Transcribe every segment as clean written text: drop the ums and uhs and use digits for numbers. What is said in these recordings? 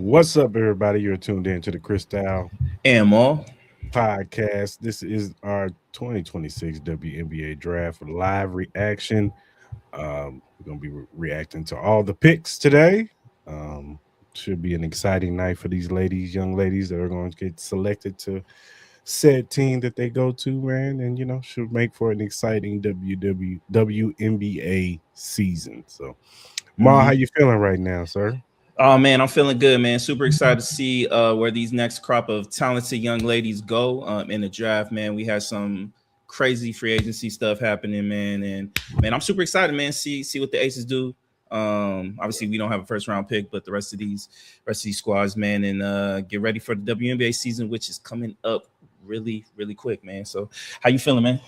What's up, everybody? You're tuned in to the Cris Style Mal. Podcast. This is our 2026 WNBA Draft live reaction. We're going to be reacting to all the picks today. Um, should be an exciting night for these ladies, young ladies that are going to get selected to said team that they go to, man, and should make for an exciting WNBA season. So, Ma, how hmm you feeling right now, sir? Oh man, I'm feeling good, man. Super excited to see where these next crop of talented young ladies go in the draft, man. We had some crazy free agency stuff happening, man, and man, I'm super excited, man. See what the Aces do. Obviously, we don't have a first round pick, but the rest of these squads, man, and get ready for the WNBA season, which is coming up really quick, man. So, how you feeling, man?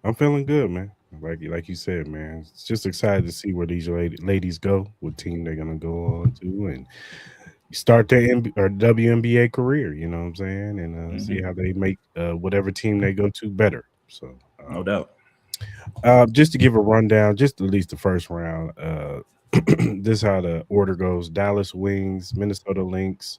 I'm feeling good, man. Like you said, man. It's just excited to see where these ladies go, what team they're gonna go on to, and start their or WNBA career. You know what I'm saying, and see hmm how they make whatever team they go to better. So, No doubt. just to give a rundown, just at least the first round. This is how the order goes: Dallas Wings, Minnesota Lynx.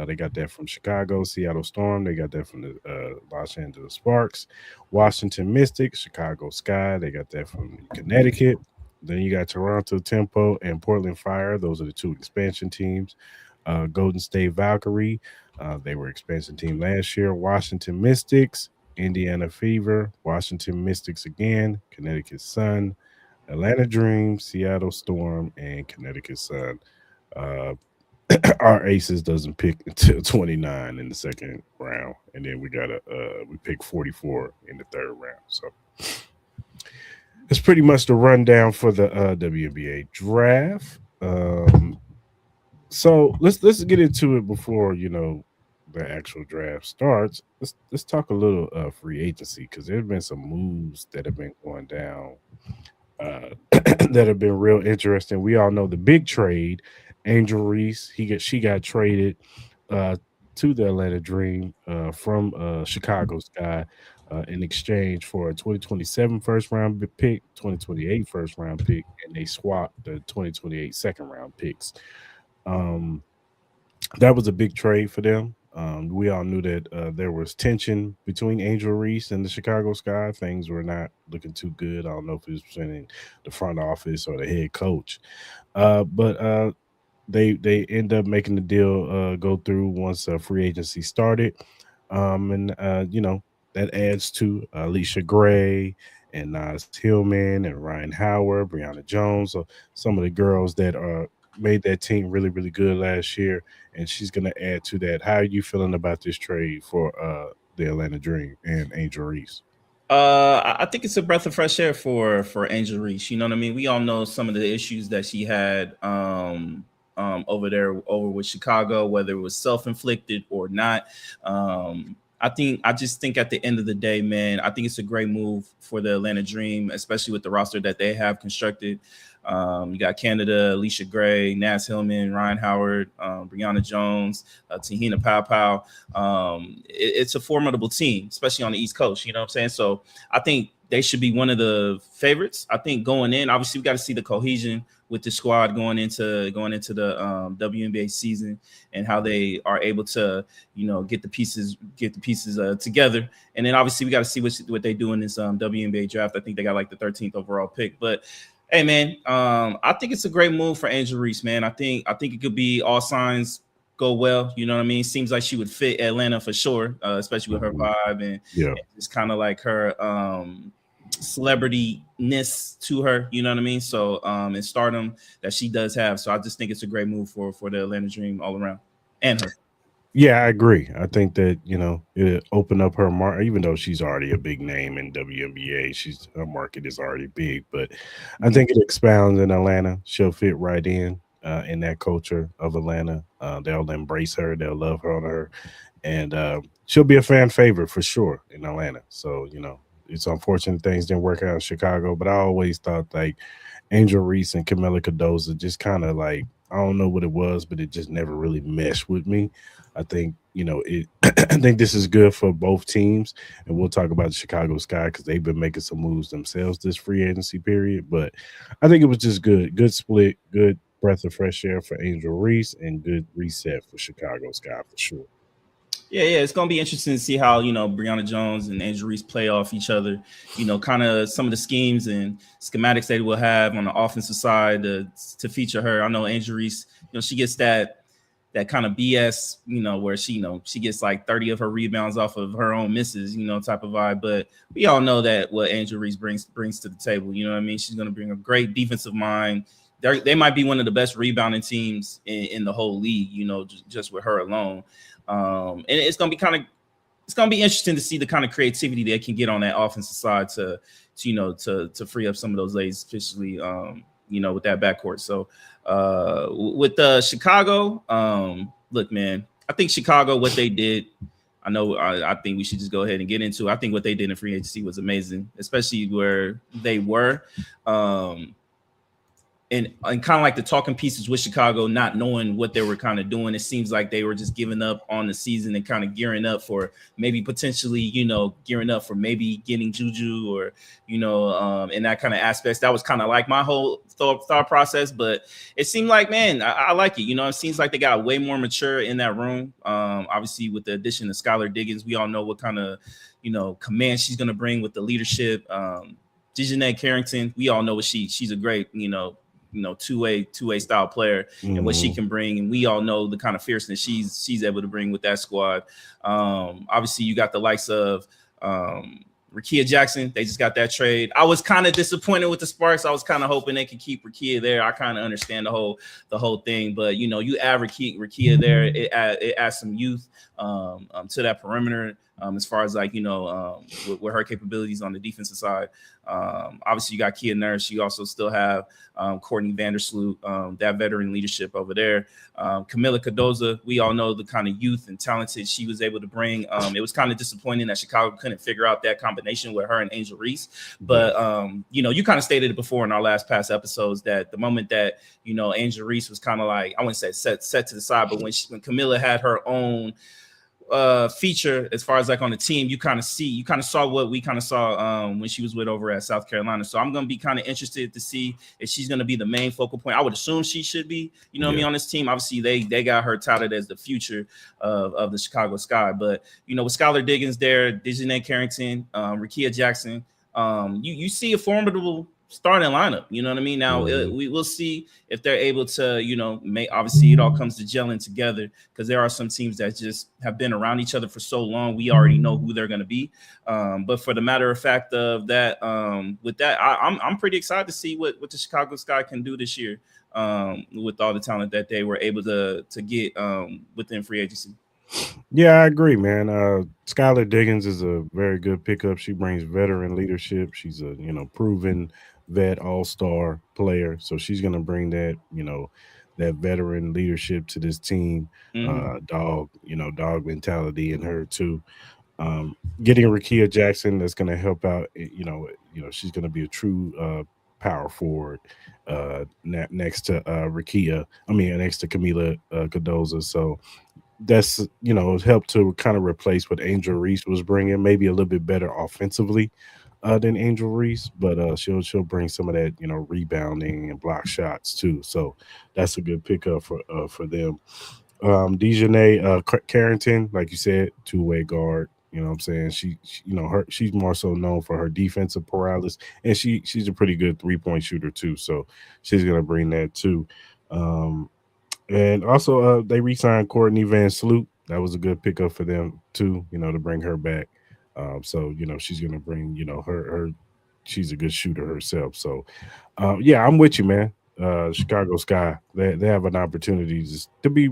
They got that from Chicago, Seattle Storm. They got that from the Los Angeles Sparks, Washington Mystics, Chicago Sky. They got that from Connecticut. Then you got Toronto Tempo and Portland Fire. Those are the two expansion teams. Golden State Valkyrie. They were expansion team last year. Washington Mystics, Indiana Fever, Washington Mystics again, Connecticut Sun, Atlanta Dream, Seattle Storm, and Connecticut Sun. Uh, our aces doesn't pick until 29 in the second round, and then we pick 44 in the third round. So it's pretty much the rundown for the WNBA draft. So let's get into it before the actual draft starts. Let's talk a little free agency, because there's been some moves that have been going down that have been real interesting. We all know the big trade, Angel Reese. She got traded uh, to the Atlanta Dream from Chicago Sky in exchange for a 2027 first round pick, 2028 first round pick, and they swapped the 2028 second round picks. Um, that was a big trade for them. We all knew that there was tension between Angel Reese and the Chicago Sky. Things were not looking too good. I don't know if it was between the front office or the head coach, but they end up making the deal go through once free agency started, and that adds to Alicia Gray and Nas Hillman and Ryan Howard, Brianna Jones, so some of the girls that made that team really good last year, and she's going to add to that. How are you feeling about this trade for the Atlanta Dream and Angel Reese? I think it's a breath of fresh air for Angel Reese. You know what I mean? We all know some of the issues that she had over there over with Chicago, whether it was self inflicted or not. I just think at the end of the day, man, I think it's a great move for the Atlanta Dream, especially with the roster that they have constructed. You got Canada, Alicia Gray, Nas Hillman, Ryan Howard, Brianna Jones, Tahina Pow. It's a formidable team, especially on the East Coast. You know what I'm saying? So I think they should be one of the favorites. I think going in, obviously, we got to see the cohesion with the squad going into the WNBA season, and how they are able to get the pieces together. And then obviously we got to see what they do in this WNBA draft. I think they got like the 13th overall pick, but hey, man, I think it's a great move for Angel Reese, man. I think it could be all signs go well. You know what I mean? Seems like she would fit Atlanta for sure, especially with her Mhm. vibe and Yeah. it's kind of like her celebrity-ness to her. You know what I mean? So and stardom that she does have. So I just think it's a great move for the Atlanta Dream all around and her. Yeah, I agree. I think that it opened up her market, even though she's already a big name in WNBA. Her market is already big, but I Mhm. think it expounds in Atlanta. She'll fit right in that culture of Atlanta. They'll embrace her. They'll love her on her, and she'll be a fan favorite for sure in Atlanta. So it's unfortunate things didn't work out in Chicago, but I always thought like Angel Reese and Camila Cardoza just kind of like, I don't know what it was, but it just never really meshed with me. I think it. I think this is good for both teams, and we'll talk about the Chicago Sky because they've been making some moves themselves this free agency period. But I think it was just good split, good breath of fresh air for Angel Reese and good reset for Chicago Sky for sure. Yeah, it's gonna be interesting to see how Brianna Jones and Angel Reese play off each other. Kind of some of the schemes and schematics they will have on the offensive side to feature her. I know Angel Reese, she gets that kind of BS, where she gets like 30 of her rebounds off of her own misses, type of vibe. But we all know that what Angel Reese brings to the table. You know what I mean? She's gonna bring a great defensive mind. They might be one of the best rebounding teams in the whole league, just with her alone. And it's gonna be interesting to see the kind of creativity they can get on that offensive side to free up some of those lays, especially with that backcourt. So with Chicago, look, man, I think Chicago, what they did, I think we should just go ahead and get into. I think what they did in free agency was amazing, especially where they were. And kind of like the talking pieces with Chicago, not knowing what they were kind of doing. It seems like they were just giving up on the season and kind of gearing up for maybe potentially, gearing up for maybe getting Juju or, in that kind of aspects. That was kind of like my whole thought process. But it seemed like, man, I like it. It seems like they got way more mature in that room. Obviously, with the addition of Skylar Diggins, we all know what kind of, command she's going to bring with the leadership. Dejanay Carrington, we all know what she's a great, two-way style player and what she can bring, and we all know the kind of fierceness she's able to bring with that squad. Obviously, you got the likes of Rickea Jackson. They just got that trade. I was kind of disappointed with the Sparks. I was kind of hoping they could keep Rickea there. I kind of understand the whole thing, but you add Rickea there, it adds some youth to that perimeter. As far as like, with her capabilities on the defensive side. Obviously, you got Kia Nurse. You also still have Courtney Vandersloot, that veteran leadership over there. Camila Cardoza, we all know the kind of youth and talented she was able to bring. It was kind of disappointing that Chicago couldn't figure out that combination with her and Angel Reese. But, you kind of stated it before in our last past episodes that the moment that, Angel Reese was kind of like, I wouldn't say set to the side, but when Camila had her own feature as far as like on the team, you kind of saw what we kind of saw when she was with over at South Carolina. So I'm going to be kind of interested to see if she's going to be the main focal point. I would assume she should be, what I mean, on this team. Obviously they got her touted as the future of the Chicago Sky, but with Skylar Diggins there, Dejanay Carrington, Rickea Jackson, you see a formidable starting lineup. You know what I mean? Now we will see if they're able to, obviously it all comes to gelling together, because there are some teams that just have been around each other for so long. We already know who they're going to be. But for the matter of fact of that, with that, I'm pretty excited to see what the Chicago Sky can do this year with all the talent that they were able to get within free agency. Yeah, I agree, man. Skylar Diggins is a very good pickup. She brings veteran leadership. She's a proven vet all-star player, so she's gonna bring that veteran leadership to this team. Dog mentality in her too. Getting Rickea Jackson, that's gonna help out. She's gonna be a true power forward next to next to Camila Cardoza. So that's helped to kind of replace what Angel Reese was bringing, maybe a little bit better offensively than Angel Reese, but she'll bring some of that rebounding and block shots too. So that's a good pickup for them. Dejanay Carrington, like you said, two-way guard. You know what I'm saying? She's more so known for her defensive prowess, and she's a pretty good three-point shooter too. So she's gonna bring that too. And also, they re-signed Courtney Van Sloot. That was a good pickup for them too. To bring her back. So she's gonna bring her. She's a good shooter herself. So yeah, I'm with you, man. Chicago Sky, they have an opportunity to be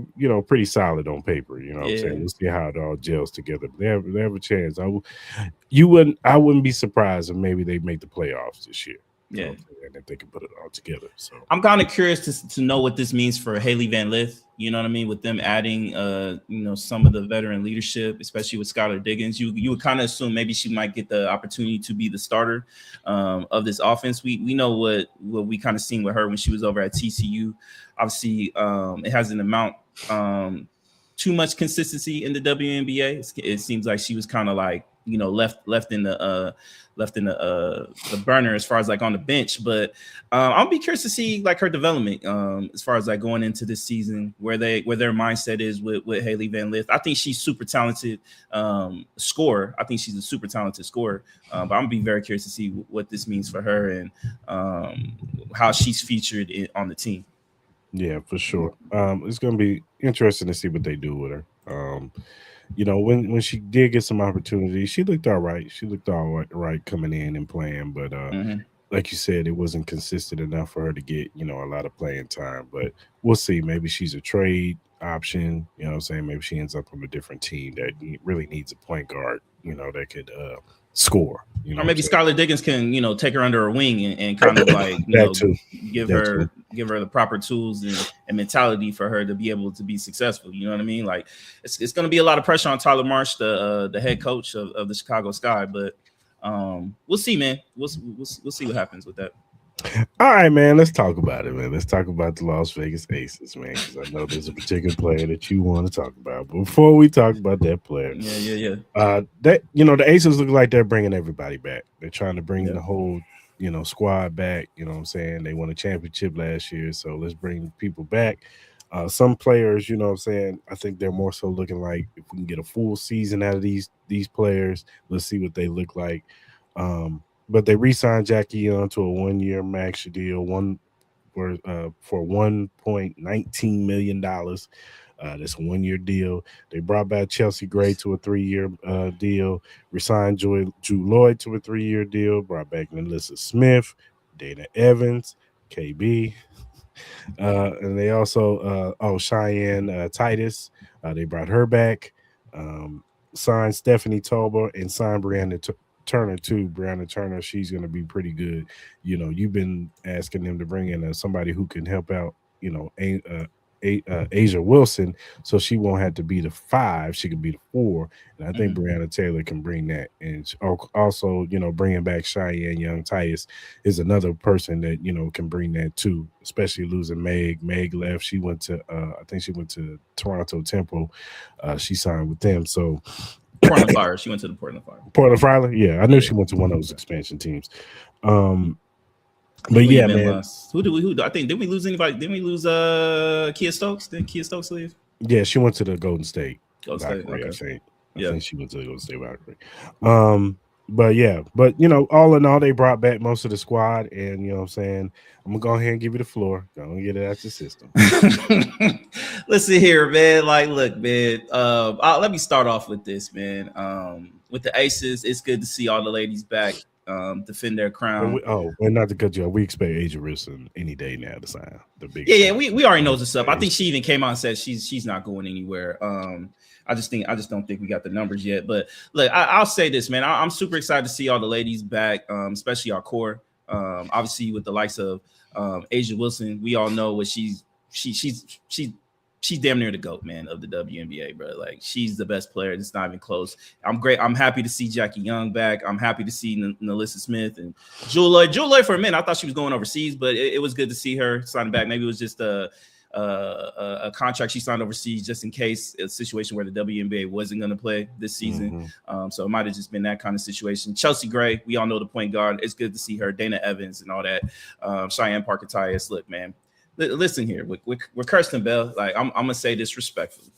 pretty solid on paper. You know what I'm saying? We'll see how it all gels together. They have a chance. I wouldn't be surprised if maybe they make the playoffs this year. Yeah, and if they can put it all together. So I'm kind of curious to know what this means for Haley Van Lith. You know what I mean? With them adding, some of the veteran leadership, especially with Skylar Diggins, you would kind of assume maybe she might get the opportunity to be the starter of this offense. We know what we kind of seen with her when she was over at TCU. Obviously, it hasn't amount too much consistency in the WNBA. It seems like she was kind of like left in the burner as far as like on the bench. But I'll be curious to see like her development as far as like going into this season, where their mindset is with Haley Van Lith. I think she's super talented scorer. I think she's a super talented scorer. But I'm gonna be very curious to see what this means for her and how she's featured on the team. Yeah, for sure. It's gonna be interesting to see what they do with her. When she did get some opportunities, she looked all right. She looked all right coming in and playing, but Mm-hmm. like you said, it wasn't consistent enough for her to get a lot of playing time. But we'll see. Maybe she's a trade option. You know what I'm saying? Maybe she ends up on a different team that really needs a point guard. That could score. You know Or what I'm maybe saying? Skylar Diggins can, take her under her wing and kind of like, That too. give That her too. the proper tools and mentality for her to be able to be successful. You know what I mean? Like it's going to be a lot of pressure on Tyler Marsh, the head coach of the Chicago Sky, but we'll see, man. We'll see what happens with that. All right, man. Let's talk about it, man. Let's talk about the Las Vegas Aces, man, because I know there's a particular player that you want to talk about. But before we talk about that player, Yeah. the Aces look like they're bringing everybody back. They're trying to bring Yeah. the whole squad back. You know what I'm saying? They won a championship last year, so let's bring people back. Some players, you know what I'm saying, I think they're more so looking like if we can get a full season out of these players, let's see what they look like. But they re-signed Jackie Young to a 1-year max deal, for $1.19 million. That's a 1-year deal. They brought back Chelsea Gray to a 3-year deal. Resigned Drew Lloyd to a 3-year deal. Brought back Melissa Smith, Dana Evans, KB. And they also Cheyenne Titus. They brought her back. Signed Stephanie Tolber and signed Turner too. Brianna Turner, she's going to be pretty good. You've been asking them to bring in somebody who can help out. Asia Wilson, so she won't have to be the 5; she could be the 4. And I think Mhm. Brianna Taylor can bring that. And also, bringing back Cheyenne Young Titus is another person that can bring that too. Especially losing Meg. Meg left; she went to I think she went to Toronto Temple. She signed with them. So Portland Fire. She went to the Portland Fire. Portland Friday, yeah, I knew Yeah. she went to one of those expansion teams. Um, Who but we yeah, even man, lost? Who I think did we lose anybody? Didn't we lose Kia Stokes? Did Kia Stokes leave? yeah, she went to the Golden State Go State. Valkyrie, I Okay. think. I Yeah. think she went to the Golden State Valkyrie. But yeah, all in all, they brought back most of the squad, and you know what I'm saying. I'm gonna go ahead and give you the floor. Go and get it out your system. Listen here, man. Like, look, man. Let me start off with this, man. With the Aces, it's good to see all the ladies back defend their crown. And not to cut you off, we expect Asia Wilson any day now to sign the big. Yeah. We already know this up. I think she even came out and said she's not going anywhere. I just don't think we got the numbers yet. But look, I'll say this, man. I'm super excited to see all the ladies back, especially our core. Obviously, with the likes of Asia Wilson, we all know what she's damn near the GOAT, man, of the WNBA, bro. Like, she's the best player. It's not even close. I'm happy to see Jackie Young back. I'm happy to see Melissa Smith and Jewel Lloyd. Jewel Lloyd, for a minute, I thought she was going overseas, but it was good to see her signing back. Maybe it was just a contract she signed overseas just in case a situation where the WNBA wasn't going to play this season. So it might have just been that kind of situation. Chelsea Gray, we all know the point guard. It's good to see her. Dana Evans and all that. Cheyenne Parker Tyus. Look, man. Listen here, with Kirsten Bell, like I'm gonna say this respectfully.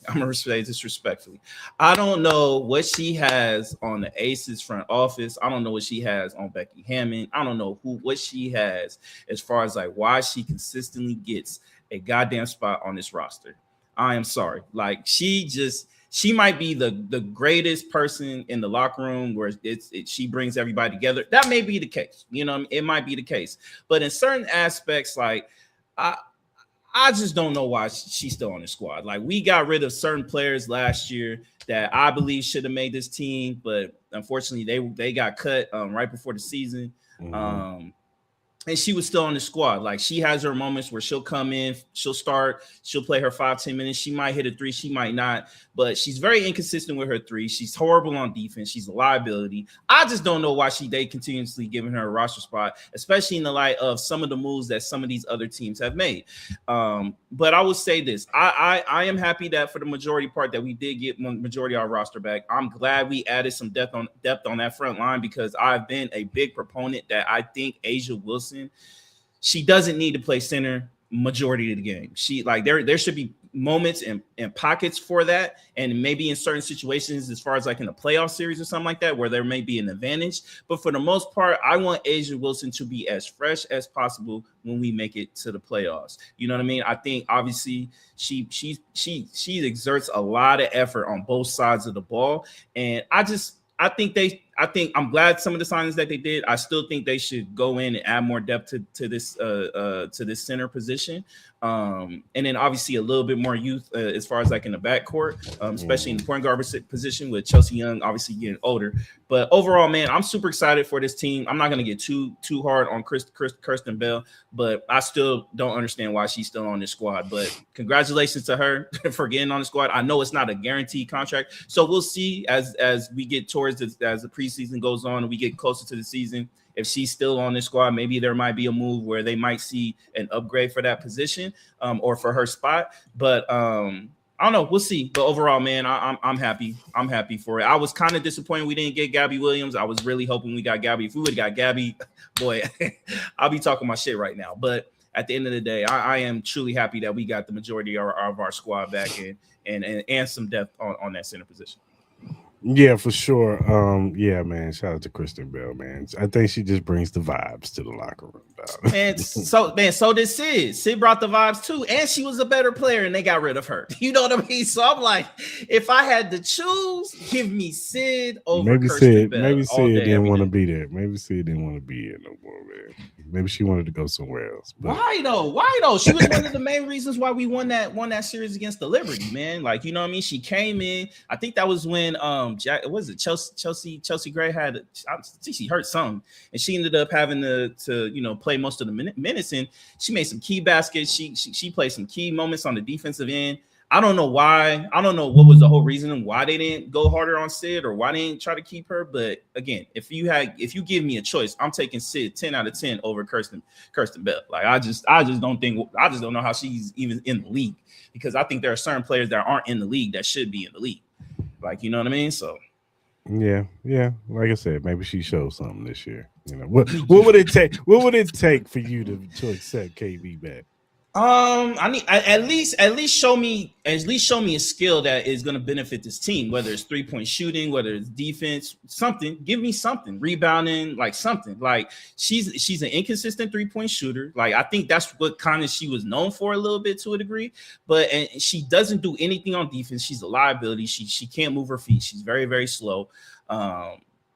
I don't know what she has on the Aces front office. I don't know what she has on Becky Hammond. I don't know what she has as far as like why she consistently gets a goddamn spot on this roster. I am sorry. Like she might be the greatest person in the locker room where she brings everybody together. That may be the case. It might be the case. But in certain aspects, like I just don't know why she's still on the squad. Like, we got rid of certain players last year that I believe should have made this team, but unfortunately they got cut right before the season. and she was still on the squad. Like, she has her moments where she'll come in, she'll start, she'll play her 5-10 minutes. She might hit a three, she might not, but she's very inconsistent with her three. She's horrible on defense. She's a liability. I just don't know why they continuously giving her a roster spot, especially in the light of some of the moves that some of these other teams have made. But I will say this: I am happy that for the majority part that we did get majority of our roster back. I'm glad we added some depth on that front line, because I've been a big proponent that I think Asia Wilson, she doesn't need to play center majority of the game. She, like, there should be moments and pockets for that, and maybe in certain situations, as far as like in a playoff series or something like that, where there may be an advantage. But for the most part, I want Asia Wilson to be as fresh as possible when we make it to the playoffs. You know what I mean? I think obviously she exerts a lot of effort on both sides of the ball, and I think I'm glad some of the signings that they did. I still think they should go in and add more depth to this center position. And then obviously a little bit more youth as far as like in the backcourt, especially in the point guard position with Chelsea Young obviously getting older. But overall, man, I'm super excited for this team. I'm not going to get too hard on Kirsten Bell, but I still don't understand why she's still on this squad. But congratulations to her for getting on the squad. I know it's not a guaranteed contract, so we'll see as we get towards as the preseason goes on and we get closer to the season. If she's still on this squad, maybe there might be a move where they might see an upgrade for that position or for her spot. But I don't know. We'll see. But overall, man, I'm happy. I'm happy for it. I was kind of disappointed we didn't get Gabby Williams. I was really hoping we got Gabby. If we would have got Gabby, boy, I'll be talking my shit right now. But at the end of the day, I am truly happy that we got the majority of our squad back and some depth on that center position. Yeah, for sure. Yeah, man. Shout out to Kristen Bell, man. I think she just brings the vibes to the locker room, dog. So did Sid. Sid brought the vibes too, and she was a better player, and they got rid of her. You know what I mean? So I'm like, if I had to choose, give me Sid over Kirsten Bell. Maybe Sid didn't want to be there. Maybe Sid didn't want to be here no more, man. Maybe she wanted to go somewhere else. But why though? She was one of the main reasons why we won that series against the Liberty, man. Like, you know what I mean? She came in. I think that was when Chelsea Gray had, I think she hurt something, and she ended up having to play most of the minutes, and she made some key baskets. She played some key moments on the defensive end. I don't know why. I don't know what was the whole reason why they didn't go harder on Sid or why they didn't try to keep her. But again, if you give me a choice, I'm taking Sid 10 out of 10 over Kirsten Bell. Like, I just don't know how she's even in the league, because I think there are certain players that aren't in the league that should be in the league. Like, you know what I mean? So yeah. Like I said, maybe she showed something this year. You know, what would it take? What would it take for you to accept KB back? I need at least show me a skill that is going to benefit this team, whether it's 3-point shooting, whether it's defense, something. Give me something, rebounding, like something. Like, she's an inconsistent 3-point shooter. Like, I think that's what kind of she was known for a little bit to a degree, and she doesn't do anything on defense. She's a liability. She can't move her feet. She's very, very slow.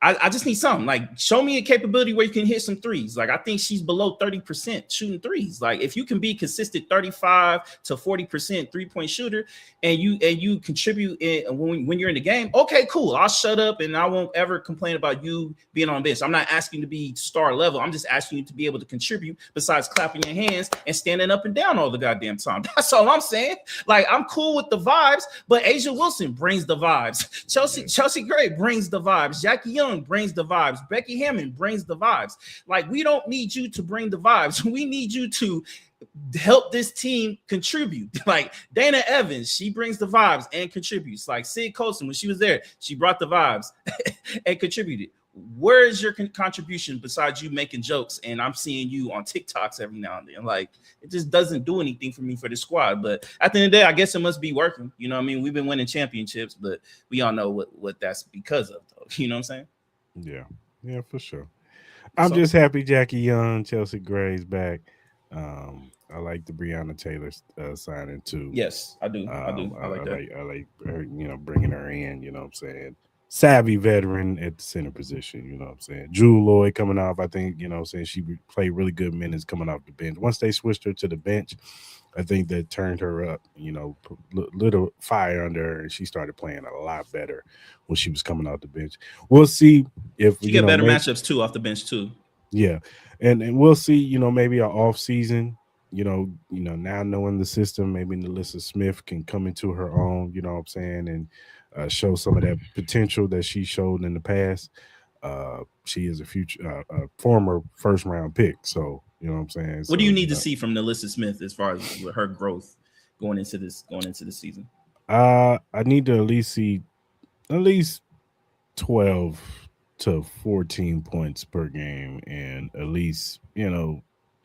I just need something. Like, show me a capability where you can hit some threes. Like, I think she's below 30% shooting threes. Like, if you can be consistent 35 to 40% 3-point shooter, and you contribute when you're in the game, okay, cool. I'll shut up and I won't ever complain about you being on bench. I'm not asking you to be star level. I'm just asking you to be able to contribute besides clapping your hands and standing up and down all the goddamn time. That's all I'm saying. Like, I'm cool with the vibes, but Asia Wilson brings the vibes. Chelsea Gray brings the vibes. Jackie Young brings the vibes. Becky Hammond brings the vibes. Like, we don't need you to bring the vibes. We need you to help this team contribute. Like, Dana Evans, she brings the vibes and contributes. Like, Sid Colson, when she was there, she brought the vibes and contributed. Where is your contribution besides you making jokes? And I'm seeing you on TikToks every now and then. Like, it just doesn't do anything for me for the squad. But at the end of the day, I guess it must be working. You know what I mean? We've been winning championships, but we all know what that's because of, though. You know what I'm saying? Yeah, for sure. I'm just happy Jackie Young, Chelsea Gray's back. I like the Breonna Taylor signing too. Yes, I do. I like that. I like her, bringing her in. You know what I'm saying? Savvy veteran at the center position. You know what I'm saying? Jewel Lloyd coming off. I think saying she played really good minutes coming off the bench. Once they switched her to the bench, I think that turned her up. Little fire under her, and she started playing a lot better when she was coming off the bench. We'll see if you get better matchups too off the bench too. Yeah, and we'll see. Maybe a off season. Now knowing the system, maybe Nelissa Smith can come into her own. You know what I'm saying, and show some of that potential that she showed in the past. She is a former first round pick, so you know what I'm saying. What do you So need to see from Nelissa Smith as far as with her growth going into this season? I need to at least see at least 12 to 14 points per game and at least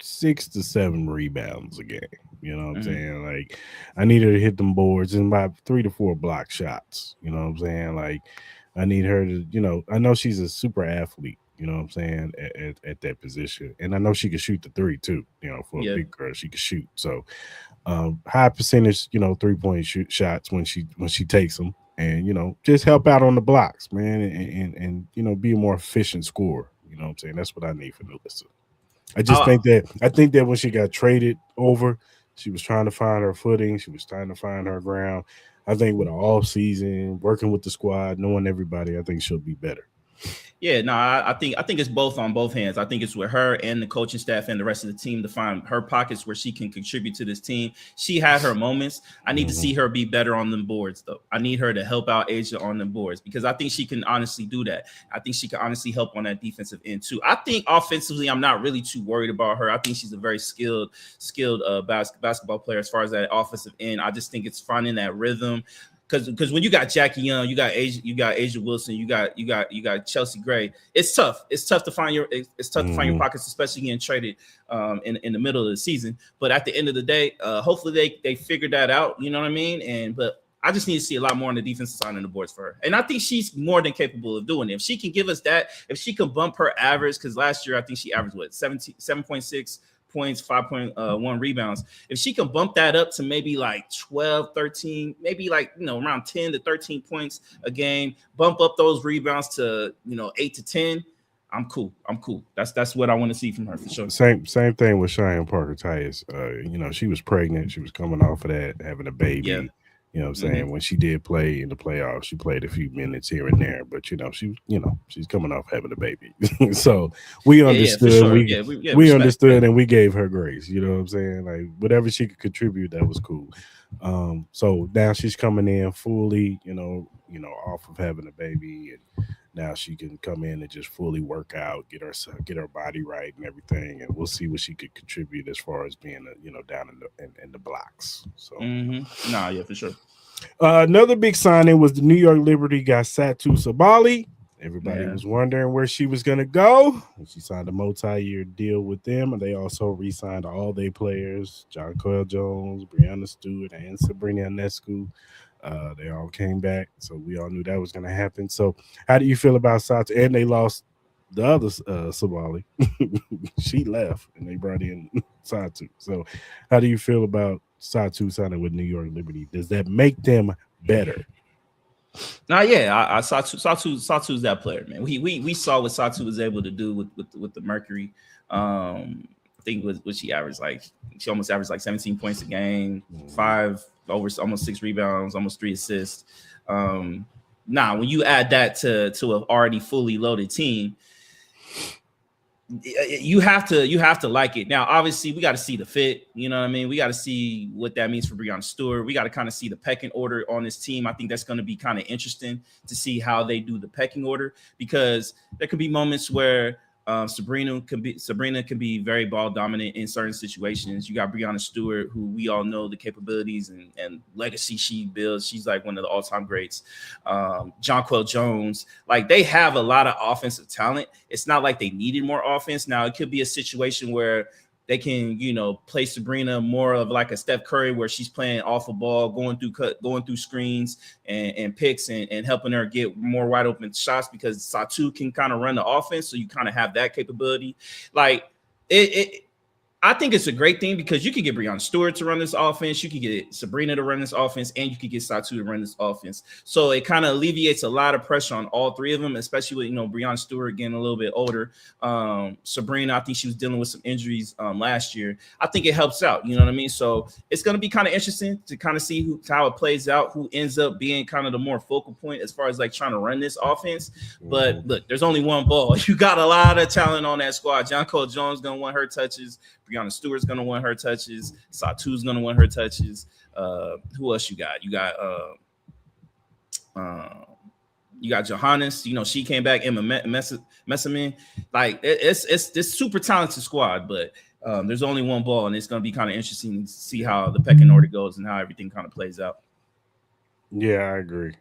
6 to 7 rebounds a game. You know what I'm Mm-hmm. saying? Like, I need her to hit them boards and about 3 to 4 block shots. You know what I'm saying? Like, I need her to, I know she's a super athlete. You know what I'm saying, at that position, and I know she can shoot the three too. For a Yeah. big girl, she can shoot. So high percentage, 3 point shots when she takes them, and just help out on the blocks, man, and be a more efficient scorer. You know what I'm saying? That's what I need for Melissa. I, I think that when she got traded over, she was trying to find her footing. She was trying to find her ground. I think with an off season, working with the squad, knowing everybody, I think she'll be better. Yeah, no, I think it's both on both hands. I think it's with her and the coaching staff and the rest of the team to find her pockets where she can contribute to this team. She had her moments. I need to Hmm. see her be better on them boards, though. I need her to help out Asia on them boards because I think she can honestly do that. I think she can honestly help on that defensive end too. I think offensively, I'm not really too worried about her. I think she's a very skilled basketball player as far as that offensive end. I just think it's finding that rhythm because when you got Jackie Young, you got Asia Wilson, you got Chelsea Gray. It's tough. It's tough to find your Hmm. pockets, especially getting traded in the middle of the season. But at the end of the day, hopefully they figured that out. You know what I mean? But I just need to see a lot more on the defensive side on the boards for her. And I think she's more than capable of doing it. If she can give us that, if she can bump her average, because last year I think she averaged 7.6 points, 5.1 rebounds. If she can bump that up to maybe like 12, 13, maybe like, around 10 to 13 points a game, bump up those rebounds to, 8 to 10, I'm cool. I'm cool. That's what I want to see from her for sure. Same thing with Cheyenne Parker Tice. She was pregnant. She was coming off of that, having a Yeah. baby. You know what I'm Hmm. saying? When she did play in the playoffs, she played a few minutes here and there, but she's coming off having a baby. So we Yeah, for understood, sure. we Yeah, we respect. Yeah. understood and we gave her grace. You know what I'm saying? Like whatever she could contribute, that was cool. So now she's coming in fully, off of having a baby, and now she can come in and just fully work out, get her body right and everything, and we'll see what she could contribute as far as being down in the blocks. So Nah, yeah, for sure. another big signing was the New York Liberty got Satu Sabali. Everybody Yeah. was wondering where she was going to go. She signed a multi-year deal with them, and they also re-signed all their players: John Coyle Jones, Brianna Stewart, and Sabrina Ionescu. They all came back, so we all knew that was going to happen. So, how do you feel about Satu? And they lost the other Sabali. She left, and they brought in Satu. So, how do you feel about Satu signing with New York Liberty? Does that make them better? Nah, yeah, I Satu's that player, man. We saw what Satu was able to do with the Mercury. I think what she averaged like she almost averaged like 17 points a game, Mhm. five over almost 6 rebounds, almost 3 assists. Um, when you add that to an already fully loaded team, you have to like it. Now, obviously, we got to see the fit. You know what I mean? We got to see what that means for Breonna Stewart. We got to kind of see the pecking order on this team. I think that's going to be kind of interesting to see how they do the pecking order because there could be moments where Sabrina can be very ball dominant in certain situations. You got Breonna Stewart, who we all know the capabilities and legacy she builds. She's like one of the all-time greats. Jonquel Jones, like they have a lot of offensive talent. It's not like they needed more offense. Now it could be a situation where they can, play Sabrina more of like a Steph Curry, where she's playing off a ball, going through screens and picks and helping her get more wide open shots because Satu can kind of run the offense, so you kind of have that capability. Like it I think it's a great thing because you could get Breonna Stewart to run this offense, you could get Sabrina to run this offense, and you could get Satu to run this offense. So it kind of alleviates a lot of pressure on all three of them, especially with Breonna Stewart getting a little bit older. Sabrina, I think she was dealing with some injuries last year. I think it helps out. You know what I mean? So it's going to be kind of interesting to kind of see how it plays out, who ends up being kind of the more focal point as far as like trying to run this offense. But look, there's only one ball. You got a lot of talent on that squad. John Cole Jones going to want her touches. Breonna Stewart's gonna want her touches. Satu's gonna want her touches. Who else you got? You got Johannes. She came back. Emma Messamin. Like it's this super talented squad, but there's only one ball, and it's gonna be kind of interesting to see how the pecking order goes and how everything kind of plays out. Yeah, I agree.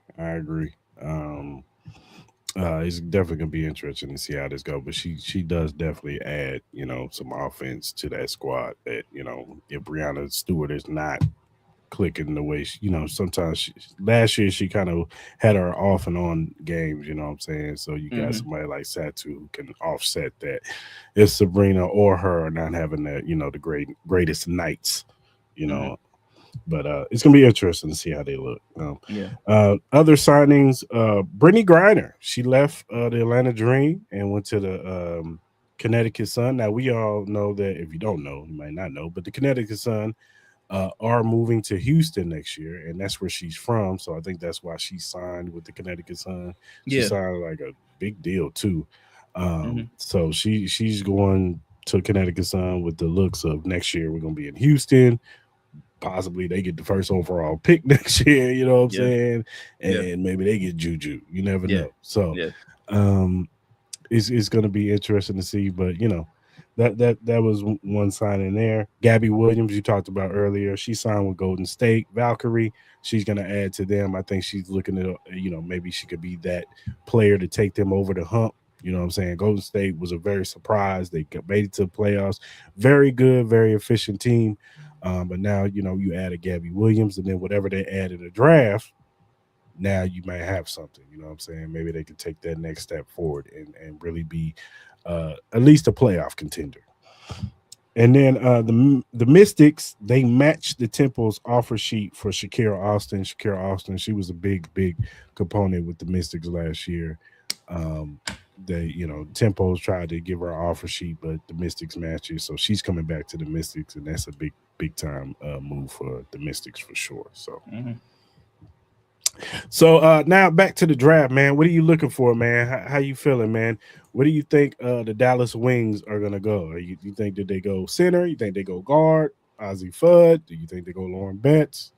It's definitely gonna be interesting to see how this goes. But she does definitely add, some offense to that squad. That if Breonna Stewart is not clicking the way sometimes last year she kind of had her off and on games. You know what I'm saying? So you got somebody like Satu who can offset that. If Sabrina or her are not having that, the greatest nights, you know. But it's gonna be interesting to see how they look. Other signings, Brittany Griner. She left the Atlanta Dream and went to the Connecticut Sun. Now we all know that if you don't know, you might not know, but the Connecticut Sun are moving to Houston next year, and that's where she's from. So I think that's why she signed with the Connecticut Sun. She signed like a big deal too. So she's going to Connecticut Sun with the looks of next year we're gonna be in Houston. Possibly they get the first overall pick next year, you know what I'm saying? And maybe they get Juju. You never know. So it's going to be interesting to see. But that was one signing there. Gabby Williams, you talked about earlier, she signed with Golden State. Valkyrie, she's going to add to them. I think she's looking at maybe she could be that player to take them over the hump. You know what I'm saying? Golden State was a very surprise. They made it to the playoffs. Very good, very efficient team. But now, you add a Gabby Williams, and then whatever they add in the draft, now you might have something. You know what I'm saying? Maybe they could take that next step forward and really be at least a playoff contender. And then the Mystics, they matched the Temple's offer sheet for Shakira Austin. Shakira Austin, she was a big component with the Mystics last year. Tempos tried to give her an offer sheet, but the Mystics matched it. So she's coming back to the Mystics, and that's a big time move for the Mystics for sure. So, now back to the draft, man. What are you looking for, man? How you feeling, man? What do you think the Dallas Wings are gonna go? You think that they go center? You think they go guard? Ozzie Fudd? Do you think they go Lauren Betts?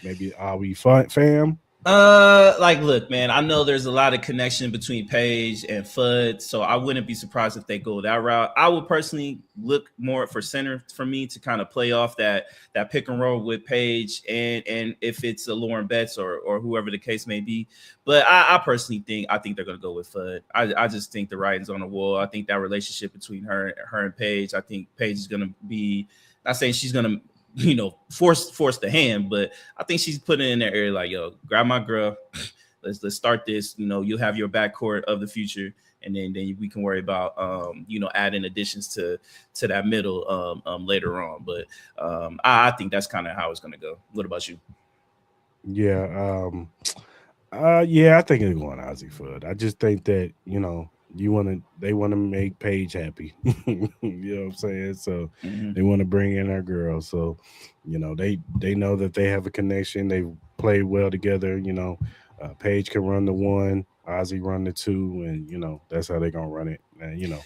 Maybe Awi Fam? Look, man, I know there's a lot of connection between Paige and Fudd, so I wouldn't be surprised if they go that route. I would personally look more for center for me to kind of play off that pick and roll with Paige, and if it's a Lauren Betts or whoever the case may be. But I personally think they're gonna go with Fudd. I just think the writing's on the wall. I think that relationship between her and Paige. I think Paige is gonna be. Not saying she's gonna force the hand, but I think she's putting in their area like, yo, grab my girl, let's start this. You'll have your backcourt of the future, and then we can worry about adding additions to that middle later on. But I think that's kind of how it's gonna go. What about you? Yeah, I think it's going Ozzie Fudd. I just think that they want to make Paige happy. You know what I'm saying? So they want to bring in our girl. So they know that they have a connection. They played well together. Paige can run the one, Ozzie run the two, and that's how they're gonna run it. And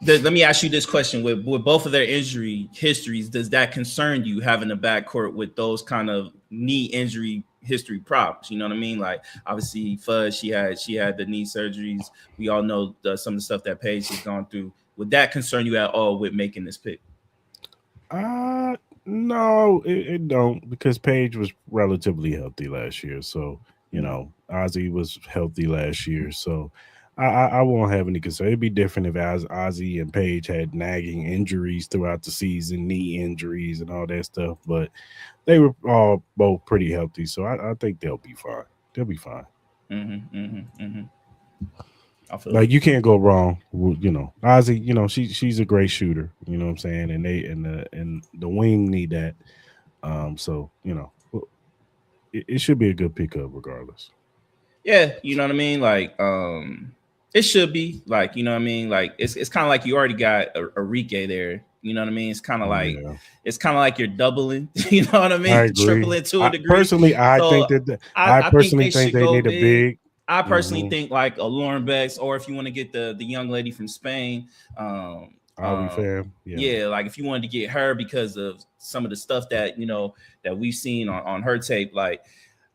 Let me ask you this question: with both of their injury histories, does that concern you having a backcourt with those kind of knee injury history problems? You know what I mean? Like obviously, Fudd, she had the knee surgeries. We all know some of the stuff that Paige has gone through. Would that concern you at all with making this pick? No, it don't, because Paige was relatively healthy last year. So Ozzie was healthy last year. So I won't have any concern. It'd be different if Ozzie and Paige had nagging injuries throughout the season, knee injuries and all that stuff. But they were all both pretty healthy, so I think they'll be fine. They'll be fine. I feel Like it. you can't go wrong. Ozzy, she's a great shooter. You know what I'm saying? And the wing need that. So it should be a good pickup regardless. Yeah, you know what I mean. Like, it should be like, you know what I mean. Like, it's kind of like you already got a Rike there. You know what I mean. Yeah, It's kind of like you're doubling. You know what I I mean, agree. tripling to a I degree. personally, So I I think personally they think should they go need a big. big. I personally Hmm. think like a Lauren Bex, or if you want to get the young lady from Spain, um, Are we fam? Yeah. yeah, like if you wanted to get her because of some of the stuff that that we've seen on her tape, like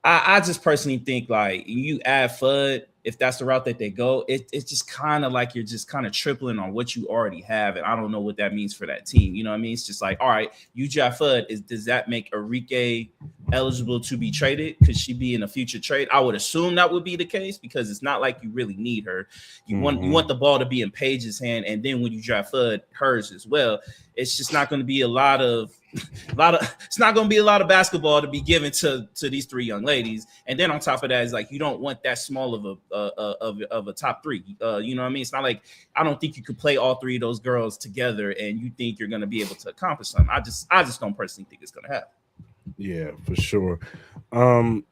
I just personally think like you add Fudd, if that's the route that they go, it's just kind of like you're just kind of tripling on what you already have. And I don't know what that means for that team. You know what I mean? It's just like, all right, you draft Fudd. Does that make Enrique eligible to be traded? Could she be in a future trade? I would assume that would be the case because it's not like you really need her. You Hmm. want the ball to be in Paige's hand, and then when you draft Fudd, hers as well. It's just not going to be a lot of it's not going to be a lot of basketball to be given to these three young ladies. And then on top of that is like you don't want that small of a top three. You know what I mean? It's not like I don't think you could play all three of those girls together and you think you're going to be able to accomplish something. I just don't personally think it's going to happen. Yeah, for sure. Um,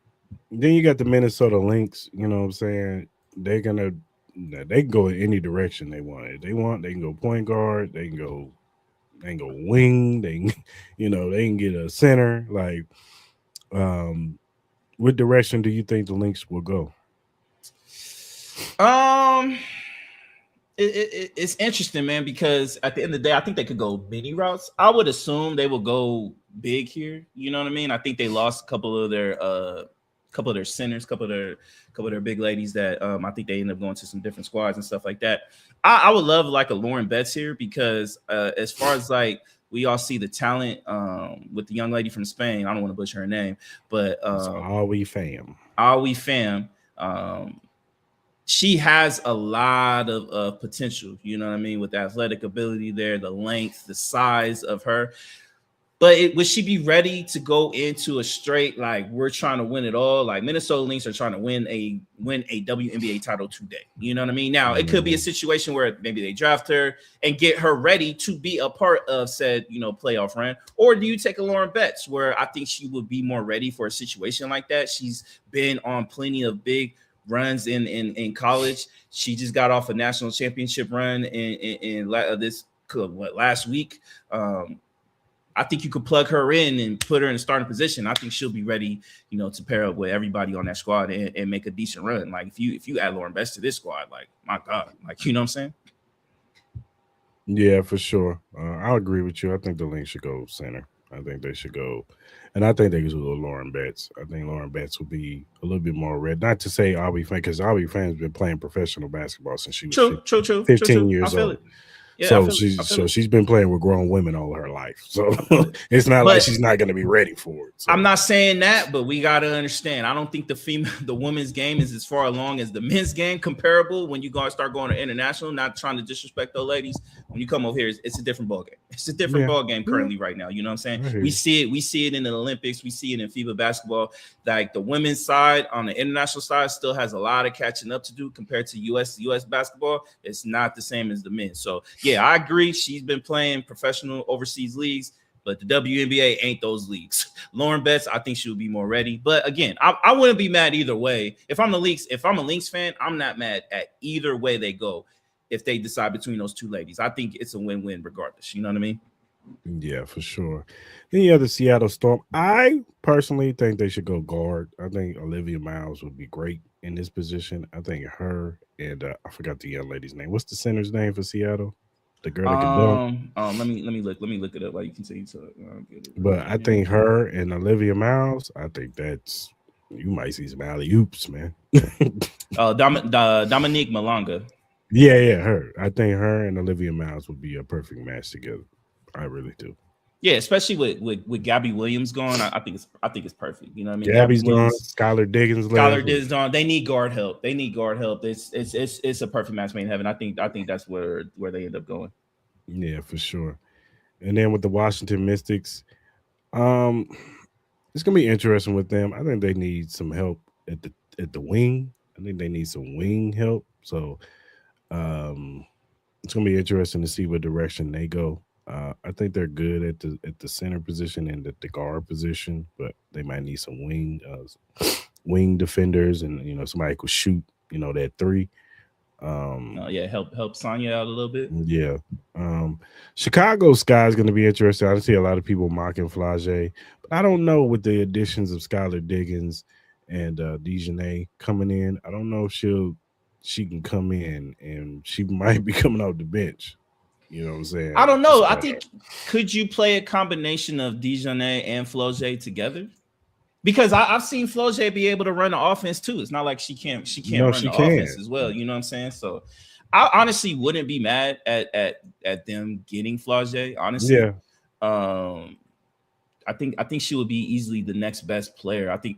then you got the Minnesota Lynx. You know what I'm saying? They're gonna they can go in any direction they want. If they want, they can go point guard. They can go wing. They can, they can get a center. Like, um, what direction do you think the Lynx will go? Um, it's interesting, man, because at the end of the day, I think they could go many routes. I would assume they will go big here. You know what I mean? I think they lost a couple of their centers, couple of their big ladies that I think they ended up going to some different squads and stuff like that. I would love like a Lauren Betts here because as far as like we all see the talent with the young lady from Spain. I don't want to butcher her name, but It's all we fam. Awi Fam. Um, she has a lot of potential, you know what I mean, with the athletic ability there, the length, the size of her. But would she be ready to go into a straight like we're trying to win it all? Like Minnesota Lynx are trying to win a WNBA title today. You know what I mean? Now it could be a Hmm. situation where maybe they draft her and get her ready to be a part of said playoff run, or do you take a Lauren Betts where I think she would be more ready for a situation like that? She's been on plenty of big runs in college. She just got off a national championship run in this last week. Um, I think you could plug her in and put her in a starting position. I think she'll be ready, to pair up with everybody on that squad and make a decent run. Like if you add Lauren Best to this squad, like my God, like you know what I'm saying? Yeah, for sure. I'll agree with you. I think the Lynx should go center. I think they should go, and I think they should go Lauren Betts. I think Lauren Betts will be a little bit more red. Not to say Aubrey fan, because Aubrey fan's been playing professional basketball since she was True, true, true, true, 15 true. I years feel old. it. Yeah, I feel it. I She's feel so it. she's been playing with grown women all her life. So I feel it. it's not like But she's not going to be ready for it. I'm So not saying that, but we gotta understand. I don't think the women's game is as far along as the men's game. Comparable when you go start going to international. Not trying to disrespect those ladies. When you come over here, it's a different ball game. It's a different yeah, ball game yeah, currently right now. You know what I'm saying? I hear We you. see it. We see it in the Olympics. We see it in FIBA basketball. Like the women's side on the international side still has a lot of catching up to do compared to US basketball. It's not the same as the men. So yeah, I agree. She's been playing professional overseas leagues. But the WNBA ain't those leagues. Lauren Betts, I think she would be more ready. But again, I wouldn't be mad either way. If I'm a Lynx fan, I'm not mad at either way they go. If they decide between those two ladies, I think it's a win-win regardless. You know what I mean? Yeah, for sure. Then you have the Seattle Storm. I personally think they should go guard. I think Olivia Miles would be great in this position. I think her and I forgot the young lady's name. What's the center's name for Seattle? The girl that can dunk. Let me look it up while you continue to get it But I again. think her and Olivia Miles, I think that's you might see some alley oops, man. Dominique Malanga. Yeah, her. I think her and Olivia Miles would be a perfect match together. I really do. Yeah, especially with Gabby Williams going, I think it's perfect. You know what I mean? Gabby Gabby's gone. Williams, Skylar Diggins Skylar left. Diz on. They need guard help. They need guard help. It's a perfect match made in heaven. I think that's where they end up going. Yeah, for sure. And then with the Washington Mystics, um, it's gonna be interesting with them. I think they need some help at the wing. I think they need some wing help. So Um, it's gonna be interesting to see what direction they go. I think they're good at the center position and at the guard position, but they might need some wing defenders and somebody who could shoot that three. Um, Yeah, help Sonya out a little bit. yeah. Um, Chicago Sky is going to be interesting. I see a lot of people mocking Flage, but I don't know with the additions of Skylar Diggins and Dejanay coming in. I don't know if she can come in and she might be coming off the bench. You know what I'm I saying? don't To know. I start. think could you play a combination of Dejanay and Flau'jae together? Because I've seen Flau'jae be able to run the offense too. It's not like she can't No, run she the offense can. as well. You know what I'm saying? So I honestly wouldn't be mad at them getting Flau'jae. Honestly, Yeah, um, I think she would be easily the next best player. I think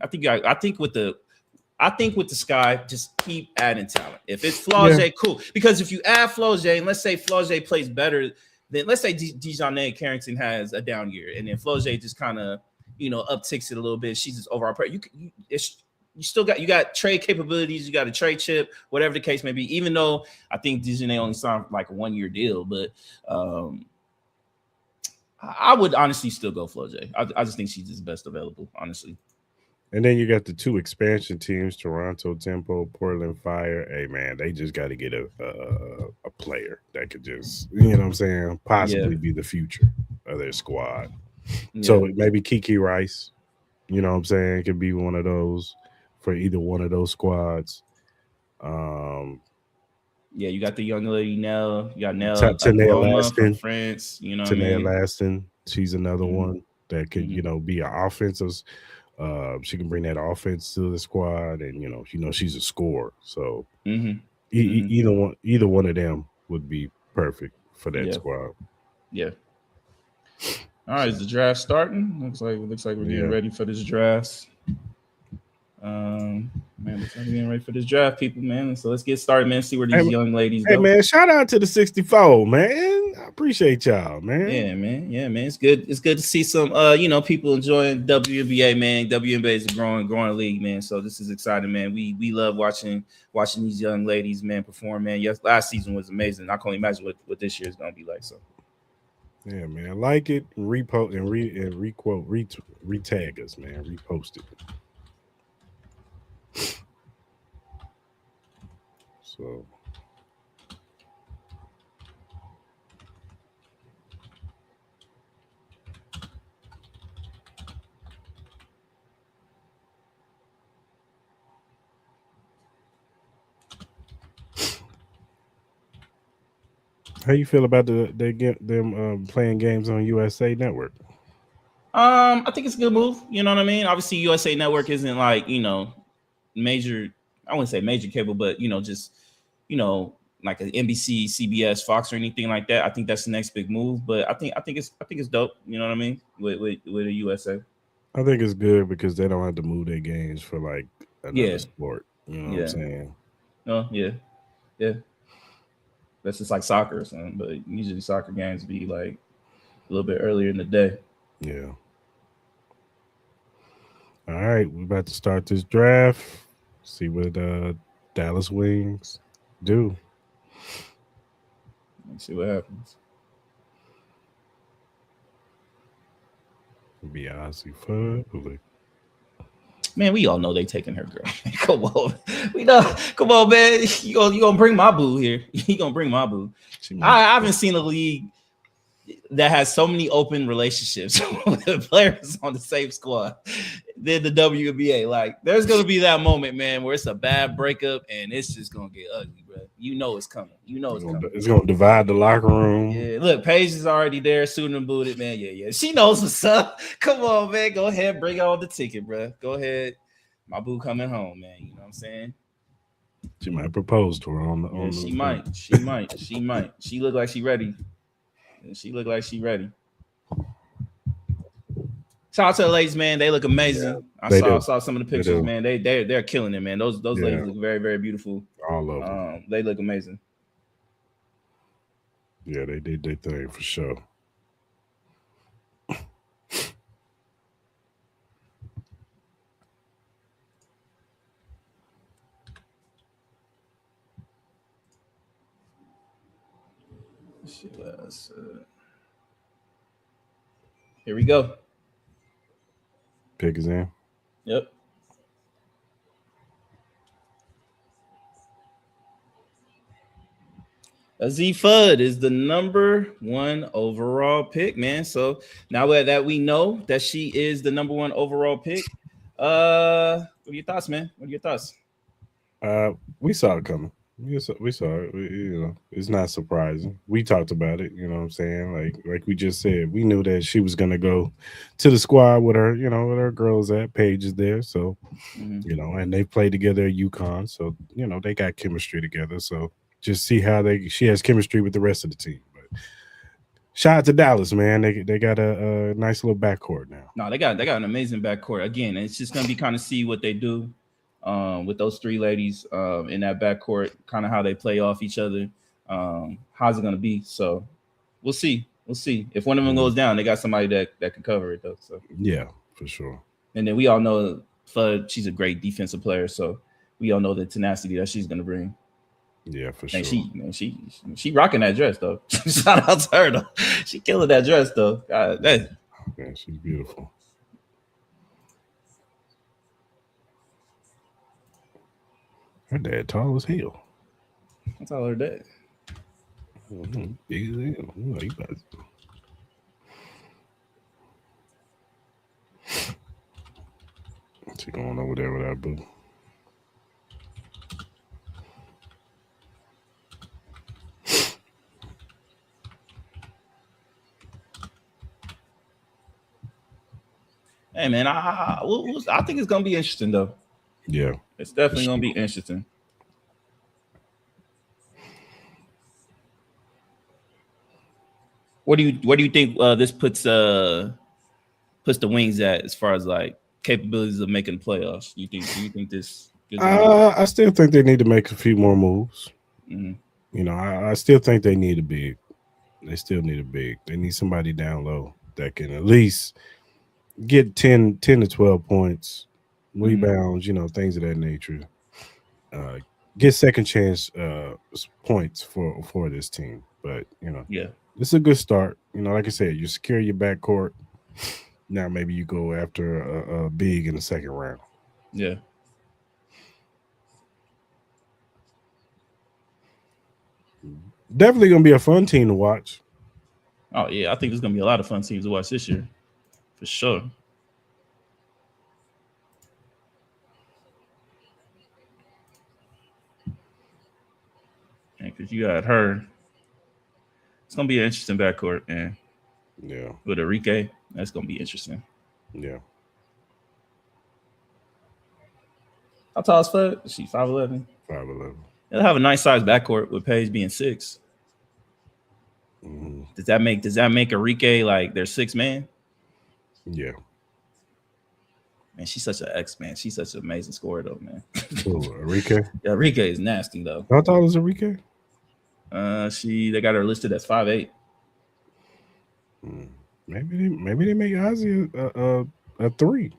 with the Sky, just keep adding talent. If it's yeah, Flau'jae, cool. Because if you add Flau'jae, and let's say Flau'jae plays better, then let's say Dejanay Carrington has a down year, and then Flau'jae just kind of upticks it a little bit. She's just overall player. You still got trade capabilities. You got a trade chip, whatever the case may be. Even though I think Dejanay only signed like a 1-year deal, but I would honestly still go Flau'jae. I just think she's just best available, honestly. and then you got the two expansion teams: Toronto Tempo, Portland Fire. Hey man, they just got to get a player that could just what I'm saying Yeah, possibly be the future of their squad. yeah. So maybe Kiki Rice, what I'm saying, could be one of those for either one of those squads. Um, Yeah, you got the young lady Nell. You got Nell Tanea Aguiloma from Laston, France. You know what I Tanea mean? Laston, she's another Mm-hmm. one that could Mm-hmm. be an offensive. She can bring that offense to the squad, and she's a scorer. So Mm-hmm. Mm-hmm. either one of them would be perfect for that Yeah. squad. Yeah. All right, So is the draft starting? Looks like we're getting yeah, ready for this draft. Man, looks like we're getting ready for this draft, people, man. So let's get started, man. See where hey, these young ladies hey go. man, shout out to the 64, man. I appreciate y'all, man. Yeah, man. Yeah, man. It's good. It's good to see some people enjoying WNBA, man. WNBA is a growing league, man. So this is exciting, man. We love watching these young ladies, man, perform, man. Yes, last season was amazing. I can't imagine what this year is gonna be like. So Yeah, man. Like it, repost and requote, retag us, man. Repost it. So how you feel about they get them playing games on USA Network? I think it's a good move. You know what I mean? Obviously, USA Network isn't like, major, I wouldn't say major cable, but just, you know, like an NBC, CBS, Fox, or anything like that. I think that's the next big move. But I think it's dope. You know what I mean? With the USA. I think it's good because they don't have to move their games for like another Yeah, sport. You know what I'm yeah. saying? Oh yeah, yeah. That's just like soccer or something. But usually soccer games be like a little bit earlier in the day. Yeah. All right, we're about to start this draft. See what Dallas Wings do. Let's see what happens. Beyonce Fudley. Man, we all know they taking her girl. Come on, we know. Come on, man. You gonna bring my boo here? You gonna bring my boo? She might. I haven't seen a league that has so many open relationships with players on the same squad than the WNBA. Like, there's gonna be that moment, man, where it's a bad breakup and it's just gonna get ugly, bro. You know it's coming. You know it's coming. It's gonna divide the locker room. Yeah, look, Paige is already there, suited and booted, man. Yeah, yeah. She knows what's up. Come on, man. Go ahead, bring on the ticket, bro. Go ahead. My boo coming home, man. You know what I'm saying? She might propose to her Yeah, on she the thing. might. She might. She might. She look like she ready. She look like she ready. Shout out to the ladies, man. They look Yeah, amazing. I they saw do. saw some of the They pictures, do. man. They're killing it, man. Those Yeah, ladies look very, very beautiful. all of them. They look amazing. Yeah, they did their thing for sure. Here we go. Pick is in. Yep. Aziz Fudd is the number one overall pick, man. So now that we know that she is the number one overall pick, what are your thoughts, man? What are your thoughts? We saw it coming. We saw it. It's not surprising. We talked about it. You know what I'm saying? Like we just said, we knew that she was gonna go to the squad with her. With her girls at Paige is there. So Mm-hmm. and they played together at UConn. So they got chemistry together. So just see how she has chemistry with the rest of the team. But shout out to Dallas, man. They got a nice little backcourt now. No, they got an amazing backcourt. Again, it's just gonna be kind of see what they do with those three ladies in that backcourt, kind of how they play off each other. How's it gonna be? So we'll see. We'll see. If one of them Mhm. goes down, they got somebody that can cover it though. So Yeah, for sure. and then we all know Fudd, she's a great defensive player, so we all know the tenacity that she's gonna bring. Yeah, for And sure. she rocking that dress though. Shout out to her though. She killing that dress though. God, Man, she's beautiful. Her dad tall as hell. that's all her dad. Big as hell. She going over there with that boo. Hey man, I think it's gonna be interesting though. Yeah. It's definitely gonna Sure. be interesting. Where do you think this puts the Wings at as far as like capabilities of making the playoffs? Do you think this gives them a I still think they need to make a few more moves. mhm. I still think they need a big. They still need a big. They need somebody down low that can at least get 10 to 12 points, Mhm. rebounds, things of that nature. Uh, get second chance points for this team. But, Yeah, it's a good start. Like I said, you secure your backcourt. Now maybe you go after a big in the second round. yeah. Definitely gonna be a fun team to watch. Oh yeah, I think there's gonna be a lot of fun teams to watch this year for sure. Because you got her, it's gonna be an interesting backcourt, and Yeah, with Enrique, that's gonna be interesting. yeah. How tall is Fud? Is she 5'11"? 5'11". They'll have a nice size backcourt with Paige being 6. Mm-hmm. Does that make Enrique like their sixth man? Yeah. Man, she's such an X man. She's such an amazing scorer though, man. Oh, Enrique. Yeah, Enrique is nasty though. How tall is Enrique? They got her listed as 5'8". Hmm. Maybe they make Ozzy a three.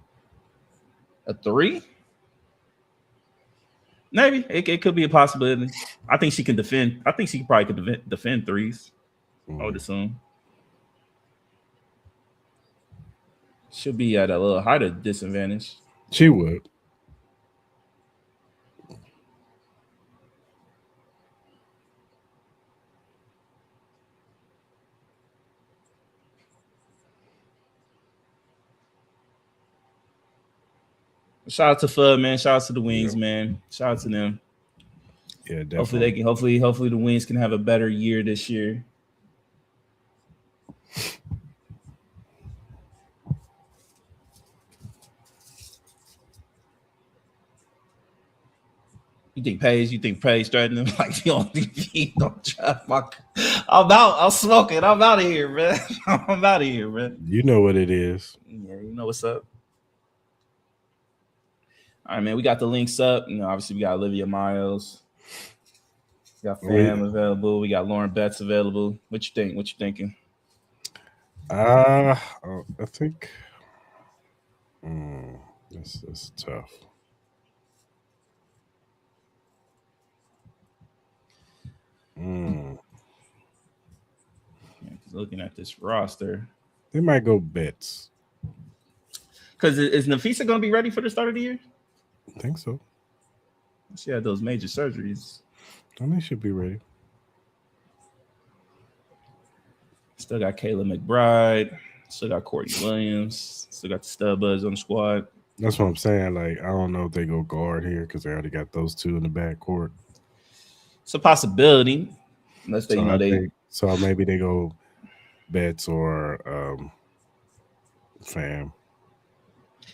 A 3? Maybe it could be a possibility. I think she can defend. I think she probably could defend threes. I would Hmm. assume she'll be at a little height of disadvantage. She would. Shout out to Fudd, man. Shout out to the Yeah. Wings, man. Shout out to them. Yeah, Hopefully they definitely. can. Hopefully the Wings can have a better year this year. You think Paige threatened him? Like you don't think he don't draft my. I'm out. I'm smoking. I'm out of here, man. I'm out of here, man. You know what it is. Yeah, you know what's up. All right, man. We got the links up. Obviously we got Olivia Miles. We got We, Fam available. We got Lauren Betts available. What you think? What you thinking? I think mm, that's tough. Mm. Looking at this roster, They might go Betts. because is Nafisa going to be ready for the start of the year? I think so. She had those major surgeries. I think she'll be ready. Still got Kayla McBride. Still got Courtney Williams. Still got the stud buds on the squad. That's what I'm saying. Like, I don't know if they go guard here because they already got those two in the backcourt. It's a possibility. Unless they, So maybe they go Betts or Fam.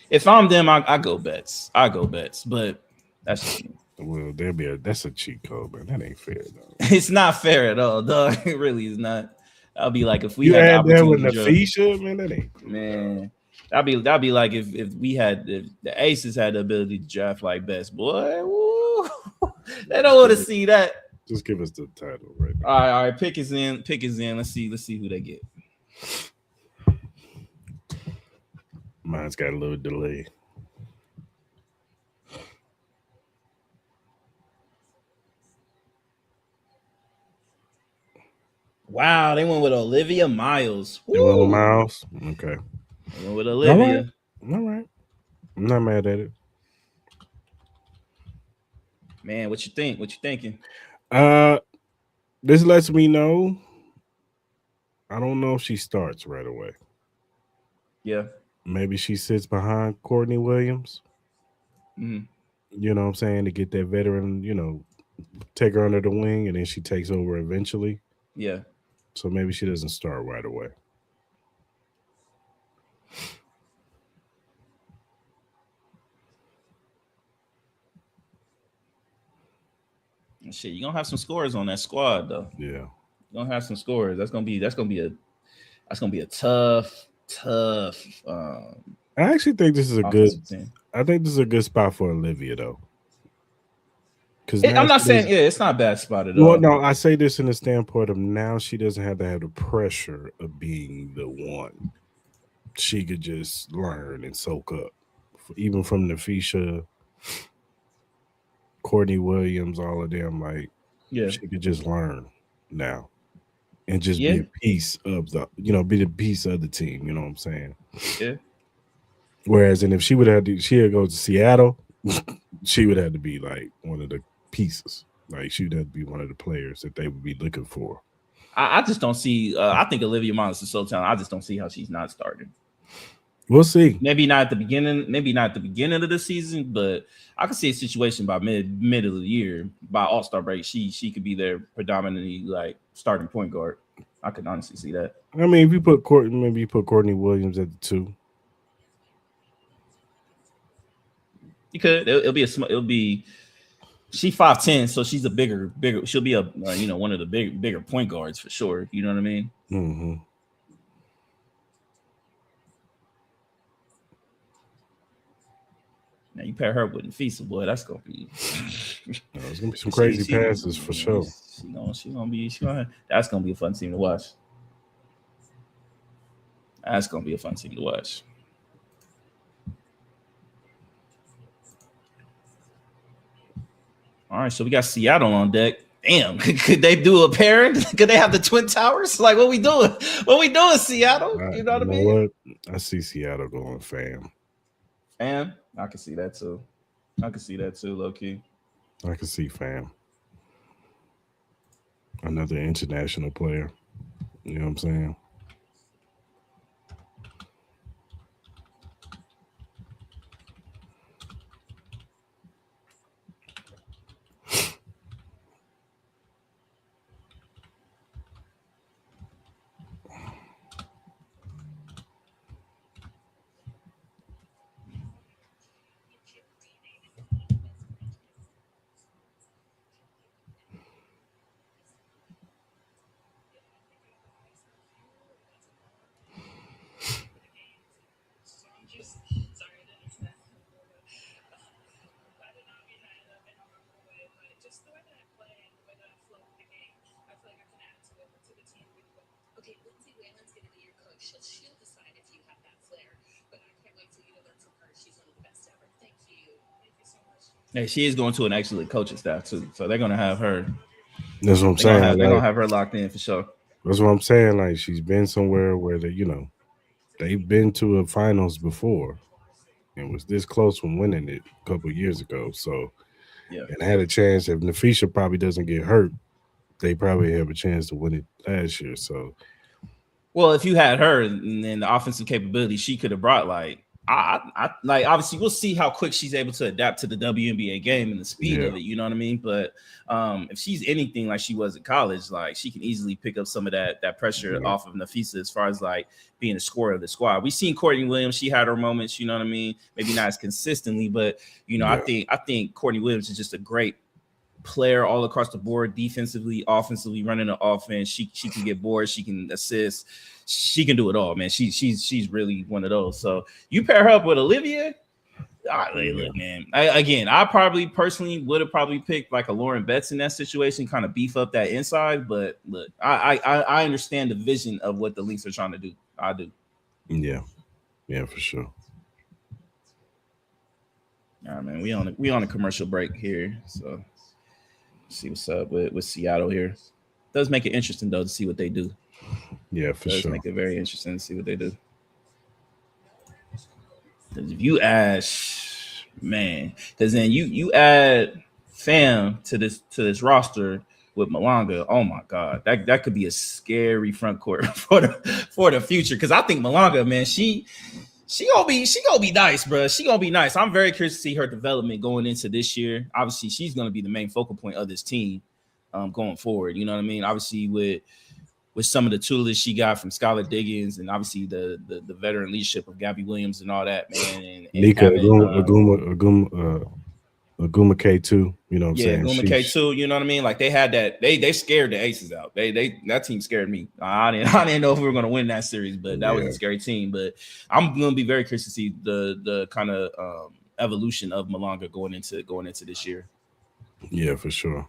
If I'm them, I go Betts. I go Betts, but that's just me. Well, that's a cheat code, man. That ain't fair, though. It's not fair at all, dog. It really is not. I'll be like, if we you had that with Nafisha, man, that ain't cool, man. That'd be like if we had the Aces had the ability to draft like best boy. Woo. They don't want to see that. Just give us the title right now. All right. Pick is in. Let's see who they get. Mine's got a little delay. Wow, they went with Olivia Miles. They went with Miles? Okay. They went with Olivia. All right. I'm not mad at it. Man, what you think? What you thinking? This lets me know. I don't know if she starts right away. Yeah. Maybe she sits behind Courtney Williams. Mm-hmm. You know what I'm saying? To get that veteran, take her under the wing, and then she takes over eventually. Yeah. So maybe she doesn't start right away. Shit, you're gonna have some scores on that squad though. Yeah. You're gonna have some scores. That's gonna be a tough. I actually think this is a good team. I think this is a good spot for Olivia though. Because I'm not saying it's not a bad spot at all. Well, no, I say this in the standpoint of now she doesn't have to have the pressure of being the one. She could just learn and soak up, even from Nafisha, Courtney Williams, all of them. Like, she could just learn now, and just be a piece of be the piece of the team. You know what I'm saying? Yeah. Whereas, and if she would have to go to Seattle, she would have to be like one of the pieces. Like, she would have to be one of the players that they would be looking for. I just don't see. I think Olivia Miles is so talented. I just don't see how she's not starting. We'll see. Maybe not at the beginning. Maybe not at the beginning of the season, but I could see a situation by mid of the year, by All-Star break. She could be there predominantly like starting point guard. I could honestly see that. I mean, if you put Courtney Williams at the 2. You could. It'll be. She's 5'10", so she's a bigger. She'll be a one of the bigger point guards for sure. You know what I mean? Mm-hmm. Now you pair her with Nafisa, boy, that's gonna be. There's gonna be some crazy passes for sure. That's gonna be a fun team to watch. That's gonna be a fun team to watch. All right, so we got Seattle on deck. Damn, could they do a pairing? Could they have the Twin Towers? Like, what we doing? What we doing, Seattle? You know what I mean? I see Seattle going Fam. Fam? I can see that too. Low key. I can see Fam. Another international player. You know what I'm saying? Hey, she is going to an excellent coaching staff too, so they're gonna have her. That's what I'm saying. They're gonna have her locked in for sure. That's what I'm saying. Like she's been somewhere where they've been to a finals before and was this close from winning it a couple years ago. So Yeah. and had a chance if Nafisha probably doesn't get hurt, they probably have a chance to win it last year. So Well, if you had her and then the offensive capability, she could have brought like I like obviously we'll see how quick she's able to adapt to the WNBA game and the speed yeah, of it. You know what I mean? But if she's anything like she was in college, like she can easily pick up some of that pressure yeah, off of Nafisa as far as like being the scorer of the squad. We've seen Courtney Williams; she had her moments. You know what I mean? Maybe not as consistently, but yeah, I think Courtney Williams is just a great player all across the board, defensively, offensively, running the offense. She can get boards, she can assist, she can do it all, man. She's really one of those. So you pair her up with Olivia. yeah, Look, man. I probably personally would have probably picked like a Lauren Betts in that situation, kind of beef up that inside. But look, I understand the vision of what the Lynx are trying to do. I do. yeah, yeah, for sure. All right, man. We on a commercial break here, so see what's up with Seattle here. Does make it interesting though to see what they do. Yeah, for Does sure. make it very interesting to see what they do. Because if you add, man, because then you add Fam to this roster with Malanga. Oh my God, that could be a scary front court for the future. Because I think Malanga, man, she gonna be nice, bro. She gonna be nice. I'm very curious to see her development going into this year. Obviously, she's gonna be the main focal point of this team going forward. You know what I mean? Obviously, with some of the tutelage she got from Skylar Diggins and obviously the veteran leadership of Gabby Williams and all that, man, and Nika having Aguma K too. You know what I'm yeah, saying? Guma K too, you know what I mean? Like they had that, they scared the aces out. They that team scared me. I didn't know if we were gonna win that series, but that was Yeah, a scary team. But I'm gonna be very curious to see the kind of evolution of Malanga going into this year. yeah, for sure.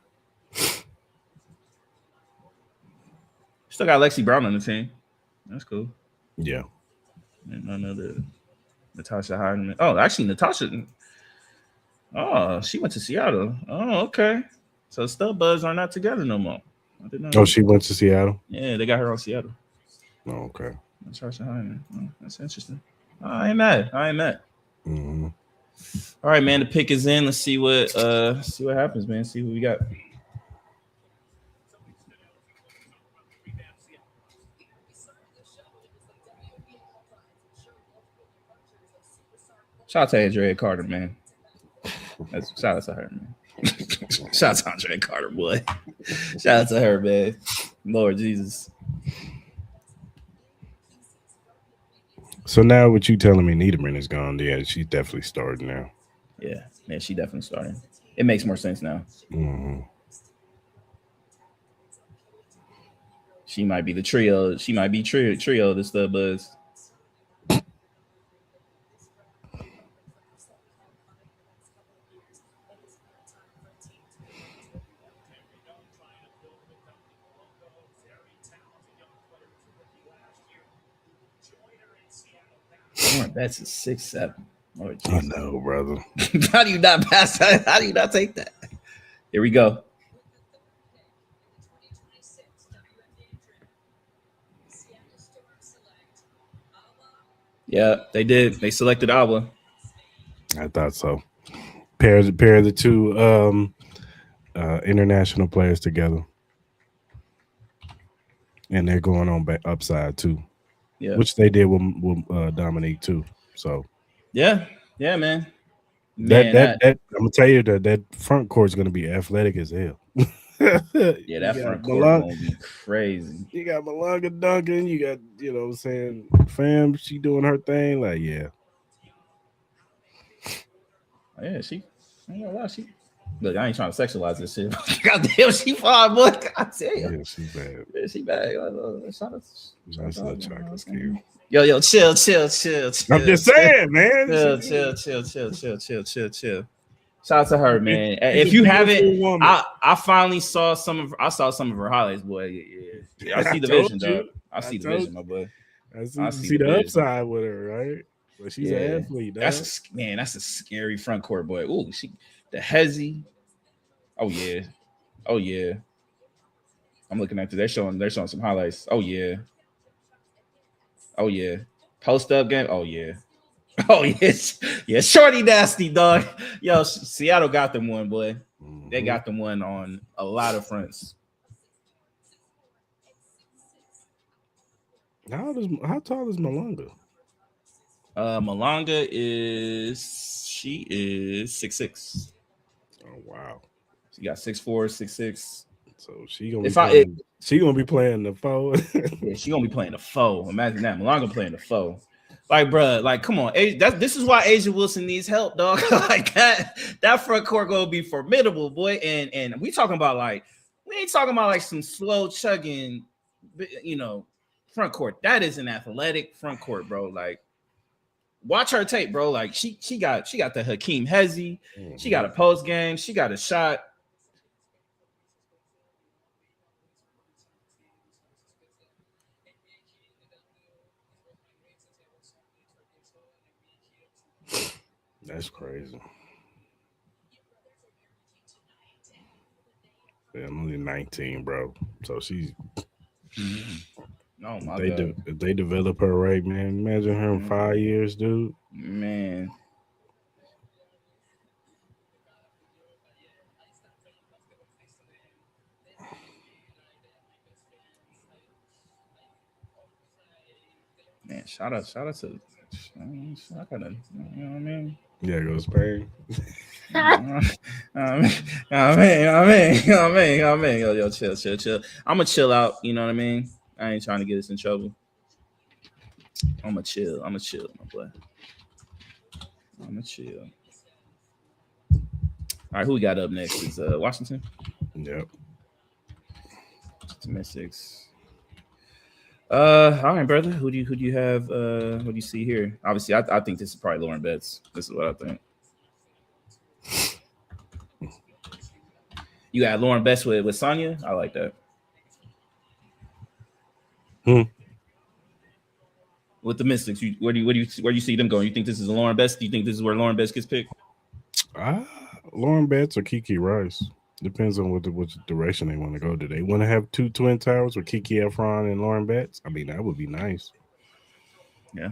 Still got Lexi Brown on the team. That's cool. Yeah, And none of the Natasha Hyman. Oh, actually Natasha. Oh, she went to Seattle. Oh, okay. So Stub Buds are not together no more. I did not oh, know. she went to Seattle. Yeah, they got her on Seattle. Oh, okay. Natasha Hyman. Oh, that's interesting. I ain't mad. I ain't mad. Hmm. All right, man. The pick is in. Let's see what happens, man. See what we got. Shout out to Andrea Carter, man. Shout out to her, man. Shout out to Andrea Carter, boy. Shout out to her, man. Lord Jesus. So now, what you telling me? Niederman is gone. Yeah, she's definitely starting now. Yeah, man, she definitely starting. It makes more sense now. Hmm. She might be the trio. She might be trio of the Stub Buds. That's a 6'7". Lord I Jesus. know, brother. How do you not pass that? How do you not take that? Here we go. Yeah, they did. They selected Alba. I thought so. Pair the two international players together, and they're going on back upside too, Yeah. which they did with Dominique too. So Yeah. Yeah, man. that Man, that that that I'm gonna tell you that front court is gonna be athletic as hell. yeah, you that got front court Malanga, gonna be crazy. you got Malanga Duncan, you got what I'm saying, fam, she doing her thing. Like, yeah, Yeah, I ain't gonna lie, she look, I ain't trying to sexualize this shit. God damn, she fine, boy. God damn. yeah, she's bad. Yeah, she bad. Nice little chocolate skin. Yo, chill. I'm just saying, man. Chill. Shout out to her, man. She's If a you haven't, beautiful woman. I finally saw some of her highlights, boy. Yeah. I see I the vision, told dog. you. I I see the told vision, my boy. I see, I you see see the the vision. upside with her, right? But she's an Yeah, athlete, dog. that's a scary front court, boy. Ooh, the Hezzy. Oh yeah. I'm looking at it. They're showing some highlights. Oh yeah. Oh yeah. Post up game. Oh yeah. Oh yes. Yeah. Shorty nasty dog. Yo, Seattle got them one, boy. They got them one on a lot of fronts. How tall is Malonga? Malanga is 6'6". Oh wow. She got 6'4", 6'6". So she gonna be If I it, playing. She gonna be playing the foe. Yeah, she gonna be playing the foe. Imagine that. Malanga playing the foe. Like, bruh, like, come on. This is why Asia Wilson needs help, dog. Like that front court gonna be formidable, boy. And we talking about like we ain't talking about like some slow chugging, front court. That is an athletic front court, bro. Like, watch her tape, bro. Like she got the Hakeem Hezi. She got a post game. She got a shot. That's crazy. Yeah, I'm only 19, bro. So she's. Oh my god. If they develop her right, man. Imagine her in 5 years, dude. Man. Man, shout out to I gotta, you know what I mean? Yeah, go Spain. I mean, yo, chill. I'm gonna chill out. You know what I mean? I ain't trying to get us in trouble. I'm gonna chill, my boy. I'm gonna chill. All right, who we got up next? Is Washington? Yep. Mystics. All right, brother. Who do you have? What do you see here? Obviously, I think this is probably Lauren Betts. This is what I think. You got Lauren Betts with Sonya. I like that. With the Mystics, where do you see them going? You think this is Lauren Betts? Do you think this is where Lauren Betts gets picked? Lauren Betts or Kiki Rice. Depends on what direction they want to go. Do they want to have two twin towers with Kiki Efron and Lauren Betts? I mean, that would be nice. Yeah.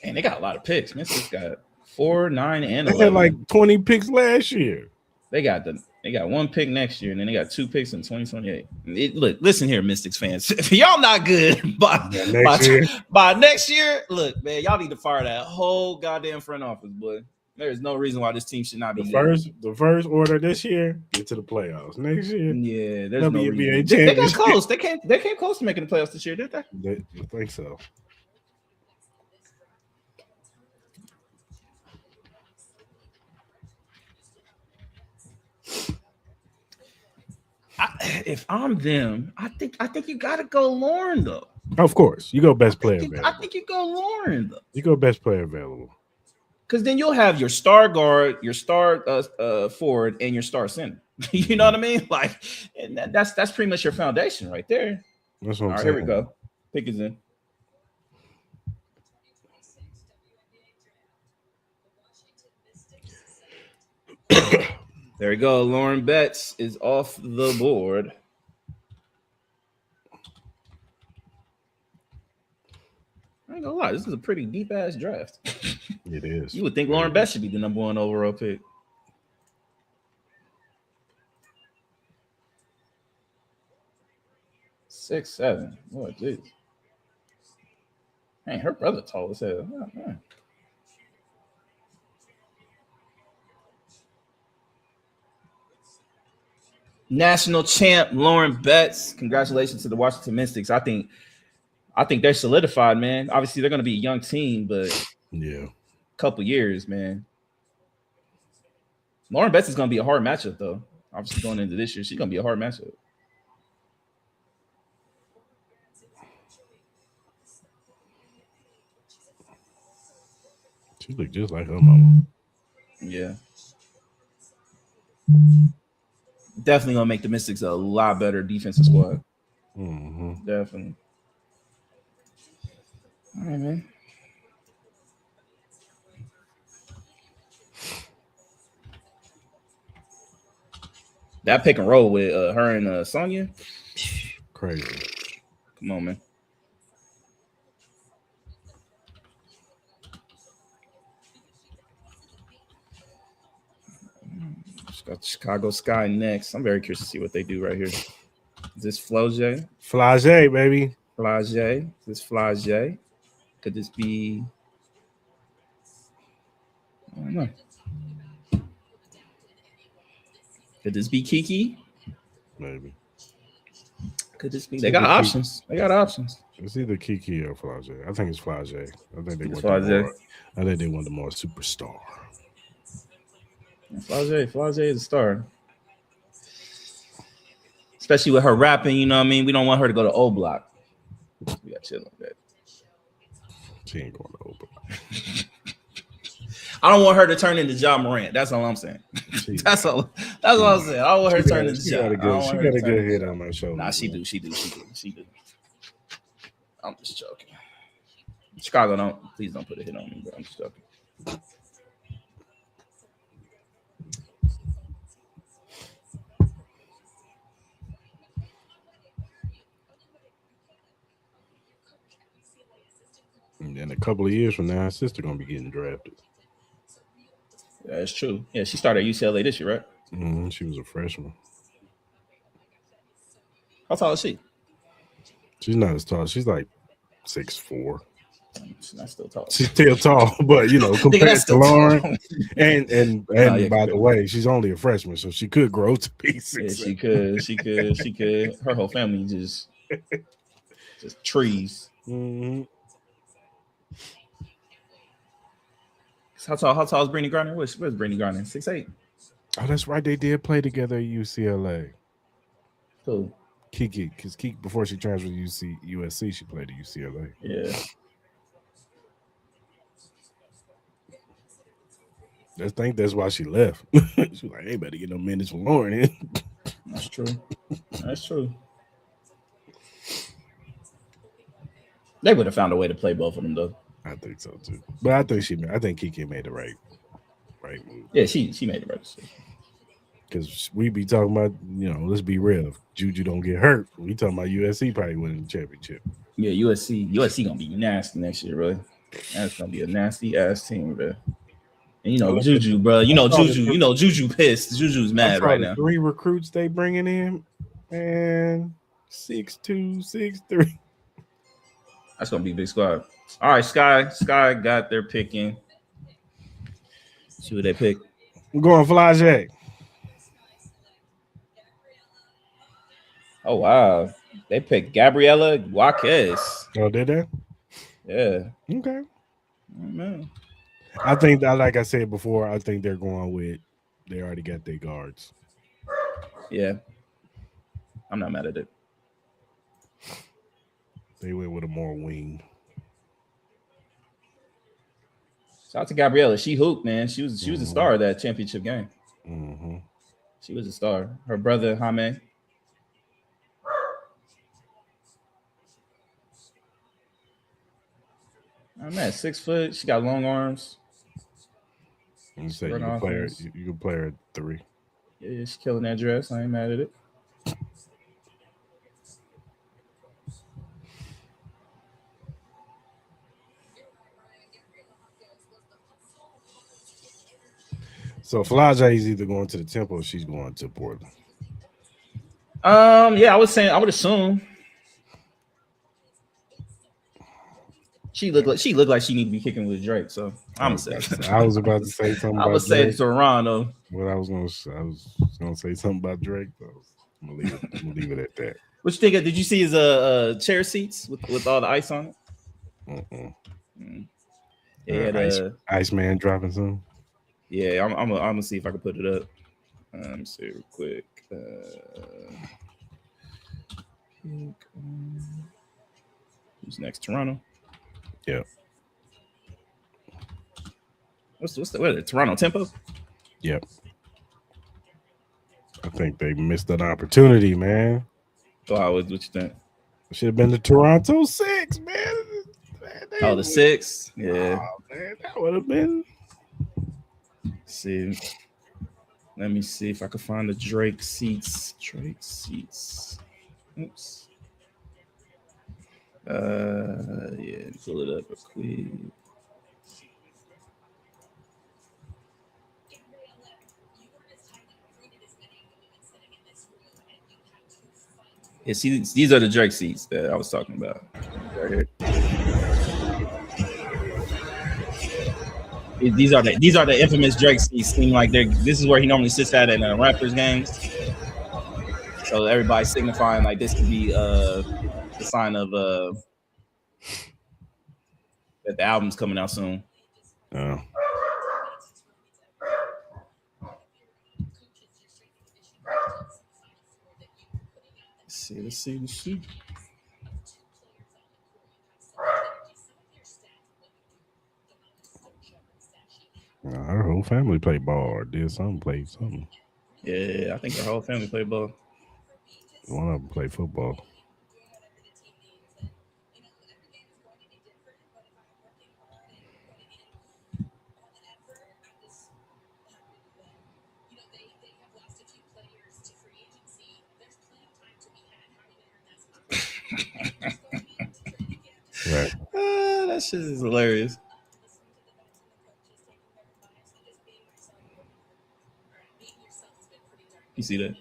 And they got a lot of picks. Mystics got 4, 9, and 11. They had like 20 picks last year. They got one pick next year, and then they got 2 picks in 2028. Look, listen here, Mystics fans. If y'all not good by next year, look, man, y'all need to fire that whole goddamn front office, boy. There is no reason why this team should not be the first order this year. Get to the playoffs next year. Yeah, there's no WNBA reason. They got close. They came close to making the playoffs this year, didn't they? I think so. If I'm them, I think you gotta go Lauren though. Of course, you go best player available. I think you go Lauren though. You go best player available. Because then you'll have your star guard, your star forward, and your star center. You know what I mean? Like, and that's pretty much your foundation right there. That's what I'm saying. Here we go. Pick is in. There we go. Lauren Betts is off the board. I ain't gonna lie, this is a pretty deep ass draft. It is. You would think Lauren Betts should be the number 1 overall pick. Six, 7. What, jeez. Man, her brother tall as hell. Oh, man. National champ Lauren Betts. Congratulations to the Washington Mystics. I think they're solidified, man. Obviously, they're going to be a young team, but yeah, couple years, man. Lauren Betts is going to be a hard matchup, though. Obviously, going into this year, she's going to be a hard matchup. She looked just like her mama. Yeah. Definitely gonna make the Mystics a lot better defensive squad. Mm-hmm. Definitely. All right, man. That pick and roll with her and Sonya. Crazy. Come on, man. Just got Chicago Sky next. I'm very curious to see what they do right here. Is this Flau'jae? Flage, baby. Flau'jae? Is this Flau'jae? Could this be? I don't know. Could this be Kiki? Maybe. Could this be? They got options. They got options. It's either Kiki or Flage. I think it's Flage. I think they It's want the Flau'jae. more. I think they want the more superstar. Flau'jae is a star. Especially with her rapping, you know what I mean? We don't want her to go to O Block. We got shit like that. She ain't going to open. I don't want her to turn into Ja Morant. That's all I'm saying. That's all I'm saying. I don't want her to turn into Ja. She got a good hit on my shoulder. Nah, she do. I'm just joking. Chicago, please don't put a hit on me, bro. I'm just joking. And then a couple of years from now, her sister gonna be getting drafted. Yeah, that's true. Yeah, she started at UCLA this year, right? Mm-hmm. She was a freshman. How tall is she? She's not as tall. She's like 6'4". She's not still tall. She's still tall, but compared to Lauren, and by the way, she's only a freshman, so she could grow to be 6. Yeah, she could. Her whole family just trees. Mm-hmm. How tall is Brittany Griner? Where's Brittany Griner? 6'8". Oh, that's right. They did play together at UCLA. Who? Kiki, because Kiki before she transferred to USC, she played at UCLA. Yeah. I think that's why she left. She was like, "Hey, better get no minutes from Lauren." That's true. That's true. They would have found a way to play both of them, though. I think so too. But I think Kiki made the right move. Yeah, she made the right decision. Because we be talking about, let's be real. If Juju don't get hurt, we talking about USC probably winning the championship. Yeah, USC gonna be nasty next year, really. That's gonna be a nasty ass team, bro. And Juju, bro. Juju pissed. Juju's mad right now. 3 recruits they bringing in, and 6'2", 6'3". That's gonna be a big squad. All right, Sky got their picking. See what they pick. I'm going Flage. Oh wow, they picked Gabriela Jaquez. Oh, did they? Yeah. Okay. Oh, man. I think that, like I said before, I think they're going with. They already got their guards. Yeah. I'm not mad at it. They went with a more wing. Shout out to Gabriella. She hooped, man. She was a star of that championship game. Mm-hmm. She was a star. Her brother Jaime. I'm at 6 foot. She got long arms. You say you can play her at 3. Yeah, she's killing that dress. I ain't mad at it. So Flage is either going to the Temple or she's going to Portland. Yeah, I would assume. She looked like she need to be kicking with Drake. So I'm gonna say. I was about to say something. I would say Toronto. What I was gonna say something about Drake. But I'm gonna leave it at that. What you think? Did you see his chair seats with all the ice on it? Yeah, Iceman dropping some. Yeah, I'm gonna see if I can put it up. Let me see real quick. Who's next? Toronto. Yeah. What's the Toronto Tempo? Yep. I think they missed an opportunity, man. So what you think? Should have been the Toronto Six, man. Oh, the 6? Yeah. Oh, man, that would have been. See, let me see if I can find the Drake seats. Oops. Yeah, pull it up real quick. Yeah, see, these are the Drake seats that I was talking about. Right here. These are the infamous Drake seats. Seem like this is where he normally sits at in Raptors games. So everybody's signifying like this could be the sign of that the album's coming out soon. Oh. Let's see. Her whole family played ball or did something, played something. Yeah, I think her whole family played ball. One of them played football. Right. That shit is hilarious. You see that?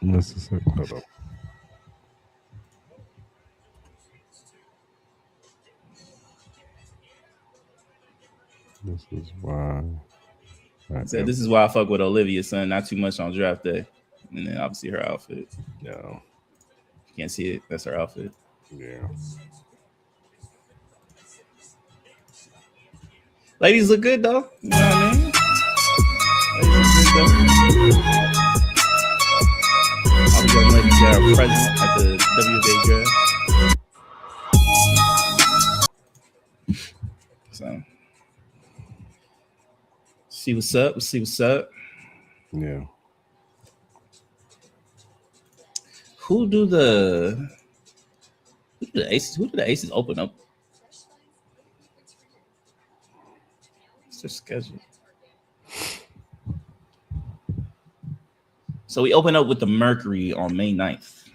Hold on. This is why. This is why I fuck with Olivia, son. Not too much on draft day. And then obviously her outfit. No. You can't see it. That's her outfit. Yeah. Ladies look good though. You know what I mean? Ladies look good though. All the young ladies that are present at the WNBA draft. So see what's up. We'll see what's up. Yeah. Who do the Aces? Who do the Aces open up? What's their schedule? So we open up with the Mercury on May 9th.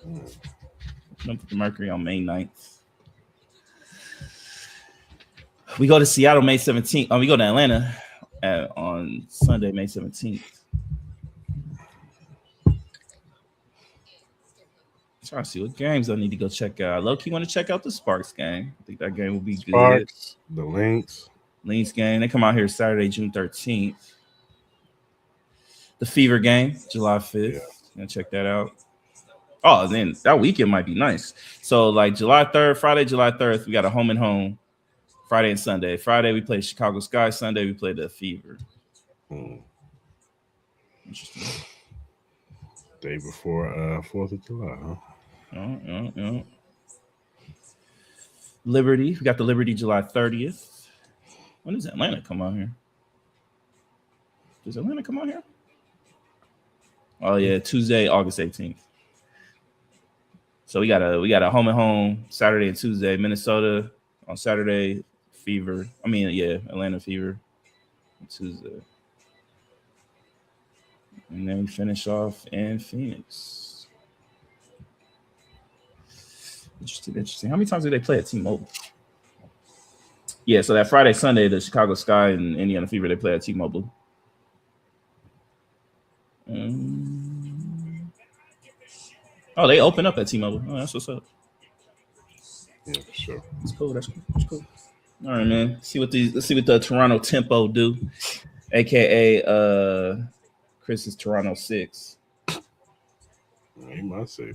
Open up with the Mercury on May 9th. We go to Seattle May 17th. We go to Atlanta on Sunday, May 17th. Trying to see what games I need to go check out. Low-key want to check out the Sparks game. I think that game will be Sparks, good. The Lynx game. They come out here Saturday, June 13th. The Fever game, July 5th. Yeah. Gonna check that out. Oh, then that weekend might be nice. So like July 3rd, Friday, July 3rd, we got a home and home. Friday and Sunday. Friday we play Chicago Sky. Sunday we play the Fever. Interesting. Day before 4th of July, huh? Yeah. Liberty. We got the Liberty July 30th. When does Atlanta come out here? Does Atlanta come out here? Oh yeah, Tuesday, August 18th. So we got a home and home Saturday and Tuesday. Minnesota on Saturday, Fever. Atlanta Fever on Tuesday. And then we finish off in Phoenix. Interesting. How many times do they play at T-Mobile? Yeah, so that Friday, Sunday, the Chicago Sky and Indiana Fever, they play at T-Mobile. Oh, they open up at T-Mobile. Oh, that's what's up. Yeah, for sure. That's cool. All right, man. Let's see what the Toronto Tempo do, aka Chris's Toronto 6. He must say.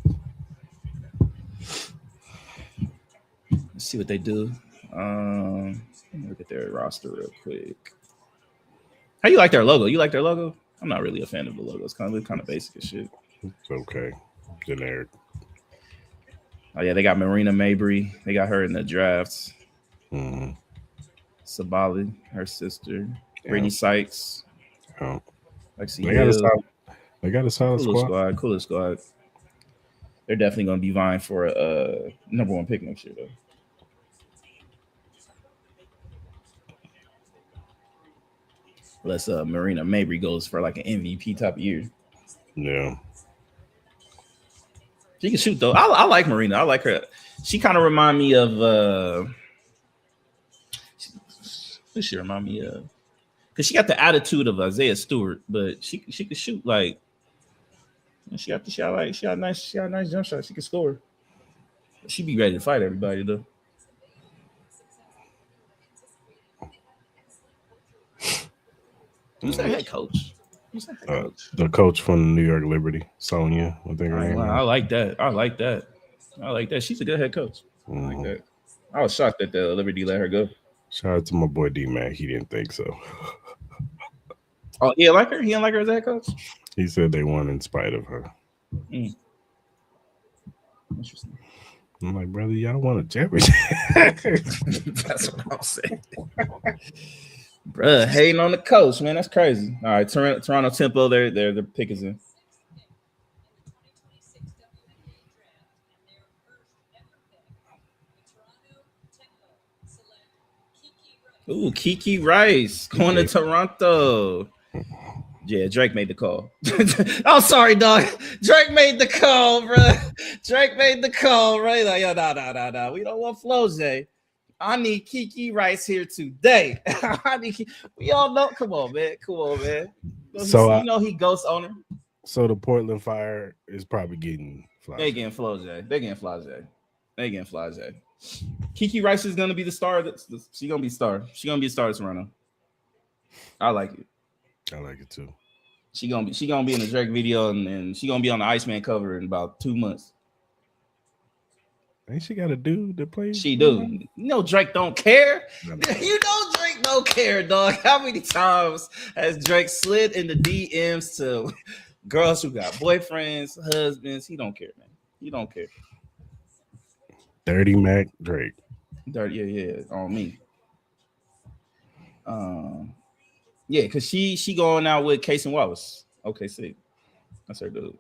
Let's see what they do. Look at their roster real quick. How you like their logo? You like their logo? I'm not really a fan of the logo. It's kind of basic as shit. It's okay. Generic. Oh yeah, they got Marina Mabry. They got her in the drafts. Sabali, her sister. Yeah. Brittany Sykes. Oh. Lexi They got a Hill, solid. They got a solid coolest squad. squad, coolest squad. They're definitely going to be vying for a number one pick next year, though. Unless Marina Mabry goes for like an MVP type of year. Yeah. She can shoot though. I like Marina. I like her. She kind of remind me of who she remind me of? Because she got the attitude of Isaiah Stewart, but she could shoot like she got a nice jump shot. She can score. She be ready to fight everybody though. Who's that head coach? Who's that head coach? The coach from the New York Liberty, Sonia, I think her I, name I is. like that. I like that. I like that. She's a good head coach. I like Mhm. that. I was shocked that the Liberty let her go. Shout out to my boy D Mac. He didn't think so. Oh, he didn't like her. He didn't like her as a head coach. He said they won in spite of her. Mm. Interesting. I'm like, brother, y'all won a championship. That's what I'm saying. Bruh, hating on the coach, man. That's crazy. All right, Toronto Tempo, their pick is in. Ooh, Kiki Rice going to Toronto. Yeah, Drake made the call. I'm sorry, dog. Drake made the call, bro. Drake made the call, right? Like, yo, nah. We don't want Floje. I need Kiki Rice here today. We all know. Come on, man. So, you know he ghost owner. So the Portland Fire is probably getting Flage. They getting Flage. Kiki Rice is gonna be the star. She's gonna be star. She's gonna be a star at Toronto. I like it. I like it too. She gonna be in the Drake video and she gonna be on the Iceman cover in about 2 months. Ain't she got a dude that plays? She do. You know Drake don't care. You know Drake don't care, dog. How many times has Drake slid in the DMs to girls who got boyfriends, husbands? He don't care, man. He don't care. Dirty Mac Drake. Dirty, yeah, on me. Yeah, because she going out with Casey Wallace. Okay, see. That's her dude.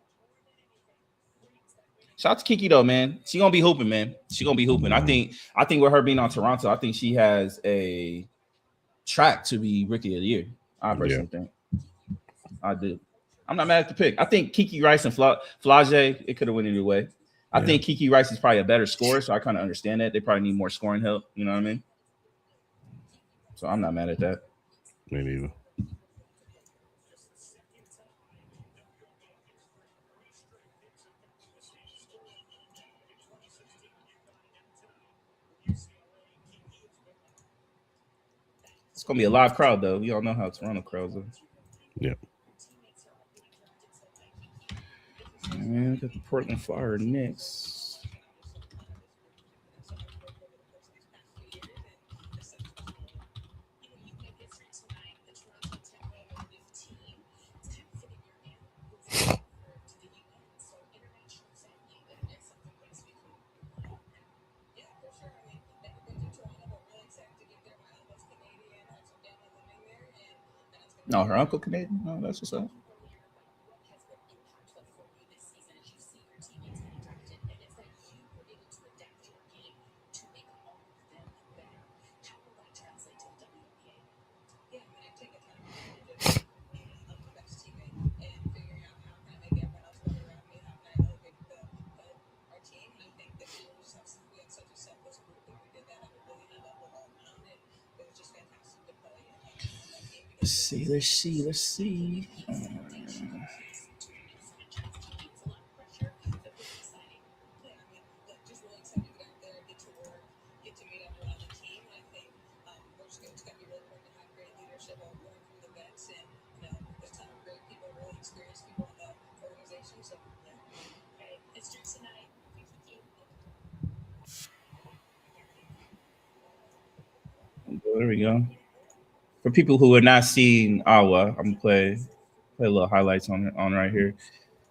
Shout out to Kiki though, man. She gonna be hooping, man. She gonna be hooping. Mm-hmm. I think with her being on Toronto, I think she has a track to be Rookie of the Year. I personally think. I do. I'm not mad at the pick. I think Kiki Rice and Flage, it could have went either way. I think Kiki Rice is probably a better scorer, so I kind of understand that. They probably need more scoring help. You know what I mean? So I'm not mad at that. Me neither. It's gonna be a live crowd though. We all know how Toronto crowds are. Yeah. And got the Portland Fire next. No, her uncle Canadian. No, that's what's up. Let's see. There we go. For people who are not seeing Awa, I'm gonna play a little highlights on right here.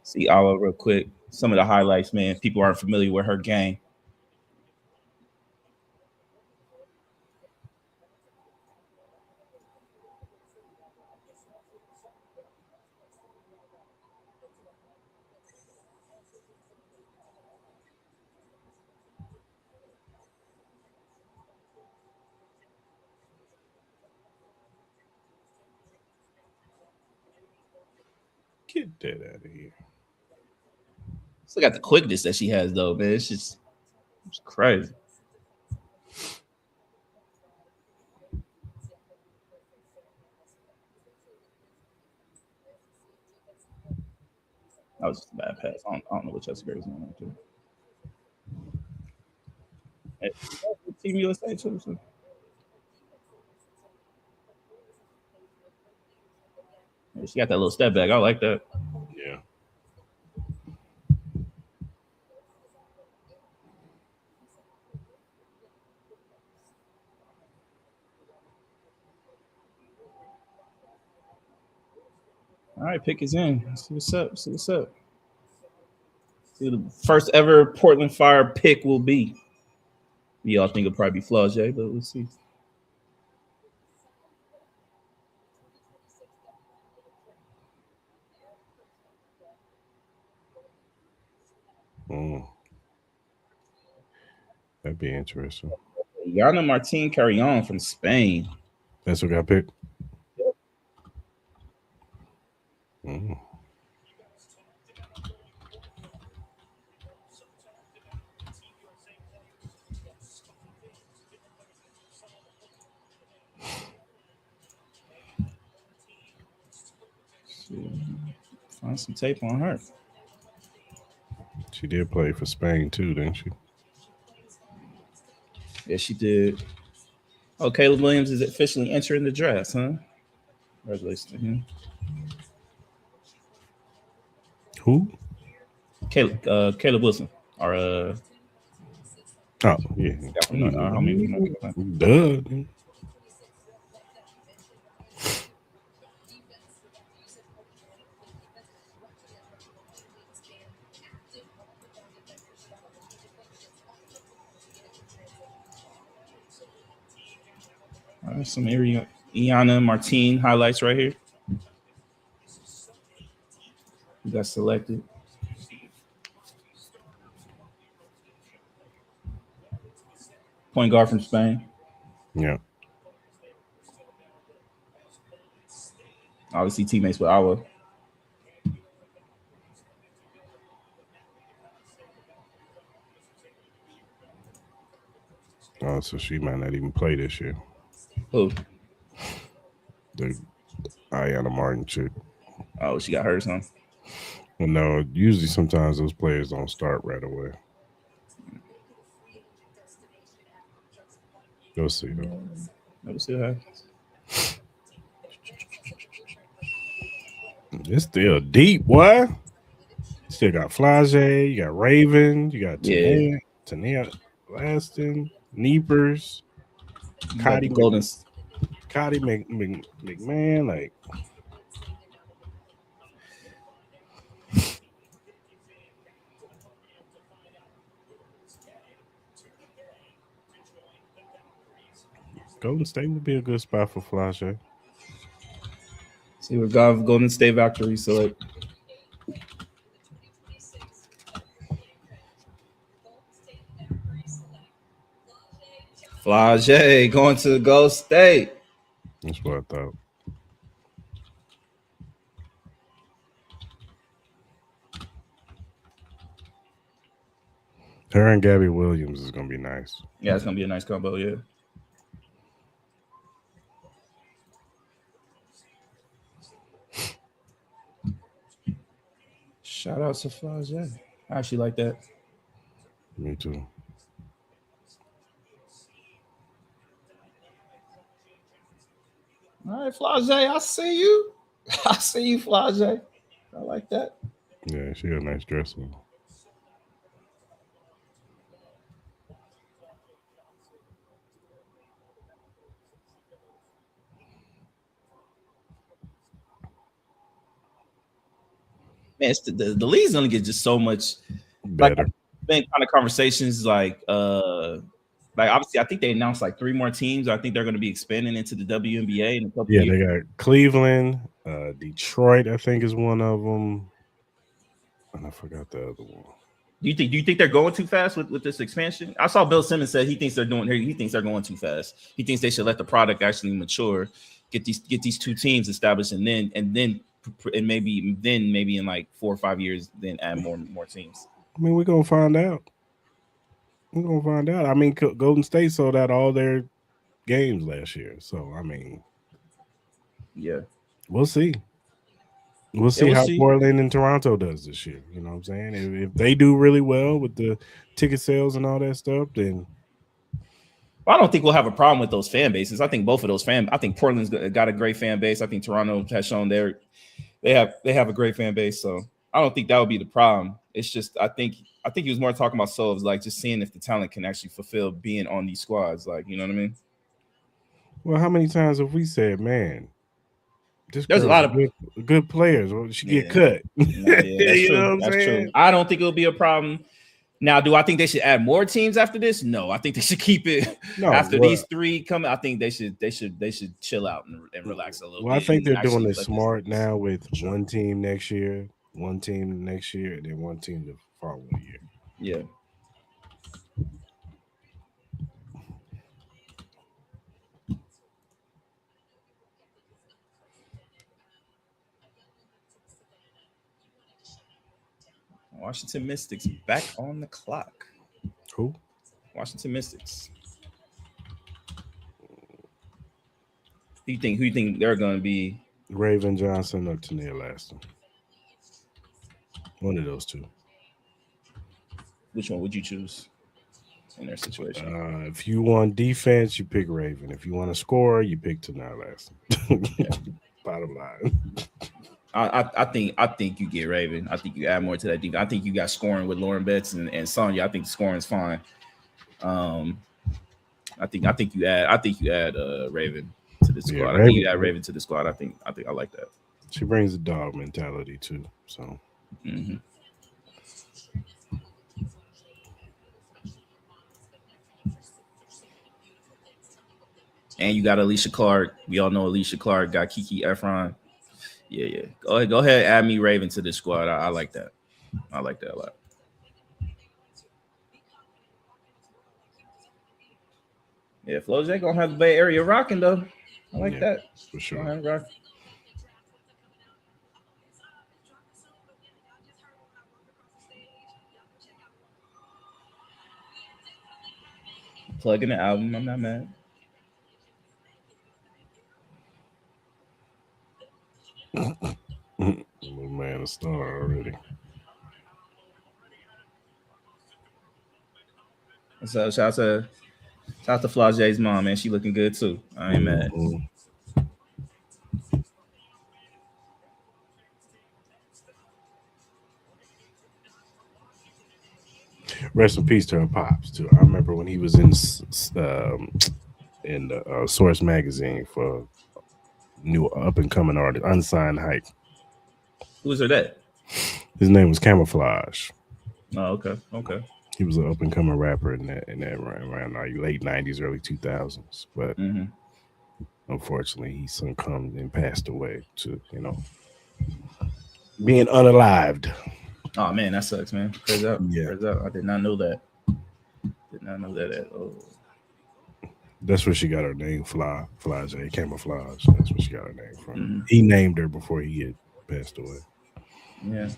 See Awa real quick. Some of the highlights, man. People aren't familiar with her game. Get that out of here. Still got the quickness that she has, though, man. It's crazy. That was just a bad pass. I don't know what Chesapeake is going to do. Hey, Team USA too. So. Yeah, she got that little step back. I like that. Yeah. All right, pick is in. Let's see what's up. See what's up. See what the first ever Portland Fire pick will be. We all think it'll probably be Flau'jae, but we'll see. That'd be interesting. Yana Martin Carrion from Spain. That's what got picked. Mm. Find some tape on her. She did play for Spain too, didn't she? Yeah, she did. Oh, Caleb Williams is officially entering the draft, huh? Congratulations to him. Who? Caleb Wilson. Our oh yeah. Duh. All right, some Iana Martin highlights right here. You got selected. Point guard from Spain. Yeah. Obviously, teammates with Awa. Oh, so she might not even play this year. Who? The Iana Martin chick. Oh, she got hers, huh? Well, no, usually sometimes those players don't start right away. We'll see, though. We'll see what happens. It's still deep, boy. Still got Flau'jae, you got Raven, you got Tania Laston, Neepers, Cotty McMahon, like Golden State would be a good spot for Flau'jae. See what Golden State Valkyrie select. Flau'jae going to Golden State. That's what I thought. Her and Gabby Williams is gonna be nice. Yeah, it's gonna be a nice combo. Yeah. Shout out to Flau'jae. I actually like that. Me too. All right, Flau'jae, I see you. I see you, Flau'jae. I like that. Yeah, she got a nice dress on. Man, it's the league's gonna get just so much better. Like, been kind of conversations like obviously I think they announced like 3 more teams. I think they're going to be expanding into the WNBA in a couple years. They got Cleveland, Detroit, I think is one of them, and I forgot the other one. Do you think they're going too fast with this expansion? I saw Bill Simmons said he thinks they're going too fast. He thinks they should let the product actually mature, get these 2 teams established, and then and maybe in like 4 or 5 years, then add more teams. I mean, we're gonna find out. We're gonna find out. I mean, Golden State sold out all their games last year, so I mean, Yeah, we'll see. We'll yeah, see we'll how see. Portland and Toronto does this year. You know what I'm saying? If they do really well with the ticket sales and all that stuff, then I don't think we'll have a problem with those fan bases. I think both of those I think Portland's got a great fan base. I think Toronto has shown they have a great fan base. So I don't think that would be the problem. It's just I think he was more talking about souls, like just seeing if the talent can actually fulfill being on these squads. Like, you know what I mean? well, how many times have we said, man, this There's a girl's lot of a good player. Well, she get yeah, cut. no, yeah, that's You know what true. I'm That's true. saying? I don't think it'll be a problem. Now, do I think they should add more teams after this? No, I think they should keep it No, after well, these three come. I think they should chill out and relax a little well, I bit think and they're doing actually it let this. smart now with one team next year, one team next year, and then one team the following year. Yeah. Washington Mystics back on the clock. Who? Washington Mystics. Who you think they're going to be? Raven Johnson or Tania Laston? One of those two. Which one would you choose in their situation? If you want defense, you pick Raven. If you want to score, you pick Tania Laston. Yeah. Bottom line. I think you get Raven. I think you add more to that defense. I think you got scoring with Lauren Betts and Sonya. I think scoring is fine. I think you add Raven to the squad. Yeah, I think Raven. you add Raven to the squad. I think I like that. She brings a dog mentality too. So Mm-hmm. And you got Alicia Clark. We all know Alicia Clark got Kiki Efron. Yeah, yeah. Go ahead. Add me Raven to the squad. I like that. I like that a lot. Yeah, Flo J gonna have the Bay Area rocking though. I like yeah, that. for sure. Plugging the album. I'm not mad. Little man, a star already. So shout out to Flage's mom, man. She looking good too. I ain't mad. Mhm. Rest in peace to her pops too. I remember when he was in the Source magazine for new up and coming artist, unsigned hype. Who's her dad? His name was Camouflage. Oh, okay, okay. He was an up and coming rapper in that around like late '90s, early 2000s. But Mm-hmm. unfortunately, he succumbed and passed away to being unalived. Oh man, that sucks, man. Praise up. Yeah, Praise up. I did not know that. Did not know that at all. that's where she got her name, Fly J, Camouflage. That's where she got her name from. Mm-hmm. He named her before he had passed away. Yeah.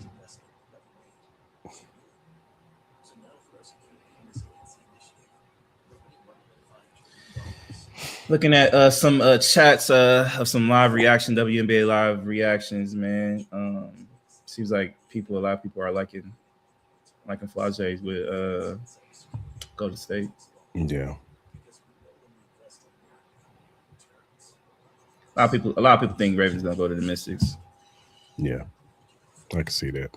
Looking at some chats of some live reaction, WNBA live reactions, man. Seems like a lot of people are liking Flage's with Golden State. Yeah, A lot of people think Ravens gonna go to the Mystics. yeah, I can see that.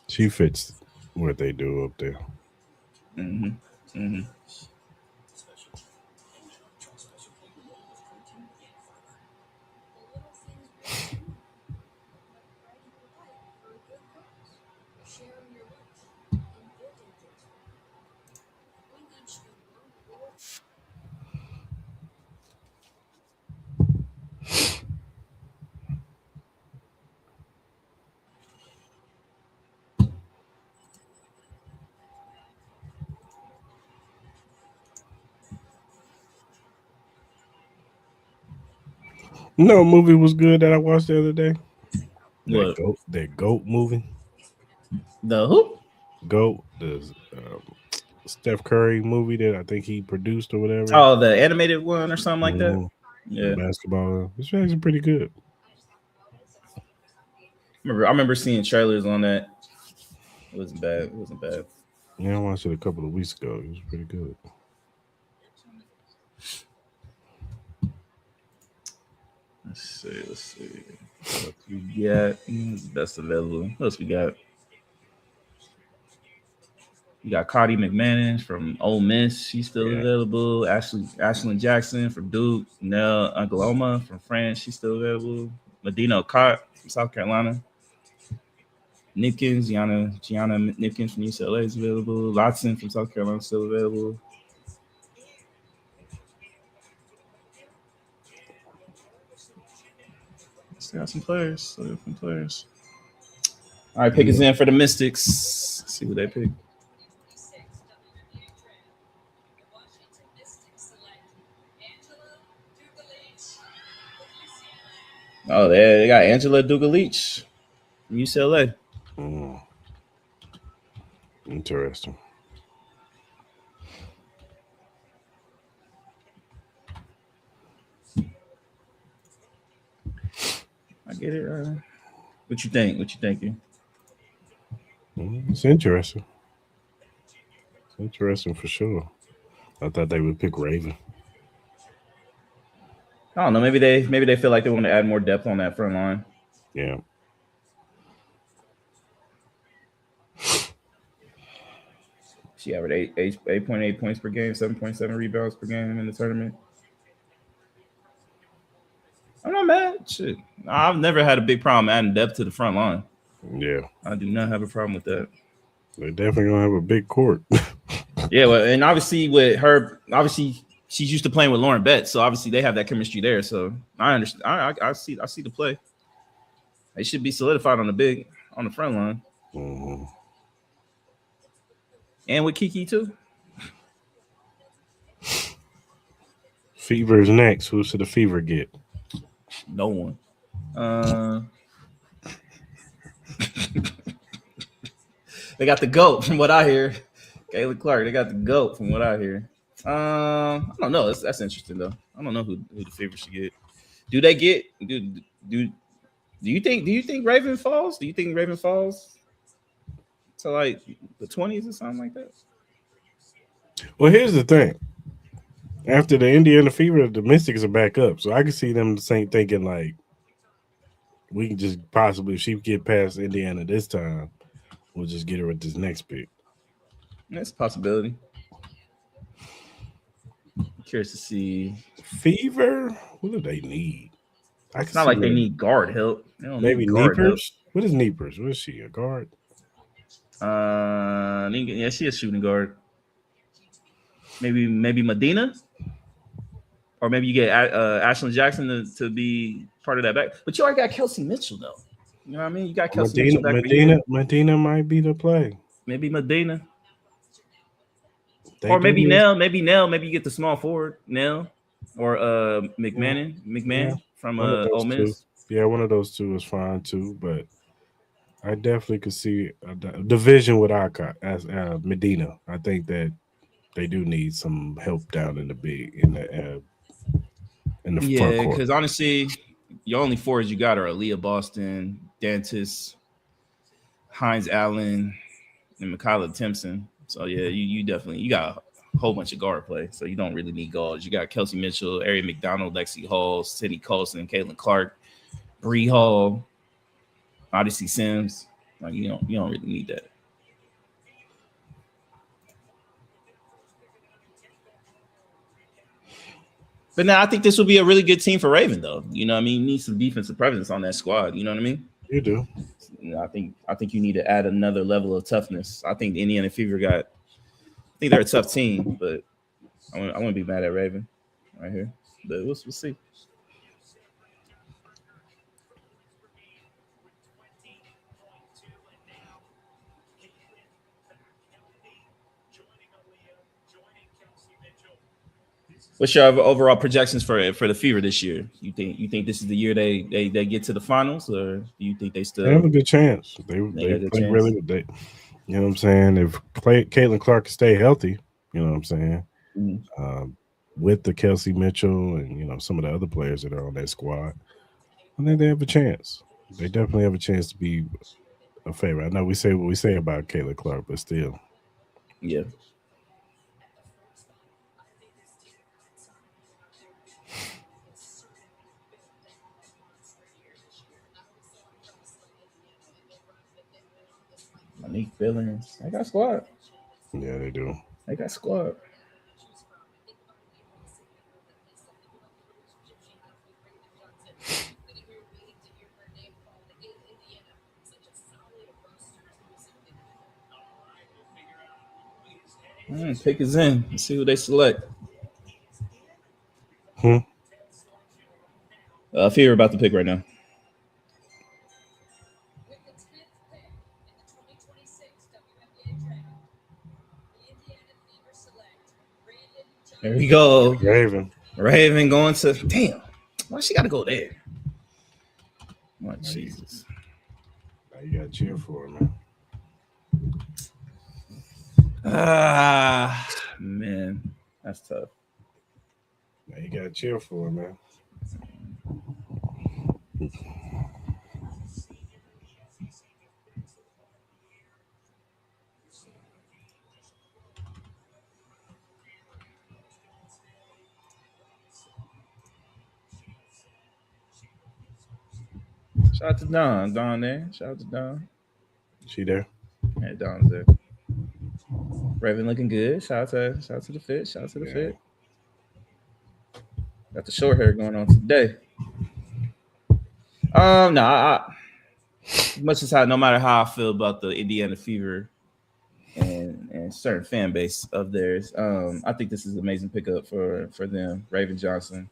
She fits what they do up there. Mm-hmm. Mm-hmm. No movie was good that I watched the other day. What that goat movie. the who? Goat, the um, Steph Curry movie that I think he produced or whatever. Oh, the animated one or something like that. hmm The Yeah, basketball. It's actually pretty good. I remember seeing trailers on that. It wasn't bad. It wasn't bad. Yeah, I watched it a couple of weeks ago. It was pretty good. Let's see. Let's see. What we got? Best available. What else we got? You got Cardi McManus from Ole Miss. She's still Yeah. available. Ashlyn Jackson from Duke. Nell Angloma from France. She's still available. Medina Okot from South Carolina. Nipkins, Gianna Nipkins from UCLA is available. Lotson from South Carolina is still available. Still got some players. Still got some players. All right, pick us Yeah. in for the Mystics. Let's see who they pick. Oh, they got Angela Dugalich from UCLA. Mm, interesting. I get it. What you think? What you thinking? It's interesting. It's interesting for sure. I thought they would pick Raven. I don't know. Maybe they feel like they want to add more depth on that front line. Yeah. She averaged 8.8 points per game, 7.7 rebounds per game in the tournament. I'm not mad. Shit, I've never had a big problem adding depth to the front line. Yeah. I do not have a problem with that. They definitely gonna have a big court. Yeah, well, and obviously with her, obviously she's used to playing with Lauren Betts, so obviously they have that chemistry there. So I understand. I see the play. They should be solidified on the front line, hmm and with Kiki too. Fever's next. Who should the Fever get? No one. Uh, they got the goat from what I hear. Kayla Clark. They got the goat from what I hear. I don't know. That's interesting though. I don't know who the favorite should get. Do they get do do you think Raven falls? Do you think Raven falls to like the 20s or something like that? Well, here's the thing. After the Indiana Fever, the Mystics are back up, so I can see them the same thinking like we can just possibly if she get past Indiana this time, we'll just get her at this next pick. That's a possibility. I'm curious to see. Fever, what do they need? I can It's not see like they need guard help. They don't need maybe guard help. Neepers. What is Neepers? What is she? A guard? Yeah, she a shooting guard. Maybe Medina, or maybe you get Ashlyn Jackson to be part of that back. But you already got Kelsey Mitchell though. You know what I mean? You got Kelsey Medina, Mitchell back for Medina, years. Medina might be the play. Maybe Medina, They or do maybe need, Nell. Maybe Nell. Maybe you get the small forward Nell, or yeah, yeah, McMahon from one of Ole those two. Miss. Yeah, one of those two is fine too. But I definitely could see a division with Aka as Medina. I think that they do need some help down in the big in the front Yeah, court. because honestly, your only forwards you got are Aaliyah Boston, Dantis, Hines Allen, and Michaela Timpson. So yeah, you definitely you got a whole bunch of guard play. So you don't really need guards. You got Kelsey Mitchell, Ari McDonald, Lexi Hall, Sydney Colson, Caitlin Clark, Bree Hall, Odyssey Sims. Like you don't really need that. But now I think this will be a really good team for Raven though. You know what I mean? You need some defensive presence on that squad. You know what I mean? You do. You know, I think you need to add another level of toughness. I think the Indiana Fever got. I think they're a tough team, but I wouldn't be mad at Raven right here. But we'll see. What's your overall projections for the Fever this year? You think this is the year they get to the finals, or do you think they They have still a good chance. they They got a good play really chance? good. You know what I'm saying? If Caitlin Clark can stay healthy, you know what I'm saying? Mhm. Um, with the Kelsey Mitchell and some of the other players that are on that squad, I think they have a chance. They definitely have a chance to be a favorite. I know we say what we say about Caitlin Clark, but still, Yeah. Monique Billings. They got squad. yeah, they do. They got squad. Pick is in. Let's see who they select. Hmm. Fever about to pick right now. There we go. Raven. Raven going to damn. Why she got to go there? What Now you, Jesus? now you gotta cheer for her, man. Man, that's tough. Now you gotta cheer for her, man. Shout out to Don. Don there. Shout out to Don. She there? Yeah, Don's there. Raven looking good. Shout out to the fit. Shout out to the Yeah. fit. Got the short hair going on today. No, much as how no matter how I feel about the Indiana Fever and certain fan base of theirs, I think this is an amazing pickup for them. Raven Johnson.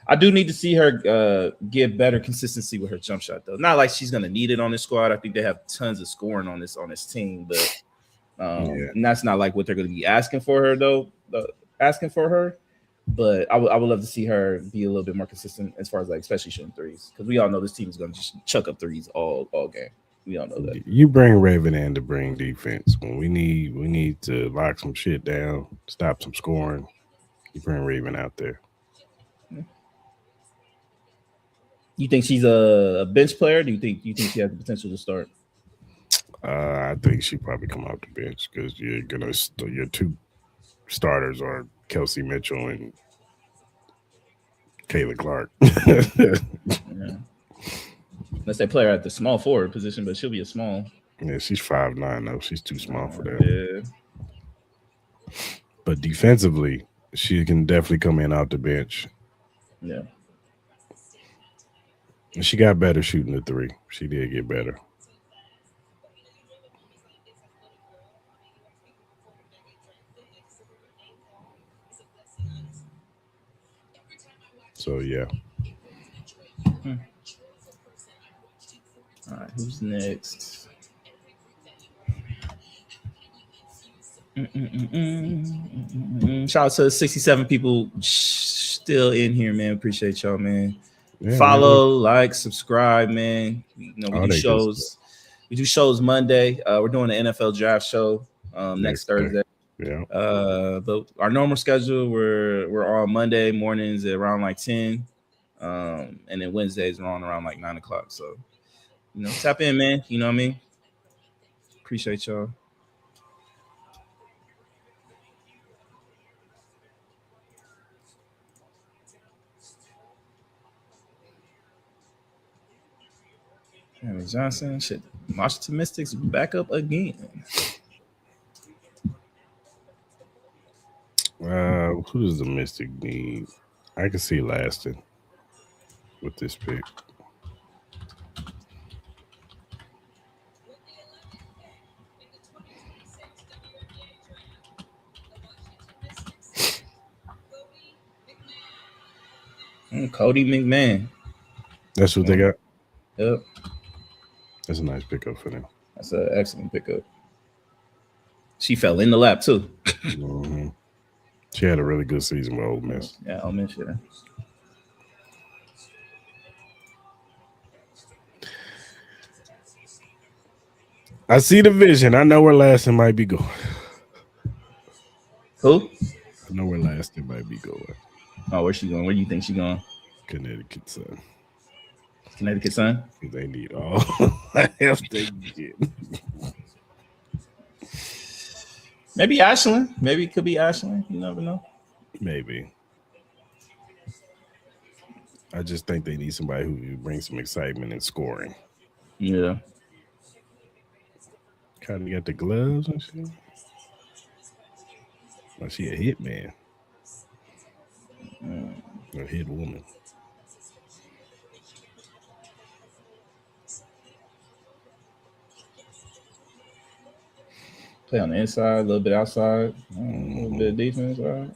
I do need to see her give better consistency with her jump shot though. Not like she's gonna need it on this squad. I think they have tons of scoring on this team, but Yeah. and that's not like what they're gonna be asking for her though. Asking for her, but I would love to see her be a little bit more consistent as far as like especially shooting threes because we all know this team is gonna just chuck up threes all game. We all know that. You bring Raven in to bring defense. When we need to lock some shit down, stop some scoring. You bring Raven out there. You think she's a bench player? Do you think she has the potential to start? I think she probably come off the bench because your two starters are Kelsey Mitchell and Caitlin Clark. Yeah. Unless they play her at the small forward position, but she'll be a small. Yeah, she's 5'9" though. She's too small for that. Yeah. But defensively, she can definitely come in off the bench. Yeah. And she got better shooting the three. She did get better. So yeah. Hmm. All right. Who's next? Shout out to 67 people still in here, man. Appreciate y'all, man. Yeah, man. Follow, like, subscribe, man. We All do they good stuff. shows. We do shows Monday. We're doing the NFL draft show next Next day. Thursday. Yeah. But our normal schedule, we're on Monday mornings at around like 10. And then Wednesdays we're on around like 9 o'clock. So, tap in, man. You know what I mean? Appreciate y'all. Henry Johnson, shit. Washington Mystics back up again. Who does the Mystic need? I can see lasting with this pick. Cody McMahon. That's what they got. Yep. That's a nice pickup for them. That's an excellent pickup. She fell in the lap too. Mm-hmm. She had a really good season with Ole Miss. Yeah, Ole Miss. Yeah. I see the vision. I know where Laston might be going. Who? I know where Laston might be going. Oh, where's she going? Where do you think she going? Connecticut, son. Connecticut Sun. Because they need all the help they can get. Maybe Ashland. Maybe it could be Ashland. You never know. Maybe. I just think they need somebody who brings some excitement and scoring. Yeah. Kind of got the gloves and shit. Well, she a hit man. A hit woman. Play on the inside, a little bit outside, a little bit of defense. All right.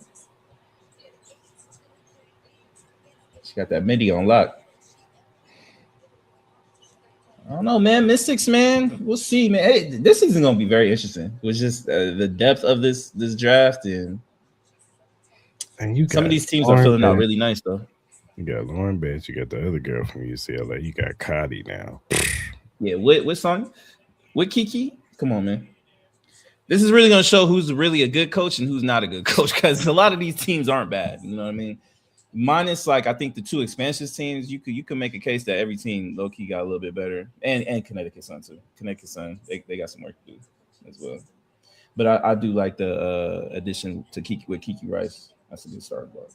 She got that midi on lock. I don't know, man. Mystics, man. We'll see, man. Hey, this season gonna be very interesting. It was just the depth of this draft, and you some of got these teams are Lauren filling out Bench. really nice, though. You got Lauren Bench. You got the other girl from UCLA. You got Cotty now. Yeah, what song? With Kiki? Come on, man. This is really gonna show who's really a good coach and who's not a good coach, because a lot of these teams aren't bad. You know what I mean? Minus, like, I think the two expansion teams, you could make a case that every team low key got a little bit better, and Connecticut Sun too. Connecticut Sun, they got some work to do as well. But I do like the addition to Kiki with Kiki Rice. That's a good starting block.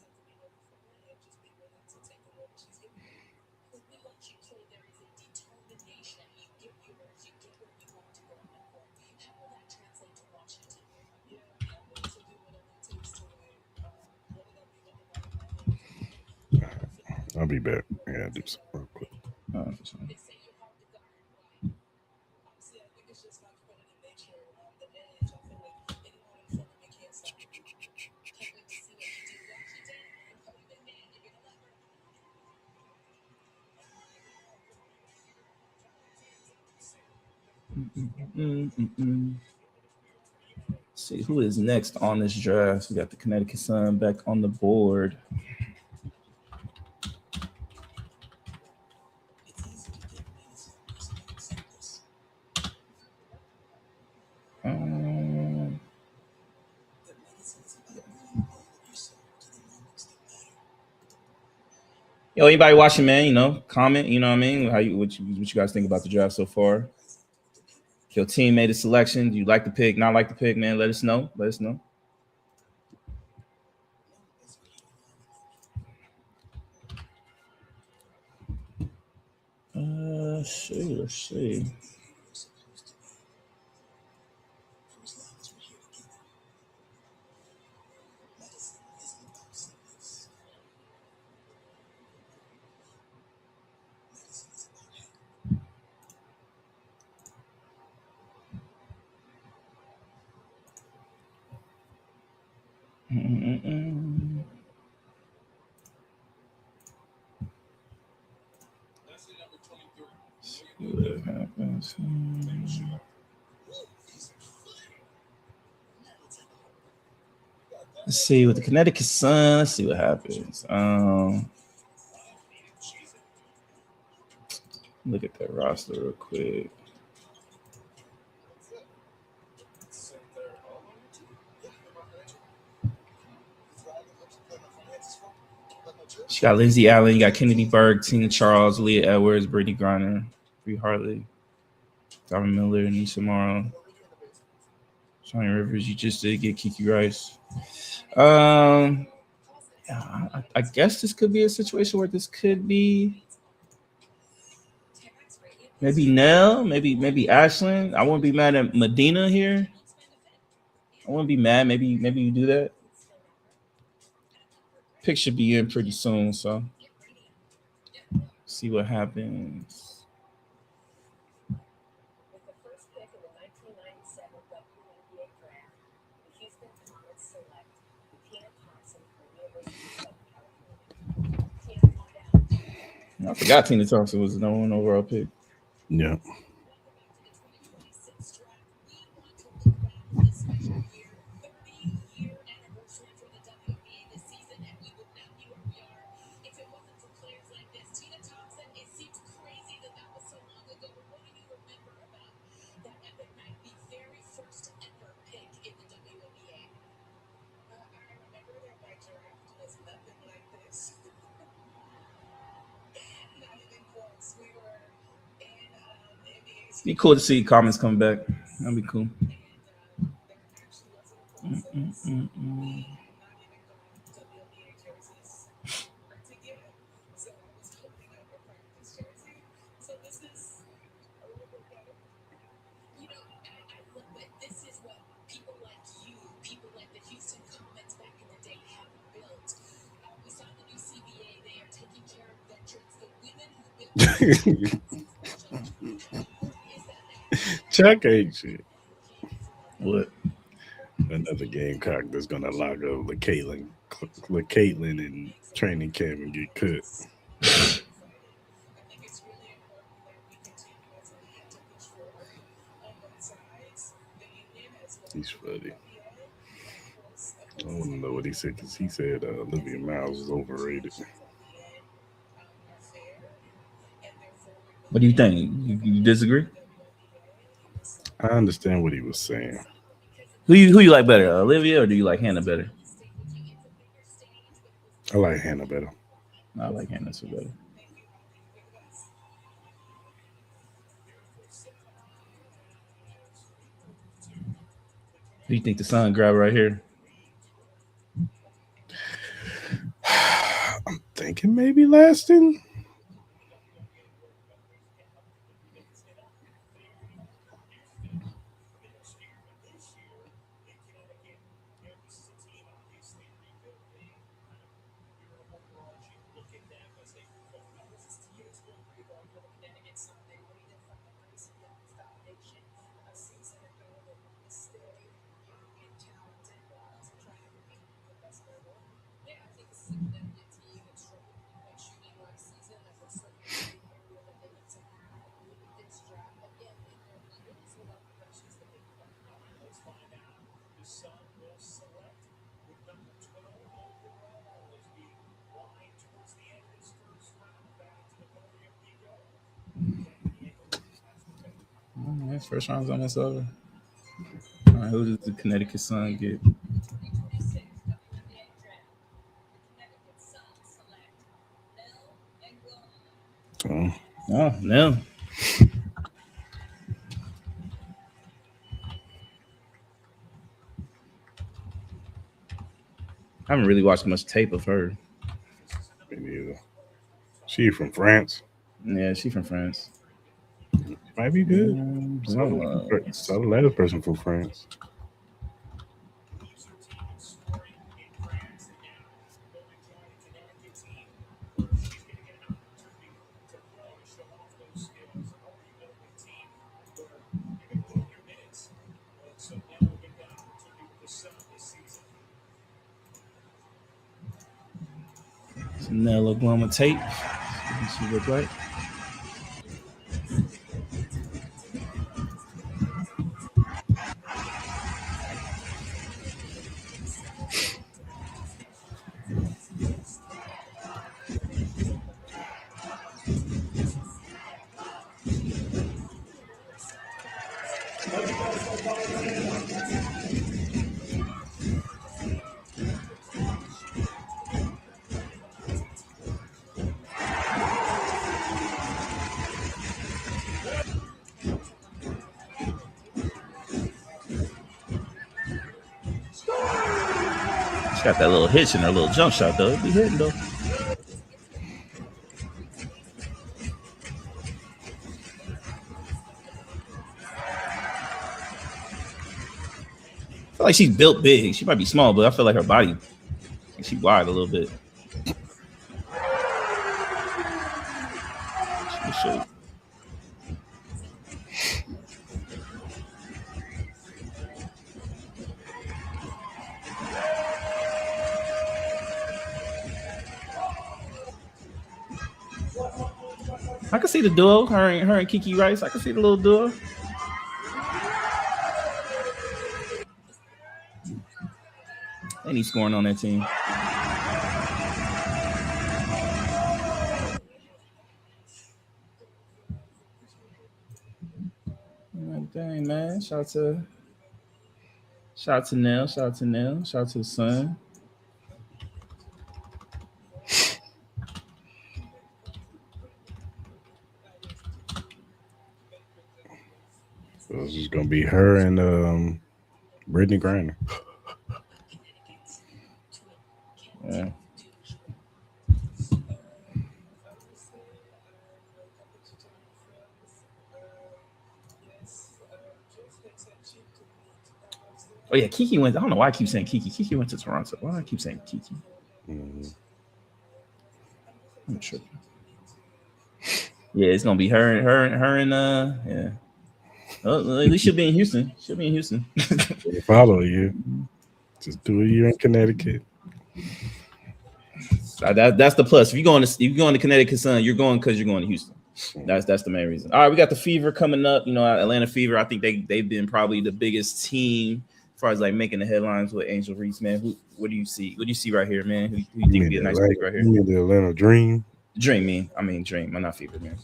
I'll be back. I gotta do some real quick. For sure. Let's see who is next on this draft. We got the Connecticut Sun back on the board. Yo, anybody watching, man? You know, comment. You know what I mean? What you guys think about the draft so far? If your team made a selection, do you like the pick? Not like the pick, man? Let us know. Let us know. Let's see. What happens? Let's see with the Connecticut Sun. Let's see what happens. Look at that roster real quick. You got Lindsay Allen, you got Kennedy Berg, Tina Charles, Leah Edwards, Brittany Griner, Bree Hartley, Darvin Miller, Nisha Morrow, Shawnee Rivers. You just did get Kiki Rice. I guess this could be a situation where this could be maybe Nell, maybe Ashland. I wouldn't be mad at Medina here. I wouldn't be mad. Maybe you do that. Pick should be in pretty soon, so see what happens. With the first pick in the 1997 WNBA Draft, the Houston Comets select Tina Thompson from University of Southern California. I forgot Tina Thompson was the number one overall pick. Yeah. Be cool to see comments coming back. That'd be cool. Mm-mm-mm-mm. Chuck ain't shit. What? Another Gamecock that's gonna lock up Caitlin in training camp and get cut. He's funny. I want to know what he said because he said Olivia Miles is overrated. What do you think? You disagree? I understand what he was saying. Who you like better, Olivia, or do you like Hannah better? I like Hannah better. I like Hannah too better. Who you think the son grab right here? I'm thinking maybe Lasting. That's first round's almost over. All right, who does the Connecticut Sun get? Oh, Oh, no. I haven't really watched much tape of her. me neither. She from France. Yeah, she from France. Might be good. Blomas. Saw the last person from France. Chanel Oklahoma tape. What she look like? She got that little hitch in her little jump shot though. It be hitting though. I feel like she's built big. She might be small, but I feel like her body, she wide a little bit. She should. I can see the duo, her and Kiki Rice. I can see the little duo. They need scoring on that team. Dang man, shout out to Nell, shout out to Nell, shout out to the Sun. gonna be her and Brittany Griner. Yeah. Oh yeah, Kiki went. I don't know why I keep saying Kiki. Kiki went to Toronto. Why do I keep saying Kiki? Mm-hmm. I'm tripping. Yeah, it's gonna be her, and yeah. Oh, at least she'll be in Houston. She'll be in Houston. They follow you. Just do a year in Connecticut. That's the plus. If you're going to Connecticut, son, you're going because you're going to Houston. That's the main reason. All right, we got the Fever coming up. You know, Atlanta Fever. I think they've been probably the biggest team as far as like making the headlines with Angel Reese. Man, what do you see? What do you see right here, man? Who you You think would mean be the a nice Atlanta? pick right here? You mean the Atlanta Dream? Dream, man. I mean Dream. I'm not Fever, man.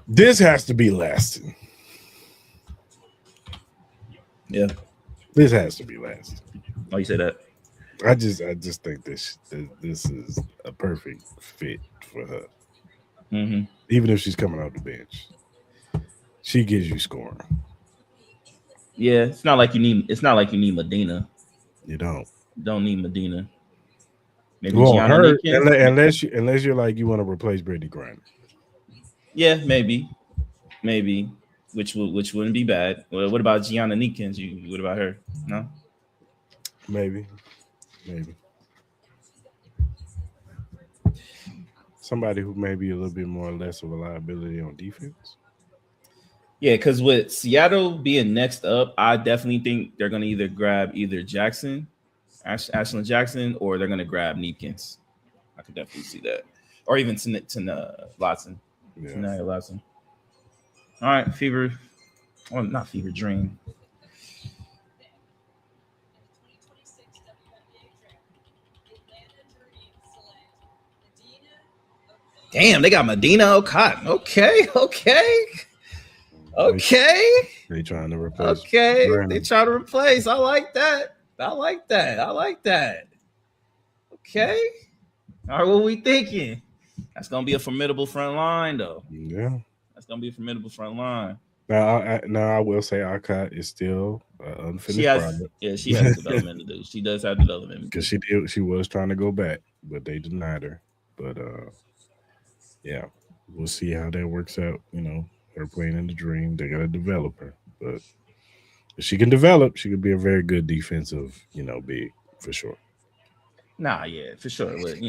This has to be lasting. Yeah. This has to be lasting. Oh, you say that? I just think this is a perfect fit for her. Mm-hmm. Even if she's coming off the bench, she gives you scoring. Yeah, it's not like you need. It's not like you need Medina. You don't. You don't need Medina. Maybe Well, Gianna her Nickens. unless you're like you want to replace Brittany Griner. Yeah, maybe, which wouldn't be bad. Well, what about Gianna Nickens? What about her? No. Maybe. Somebody who may be a little bit more or less of a liability on defense. Yeah, because with Seattle being next up, I definitely think they're going to either grab either Jackson, Ashland Jackson, or they're going to grab Neekins. I could definitely see that, or even Lotson, Yeah. Tanaya Lotson. All right, Fever, well, not Fever, Dream. Damn, they got Medina O'Cotton. Okay. They trying to replace. Okay, Brandon. they try to replace. I like that. Okay. All right, what we thinking? That's gonna be a formidable front line, though. Yeah. That's gonna be a formidable front line. Now I will say Alcott is still unfinished product. Yeah, she has development to do. She does have development Because she was trying to go back, but they denied her. But yeah, we'll see how that works out. You know, her playing in the Dream, they got to develop her. But if she can develop, she could be a very good defensive, big for sure. Nah, yeah, for sure. With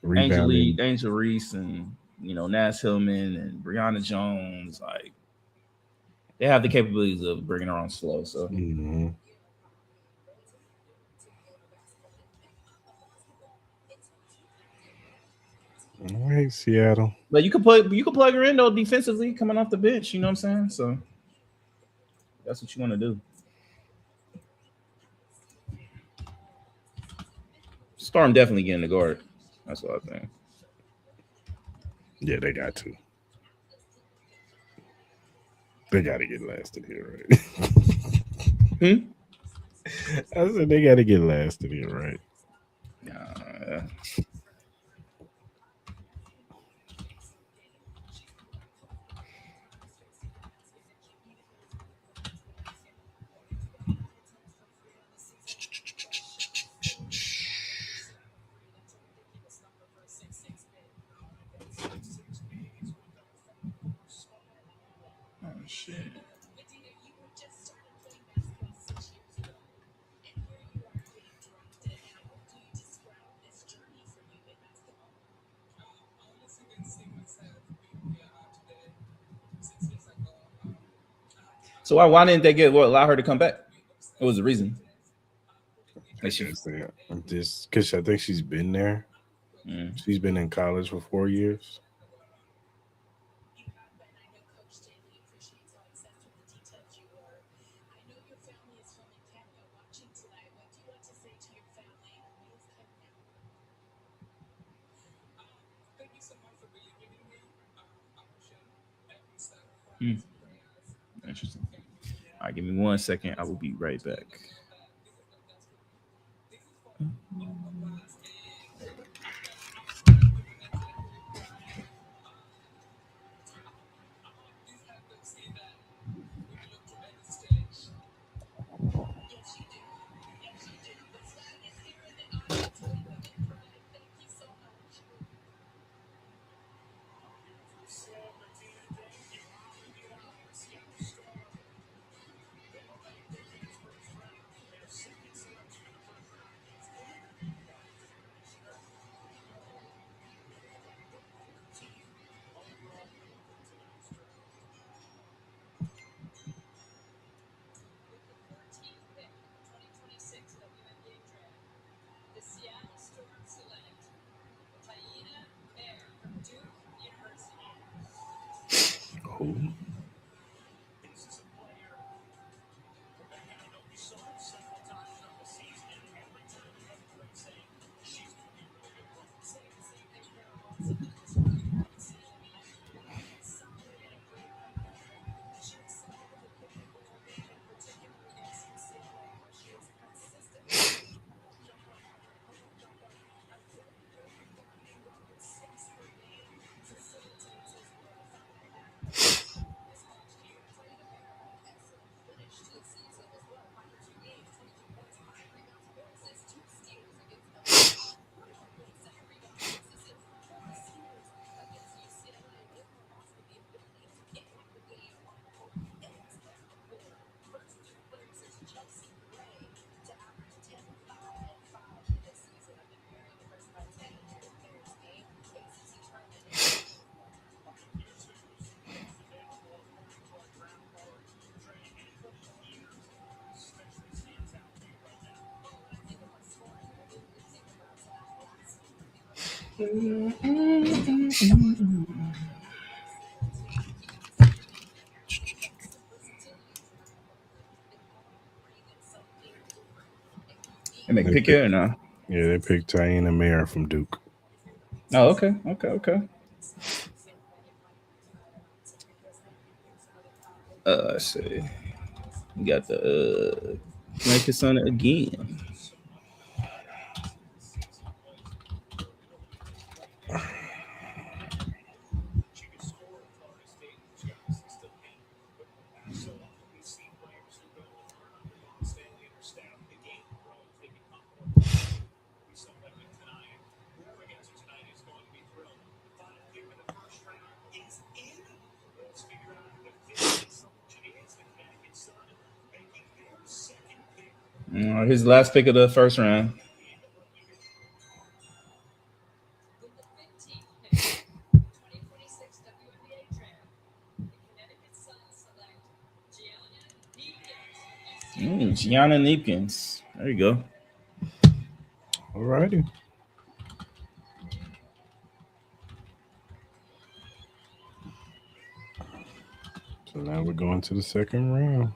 Rebounding. Angel Reese, and Nash Hillman and Brianna Jones, like they have the capabilities of bringing her on slow. So. Mm-hmm. All right, Seattle. But you could plug her in though defensively coming off the bench. You know what I'm saying? So that's what you want to do. Storm definitely getting the guard. That's what I think. Yeah, they got to. They got to get lasted here, right? I said they got to get lasted here, right? Yeah. Oh shit. So why didn't they allow her to come back? What was the reason? I guess just because I think she's been there. Mm. She's been in college for 4 years. Interesting. All right, give me 1 second. I will be right back. Who? They make a They pick pick, here or no? yeah, they picked Taina Mayer from Duke. Oh, okay, okay, okay. Let's see. We got the Connecticut Sun again. His last pick of the first round. Gianna Neepkins. There you go. Alrighty. So now we're going to the second round.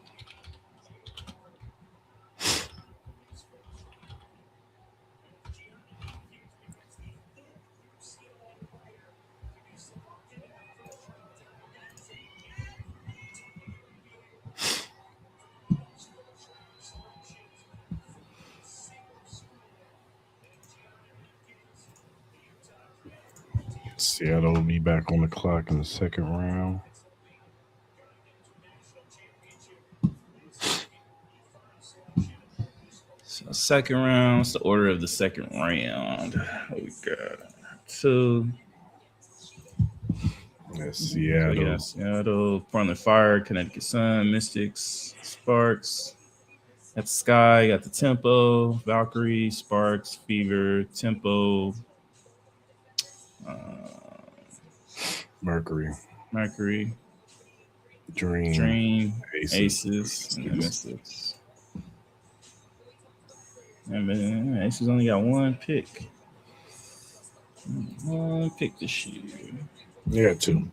Seattle will be back on the clock in the second round. So second round. What's the order of the second round? We got two. That's So we Seattle. got Seattle, Portland Fire, Connecticut Sun, Mystics, Sparks. Got the Sky, got the Tempo, Valkyrie, Sparks, Fever, Tempo, uh, Mercury, Mercury, Dream, Dream, Aces, Aces, and the Mystics. Mystics. And man, Aces only got one pick. One pick this year. Yeah, two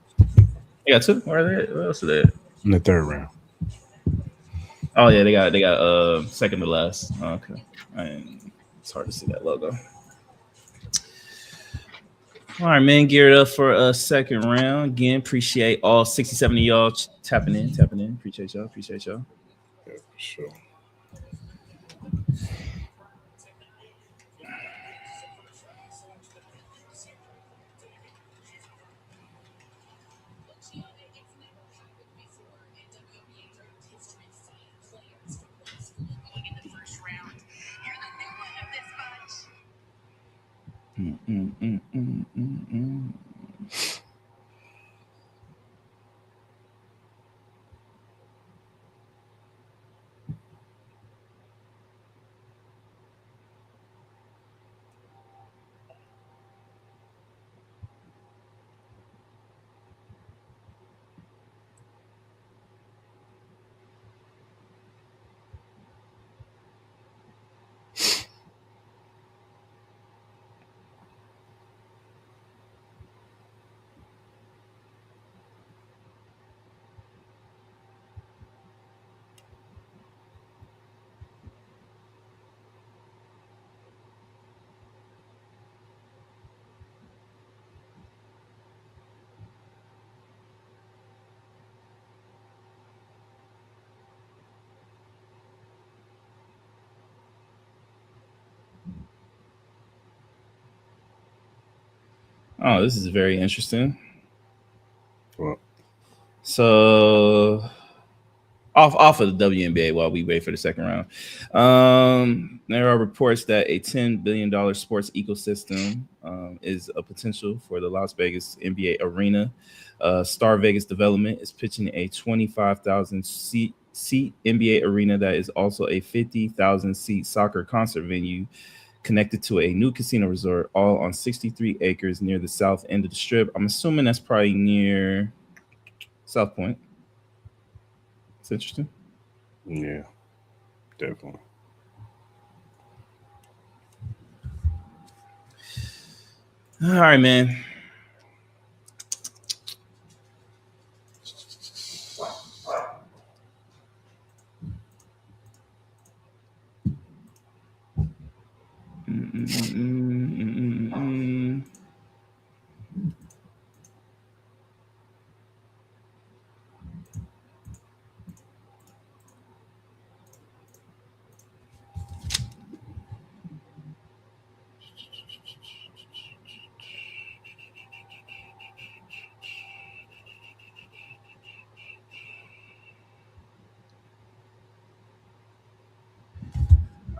They got two. Where are they? Where else are they? in the third round. Oh yeah, they got second to last. Oh, okay, and it's hard to see that logo. All right, man, geared up for a second round. Again, appreciate all 67 of y'all tapping in, tapping in. Appreciate y'all, appreciate y'all. Yeah, for sure. Mm, mm, mm, mm, mm, mm. Oh, this is very interesting. Well, So off of the WNBA while we wait for the second round. There are reports that a $10 billion sports ecosystem is a potential for the Las Vegas NBA arena. Star Vegas Development is pitching a 25,000 seat NBA arena that is also a 50,000 seat soccer concert venue connected to a new casino resort, all on 63 acres near the south end of the strip. I'm assuming that's probably near South Point. It's interesting. yeah, definitely. All right, man. Mm-mm-mm-mm-mm-mm.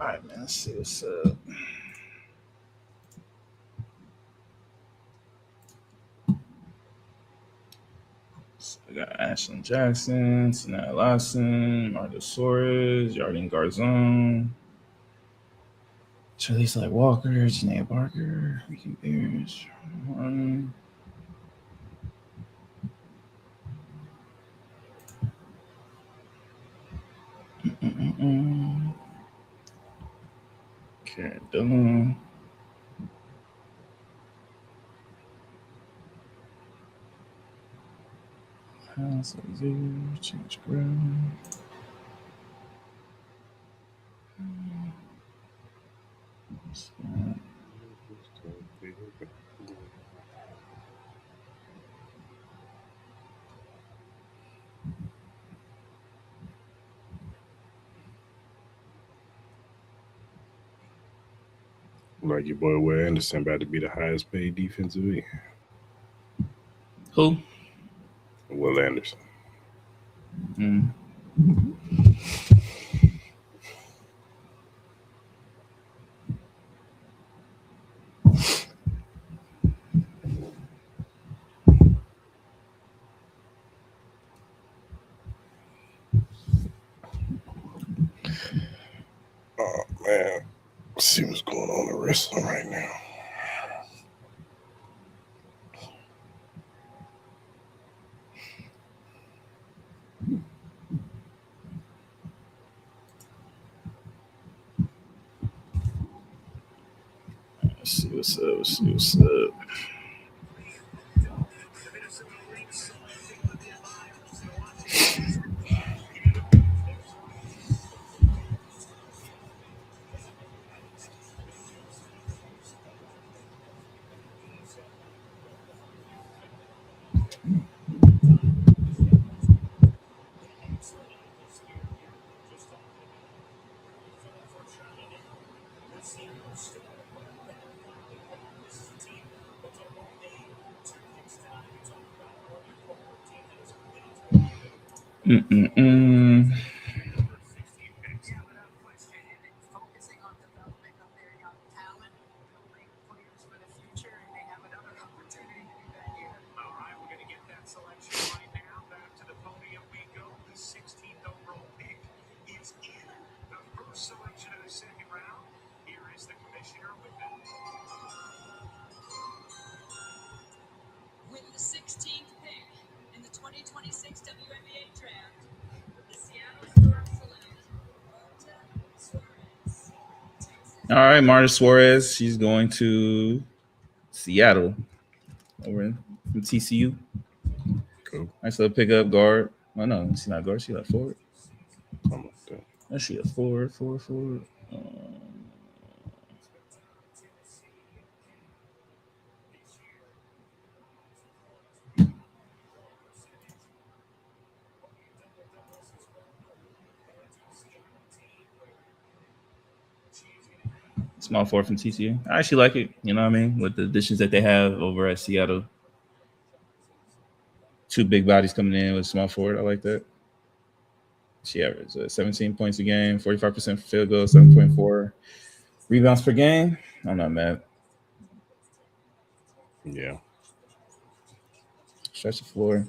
All right, man. Let's see what's up. So we got Ashlyn Jackson, Sanaa Lawson, Marta Suarez, Jardine Garzon, Charlize Like Walker, Janae Barker, Ricky Beers. Karen Dillon. House of Zoo, Change Brown. Like your boy Will Anderson about to be the highest paid defensive end. Who? Will Anderson. Mm. Oh man, let's see what's going on in wrestling right now. Let's see what's up. Let's see what's up. Mm-mm-mm. With the 16th pick in the 2026 WNBA Draft, the Seattle Storm select Marta Suarez. All right, Marta Suarez. She's going to Seattle over from TCU. Cool. Nice little pickup guard. Oh no, she's not guard. She's like forward. Something like that. Is she a forward? It's Small forward from TCU. I actually like it. You know what I mean? With the additions that they have over at Seattle. Two big bodies coming in with small forward. I like that. She averaged 17 points a game, 45% field goal, 7.4 rebounds per game. I'm not mad. Yeah. Stretch the floor.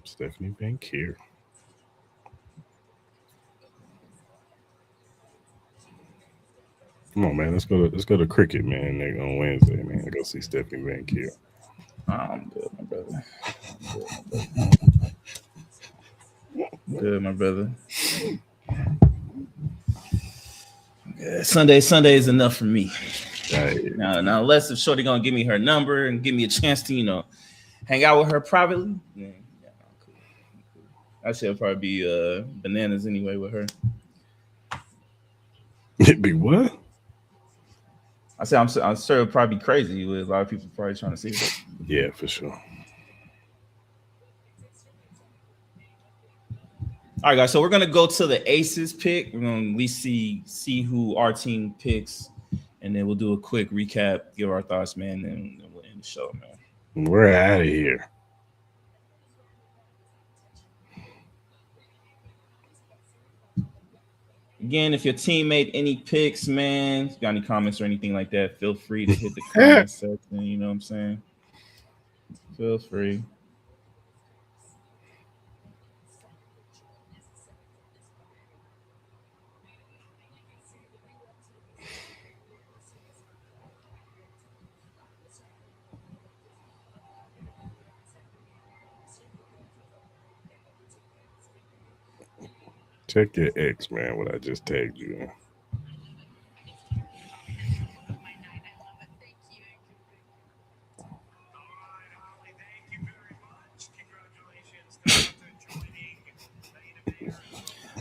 Stephanie Bankier. Come on, man. Let's go to cricket, man. Next on Wednesday, man. Go see Stephanie Bankier. I'm good, my brother. Good, my brother. Yeah, Sunday is enough for me. Right. Now, unless if Shorty gonna give me her number and give me a chance to, hang out with her privately. Yeah, cool. I should probably be bananas anyway with her. It be what? I said I'm sure it'll probably be crazy with a lot of people probably trying to see her. Yeah, for sure. All right, guys. So we're gonna go to the Aces pick. We're gonna at least see who our team picks, and then we'll do a quick recap, give our thoughts, man, and we'll end the show, man. We're out of here. Again, if your team made any picks, man, got any comments or anything like that, feel free to hit the comment section. You know what I'm saying? Feel free. Check your X, man. What I just tagged you in.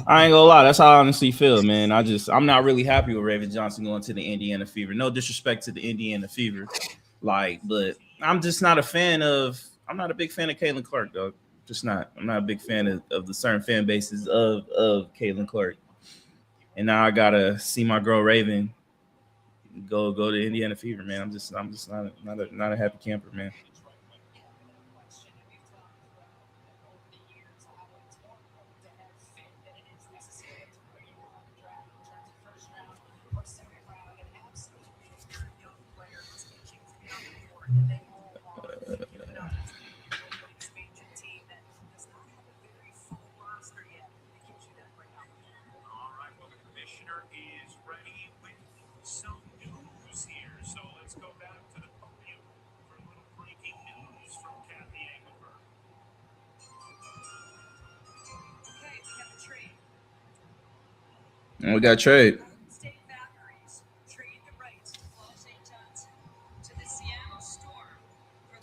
I ain't gonna lie, that's how I honestly feel, man. I'm not really happy with Raven Johnson going to the Indiana Fever. No disrespect to the Indiana Fever, but I'm just not a fan of. I'm not a big fan of Caitlin Clark, dog. Just not. I'm not a big fan of the certain fan bases of Caitlin Clark. And now I gotta see my girl Raven go to Indiana Fever, man. I'm just not a happy camper, man. And we got trade. State Batteries trade the rights to Flau'jae Johnson to the Seattle Storm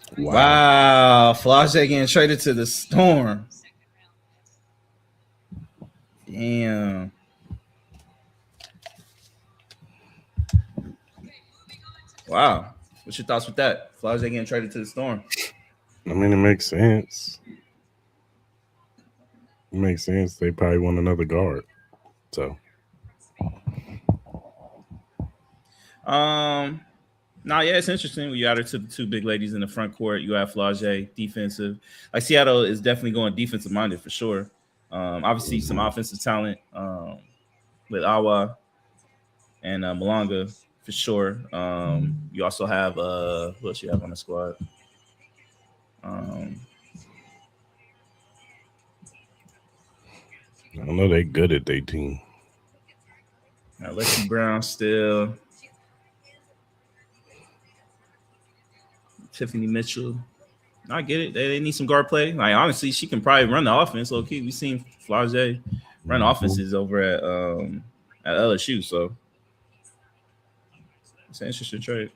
for the Wow, Flau'jae getting traded to the Storm. second round pick. Damn. Wow. What's your thoughts with that? Flau'jae getting traded to the Storm. I mean, it makes sense. It makes sense. They probably want another guard. So. Yeah, it's interesting. We added to the two big ladies in the front court. You have Flau'jae, defensive. Like Seattle is definitely going defensive minded for sure. Obviously some offensive talent with Awa and Malanga for sure. You also have who else you have on the squad? I don't know. They good at their team. Lexi Brown still. Tiffany Mitchell. I get it. They need some guard play. Like honestly, she can probably run the offense. Low key, we've seen Flau'jae run offenses over at LSU. So it's an interesting trade.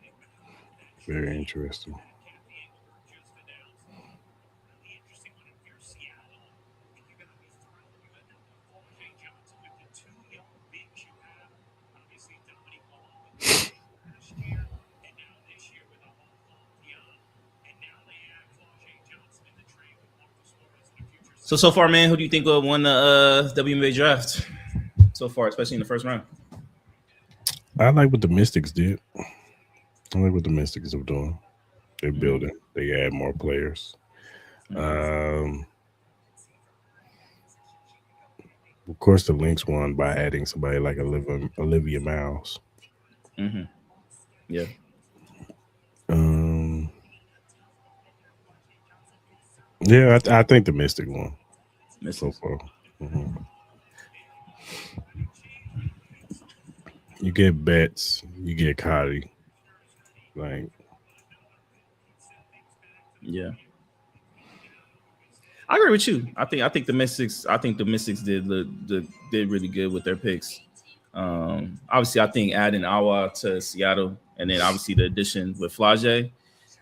Very interesting. So far, man, who do you think will win the WNBA draft so far, especially in the first round? I like what the Mystics did. I like what the Mystics are doing. They're building. They add more players. Of course, the Lynx won by adding somebody like Olivia Miles. Mm-hmm. Yeah. Yeah, I think the Mystic won so Mystics. far. Mhm. You get Betts, you get Cotty. Like, Yeah. I agree with you. I think the Mystics. I think the Mystics did really good with their picks. Obviously, I think adding Awa to Seattle, and then obviously the addition with Flage,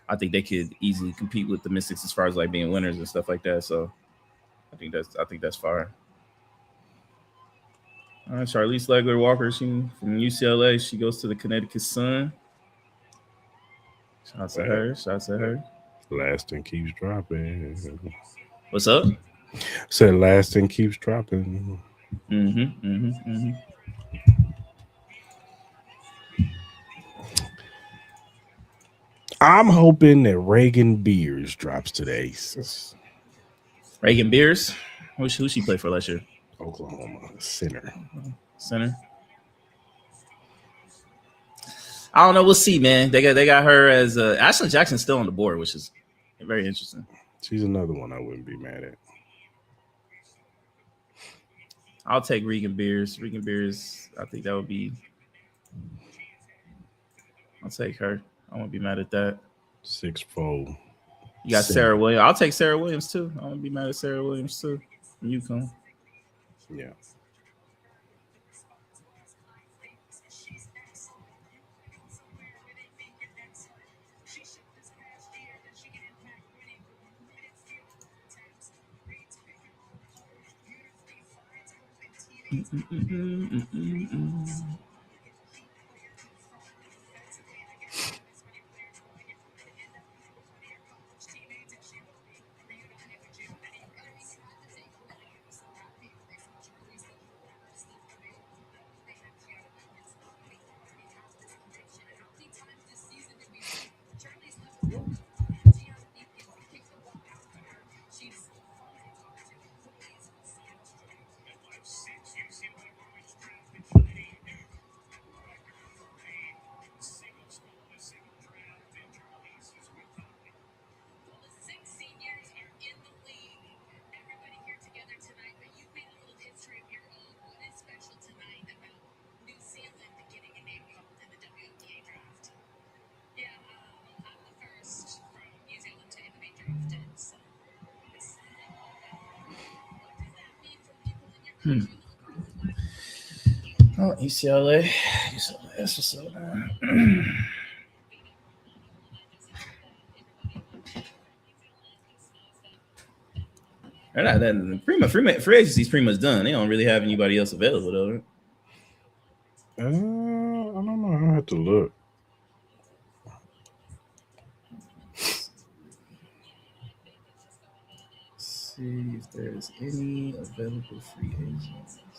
I think they could easily compete with the Mystics as far as like being winners and stuff like that. So I think that's fire. All right, Charlize Legler Walker, she from UCLA. She goes to the Connecticut Sun. Shouts to her. Shouts to her. Lasting keeps dropping. What's up? Said Lasting keeps dropping. I'm hoping that Reagan Beers drops to the Aces. Reagan Beers. Who she played for last year? Oklahoma center. I don't know. We'll see, man. They got her as Ashlyn Jackson still on the board, which is very interesting. She's another one I wouldn't be mad at. I'll take Regan Beers. Regan Beers, I think that would be. I'll take her. I won't be mad at that. 6'4". You got Sarah Williams. I'll take Sarah Williams too. I won't be mad at Sarah Williams too. From UConn. Yeah. Oh, UCLA. That's what's up, man. They're not that free agency's pretty much done. They don't really have anybody else available though. I don't know. I have to look. Let's see if there's any available free agents.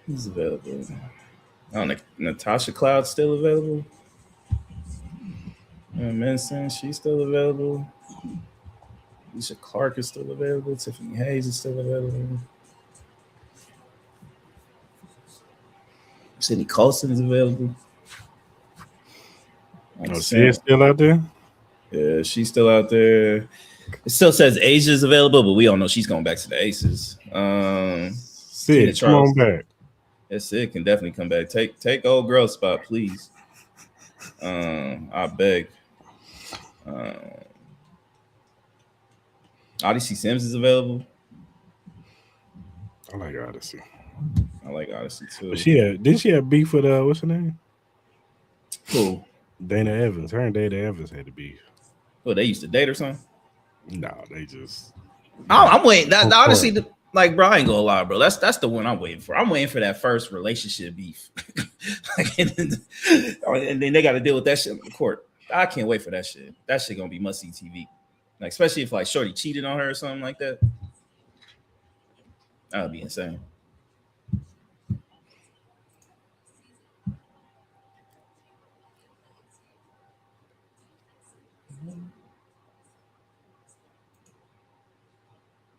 Who's available? Oh, Natasha Cloud's still available. Menson, she's still available. Alicia Clark is still available. Tiffany Hayes is still available. Sydney Colson is available. Oh, she is still out there? Yeah, she's still out there. It still says Asia's available, but we all know she's going back to the Aces. Sid, come on back. Yes, Sid can definitely come back. Take old girl spot, please. I beg. Odyssey Sims is available. I like Odyssey. I like Odyssey too. But did she have beef with what's her name? Who? Dana Evans. Her and Dana Evans had the beef. Well, they used to date or something. No, they just. I'm waiting. That Oh, honestly, crap. like, bro, I ain't gonna lie, bro. That's the one I'm waiting for. I'm waiting for that first relationship beef, like, and then they got to deal with that shit on the court. I can't wait for that shit. That shit gonna be must see TV. Like, especially if like Shorty cheated on her or something like that. That would be insane.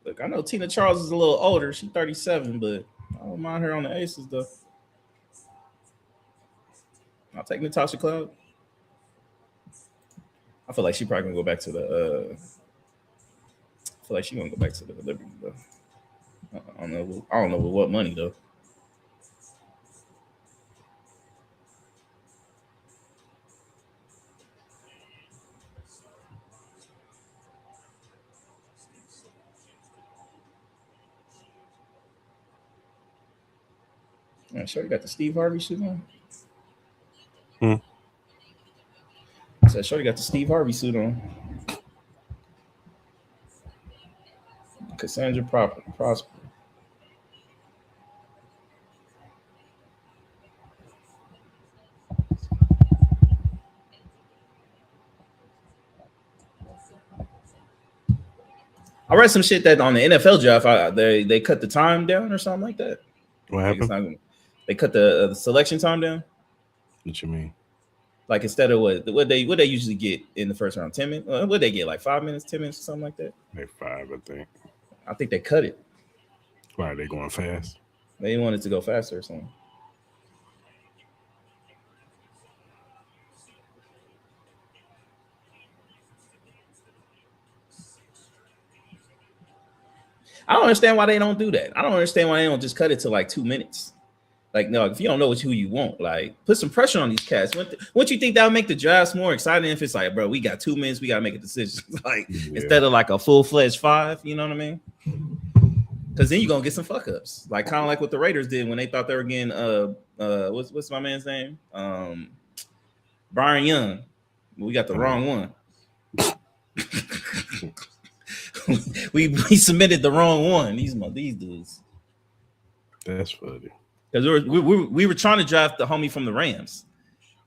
Look, I know Tina Charles is a little older. She's 37, but I don't mind her on the Aces though. I'll take Natasha Cloud. I feel like she probably gonna go back to the. I feel like she gonna go back to the Liberty though. I don't know. I don't know with what money though. Man, sure you got the Steve Harvey suit on. Hmm. I said, sure you got the Steve Harvey suit on. Cassandra Prosper. I read some shit that on the NFL draft, they cut the time down or something like that. What Like it's happened? not, they cut the selection time down. What you mean? Like instead of what they usually get in the first round, 10 minutes. What they get like 5 minutes, 10 minutes, or something like that. They 5, I think. I think they cut it. Why are they going fast? They wanted to go faster or something. I don't understand why they don't do that. I don't understand why they don't just cut it to like 2 minutes. Like, no, if you don't know who you want, like, put some pressure on these cats. Wouldn't you think that would make the drafts more exciting if it's like, bro, we got 2 minutes, we got to make a decision. Like, instead of like a full-fledged 5, you know what I mean? Because then you're going to get some fuck-ups. Like, kind of like what the Raiders did when they thought they were getting, what's my man's name? Brian Young. We got the wrong one. we submitted the wrong one. These dudes. That's funny. Because we were trying to draft the homie from the Rams.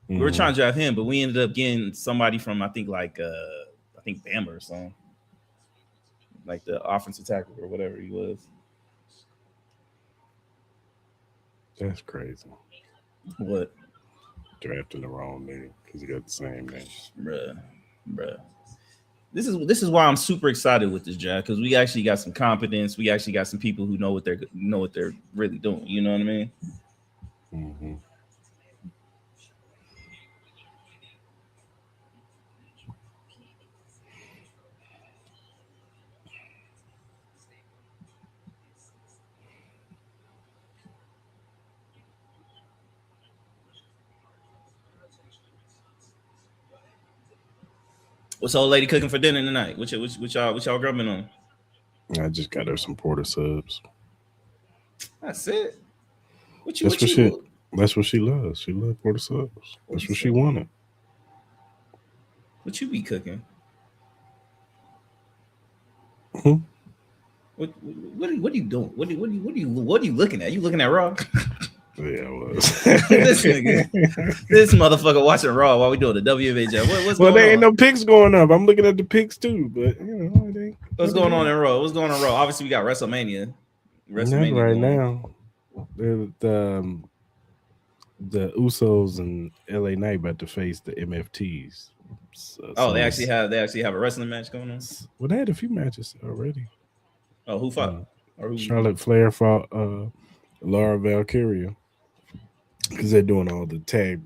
We were trying to draft him, but we ended up getting somebody from I think Bama or something, like the offensive tackle or whatever he was. That's crazy. What? Drafting the wrong name because you got the same name. Bruh. This is why I'm super excited with this draft because we actually got some competence. We actually got some people who know what they're really doing. You know what I mean? Mm-hmm. What's the old lady cooking for dinner tonight? What y'all grubbing on? I just got her some porter subs. That's it. That's what she loves. She loves porter subs. That's what she wanted. What you be cooking? Hmm? What are you doing? What are you looking at? You looking at Raw? Yeah, I was. This motherfucker watching Raw while we doing the WNBA Draft. What's Well, going there ain't on? no picks going up. I'm looking at the picks too, but it ain't. What's going on in Raw? What's going on in Raw? Obviously, we got WrestleMania. Not right going on. now. The Usos and LA Knight about to face the MFTs. They actually have a wrestling match going on. Well, they had a few matches already. Oh, who fought? Charlotte Flair fought Laura Valkyria because they're doing all the tag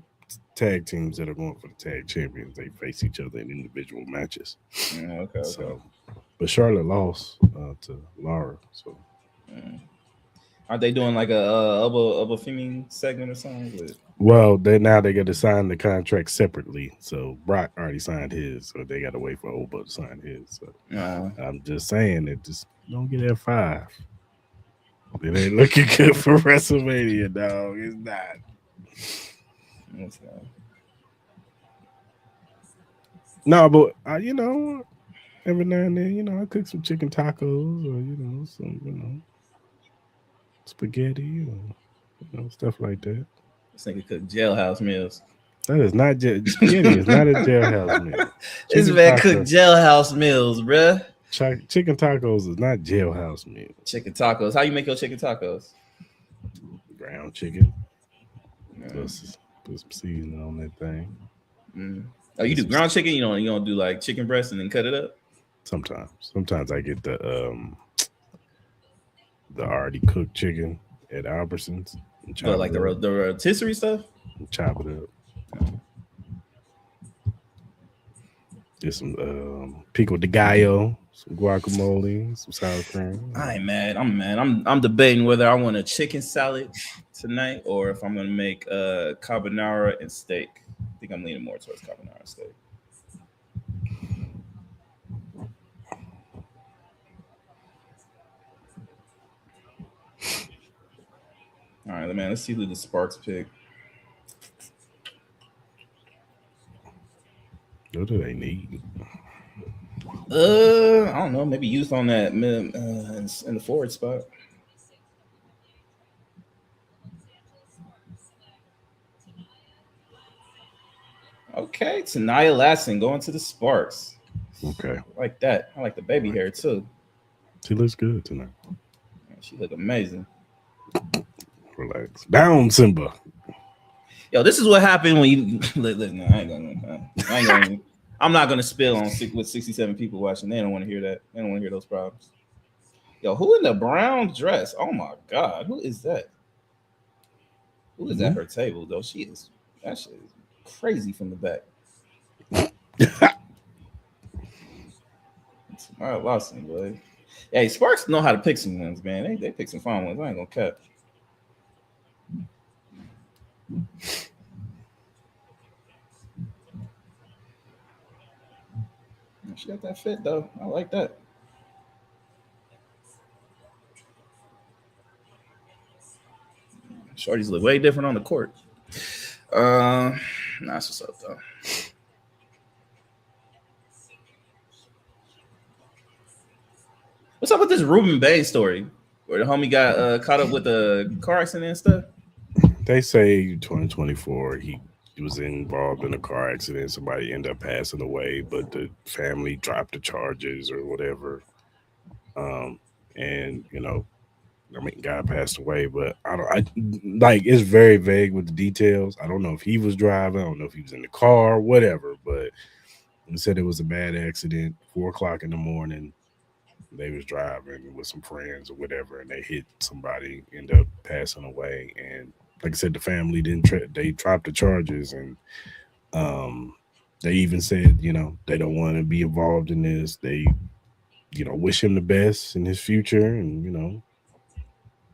teams that are going for the tag champions. They face each other in individual matches. Okay. So, but Charlotte lost to Laura. So, aren't they doing like a Uber Femi segment or something? Well, they got to sign the contract separately. So Brock already signed his, so they got to wait for Oba to sign his. So I'm just saying that just don't get that 5. It ain't looking good for WrestleMania, dog. It's not. No, but every now and then, I cook some chicken tacos or some spaghetti or stuff like that. This nigga cook jailhouse meals. That is not spaghetti. Is not a jailhouse meal. This Chicken man cook taco, jailhouse meals, bruh. chicken tacos is not jailhouse meal. Chicken tacos. How you make your chicken tacos? Ground chicken, Yeah. put some seasoning on that thing. Mm. Oh, you do ground chicken? You don't do like chicken breast and then cut it up? Sometimes I get the already cooked chicken at Albertsons and Oh, like the rotisserie stuff? and chop it up. Get some pico de gallo, some guacamole, some sour cream. I ain't mad. I'm mad. I'm debating whether I want a chicken salad tonight or if I'm gonna make carbonara and steak. I think I'm leaning more towards carbonara and steak. All right, man. Let's see who the Sparks pick. What do they need? I don't know. Maybe youth on that in the forward spot. Okay, Tanaya Lasson going to the Sparks. Okay, I like that. I like the baby hair too. she looks good tonight. She look amazing. Relax. Down, Simba. Yo, this is what happened when you look. No, I'm not gonna spill on with 67 people watching. They don't want to hear that. They don't want to hear those problems. Yo, who in the brown dress? Oh my god, who is that? Who is at her table though? That shit is crazy from the back. All right, Lawson, boy. Hey, Sparks know how to pick some ones, man. They pick some fun ones. I ain't gonna cut. She got that fit though. I like that. Shorties look way different on the court. That's what's up though. What's up with this Ruben Bay story? Where the homie got caught up with a car accident and stuff? They say 2024 he was involved in a car accident. Somebody ended up passing away, but the family dropped the charges or whatever. And guy passed away, but I like it's very vague with the details. I don't know if he was driving. I don't know if he was in the car, whatever. But he said it was a bad accident. 4 o'clock in the morning, they was driving with some friends or whatever, and they hit somebody, ended up passing away. And like I said, the family didn't. They dropped the charges, and they even said, they don't want to be involved in this. They, wish him the best in his future, and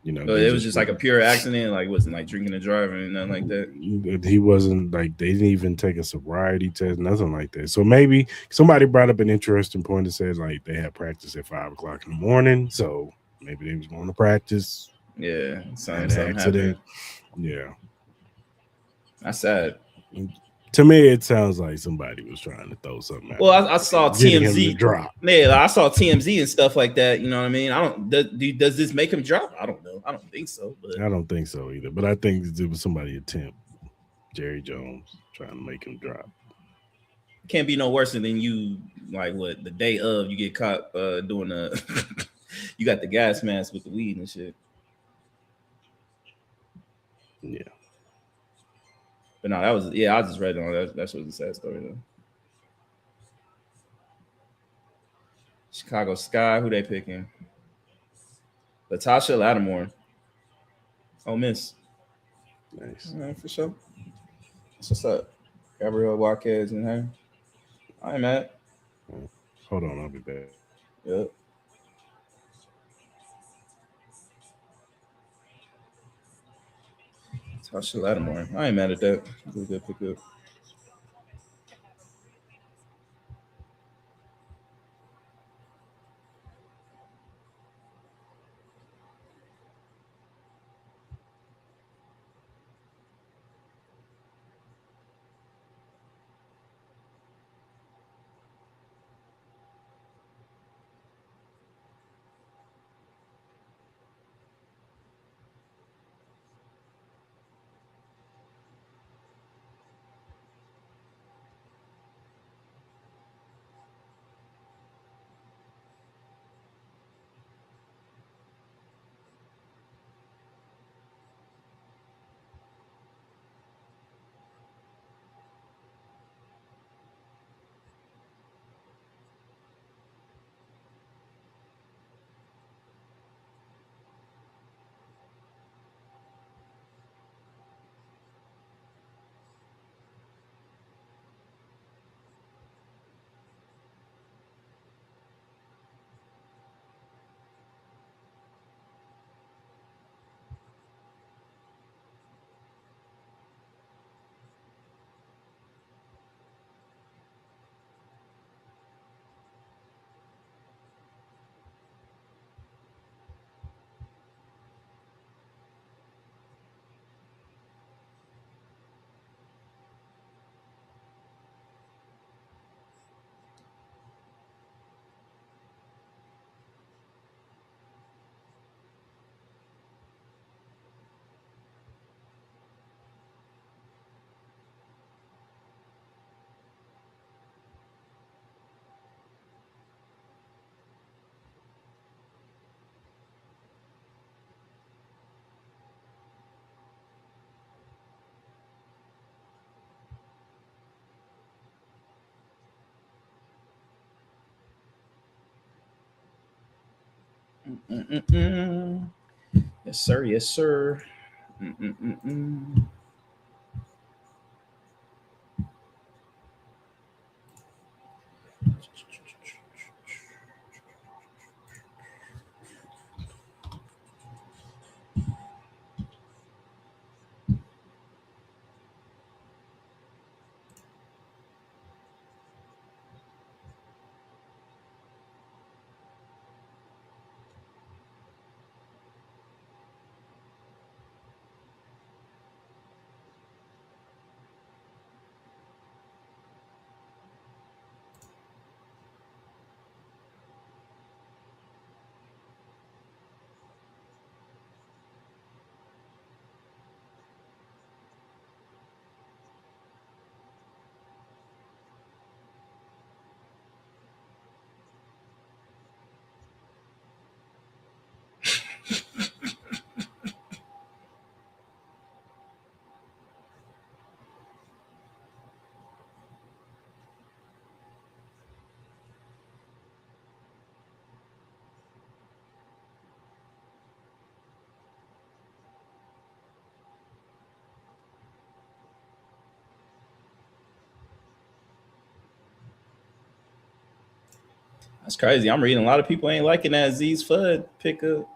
So it was just like a pure accident, like it wasn't like drinking and driving and nothing like that. He wasn't like they didn't even take a sobriety test, nothing like that. So maybe somebody brought up an interesting point and said like they had practice at 5 o'clock in the morning, so maybe they was going to practice. Yeah, something accident. Yeah, that's sad. To me, it sounds like somebody was trying to throw something out. Well, I saw TMZ drop. Yeah, I saw TMZ and stuff like that. You know what I mean? Does this make him drop? I don't know. I don't think so. But I don't think so either. But I think it was somebody attempt Jerry Jones trying to make him drop. Can't be no worse than you like what the day of you get caught doing a you got the gas mask with the weed and shit. Yeah. But no, I just read it on that. That was a sad story though. Chicago Sky, who they picking? Latasha Lattimore. Oh, Miss. Nice. All right, for sure. That's what's up. Gabrielle Marquez and her. I ain't mad. Hold on, I'll be back. Yep. Tasha Lattimore. I ain't mad at that. Good pick up. Yes, sir. Yes, sir. That's crazy. I'm reading a lot of people ain't liking that Z's Fudd pickup.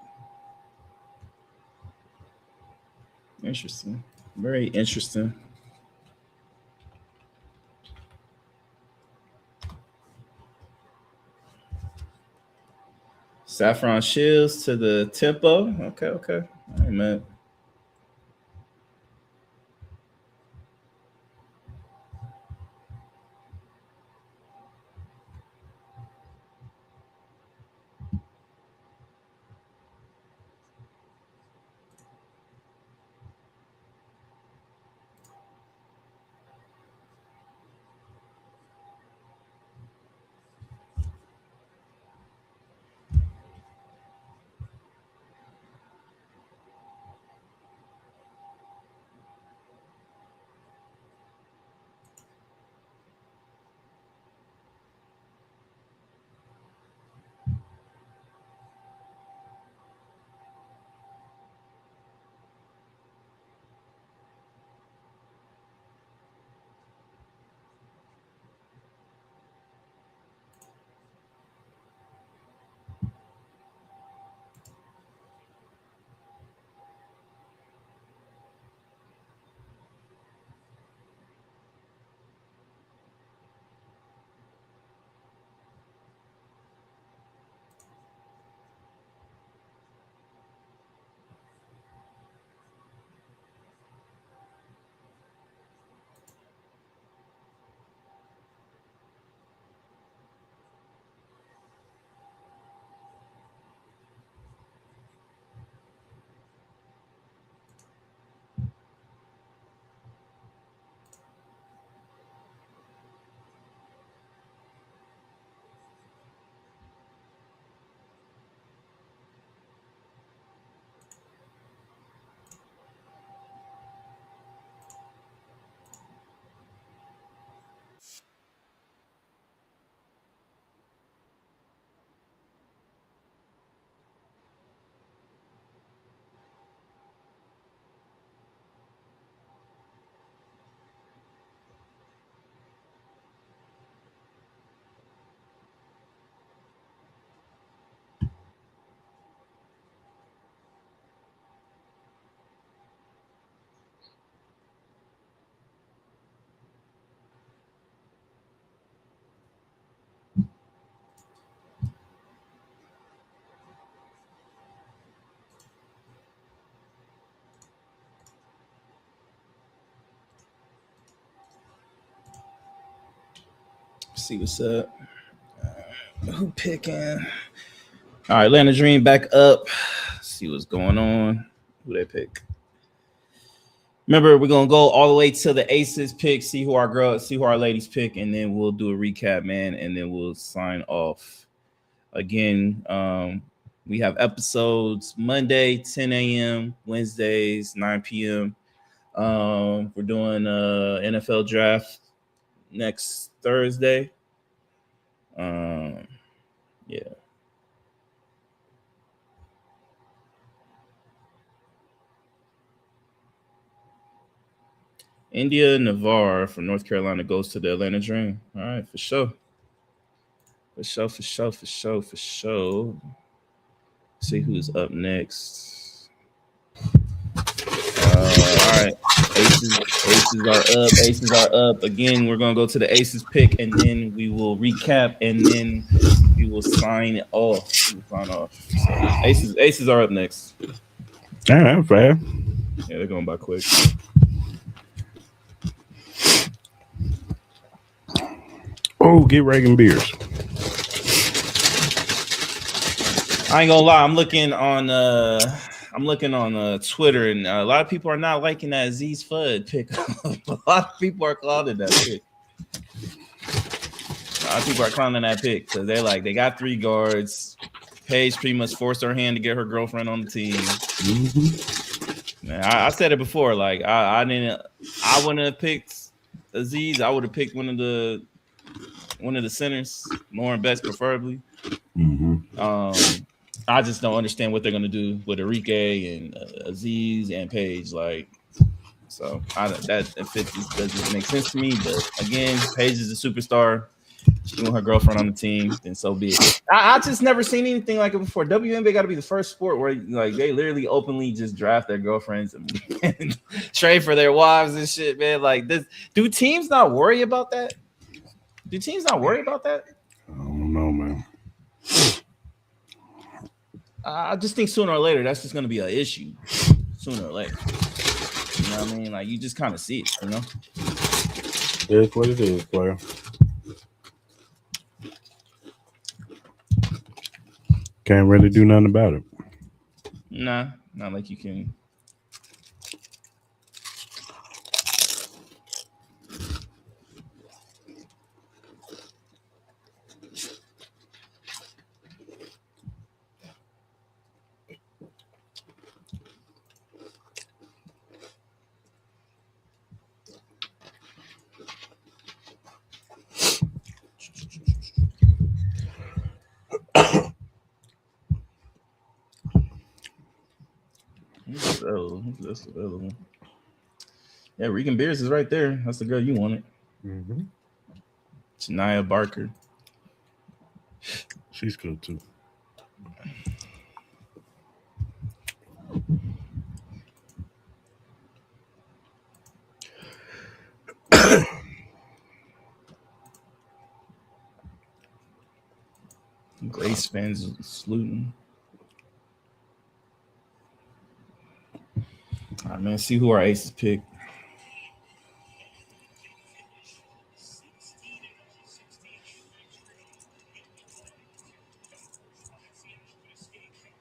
Interesting. Very interesting. Saffron Shields to the tempo. Okay. All right, man. See what's up. Who picking? All right, Atlanta Dream back up. See what's going on. Who they pick? Remember, we're gonna go all the way to the Aces pick, see who our ladies pick, and then we'll do a recap, man, and then we'll sign off. Again, we have episodes Monday, 10 a.m., Wednesdays, 9 p.m. We're doing NFL draft next Thursday. Yeah. India Navarre from North Carolina goes to the Atlanta Dream. All right, for sure. For sure. See who's up next. All right. Aces are up. Again, we're gonna go to the Aces pick, and then we will recap, and then we will sign off. So Aces are up next. All right, fair. Yeah, they're going by quick. Oh, get Reagan Beers. I ain't gonna lie. I'm looking on Twitter, and a lot of people are not liking that Aziz Fudd pick. A lot of people are clowning that pick. A lot of people are clowning that pick because they're like, they got 3 guards. Paige pretty much forced her hand to get her girlfriend on the team. Mm-hmm. Man, I said it before. Like I wouldn't have picked Aziz. I would have picked one of the centers, Lauren Betts preferably. Mm-hmm. I just don't understand what they're gonna do with Enrique and Aziz and Paige. Like, so that doesn't make sense to me. But again, Paige is a superstar. She want her girlfriend on the team, then so be it. I just never seen anything like it before. WNBA got to be the first sport where like they literally openly just draft their girlfriends and trade for their wives and shit, man. Like this, do teams not worry about that? I don't know, man. I just think sooner or later that's just going to be an issue. Sooner or later, you know what I mean? Like you just kind of see it, you know. It's what it is, player. Can't really do nothing about it. Nah, not like you can. That's available. Yeah, Regan Beers is right there. That's the girl you wanted. Mm-hmm. Shania Barker. She's good too. Grace fans saluting. All right, man. See who our aces pick.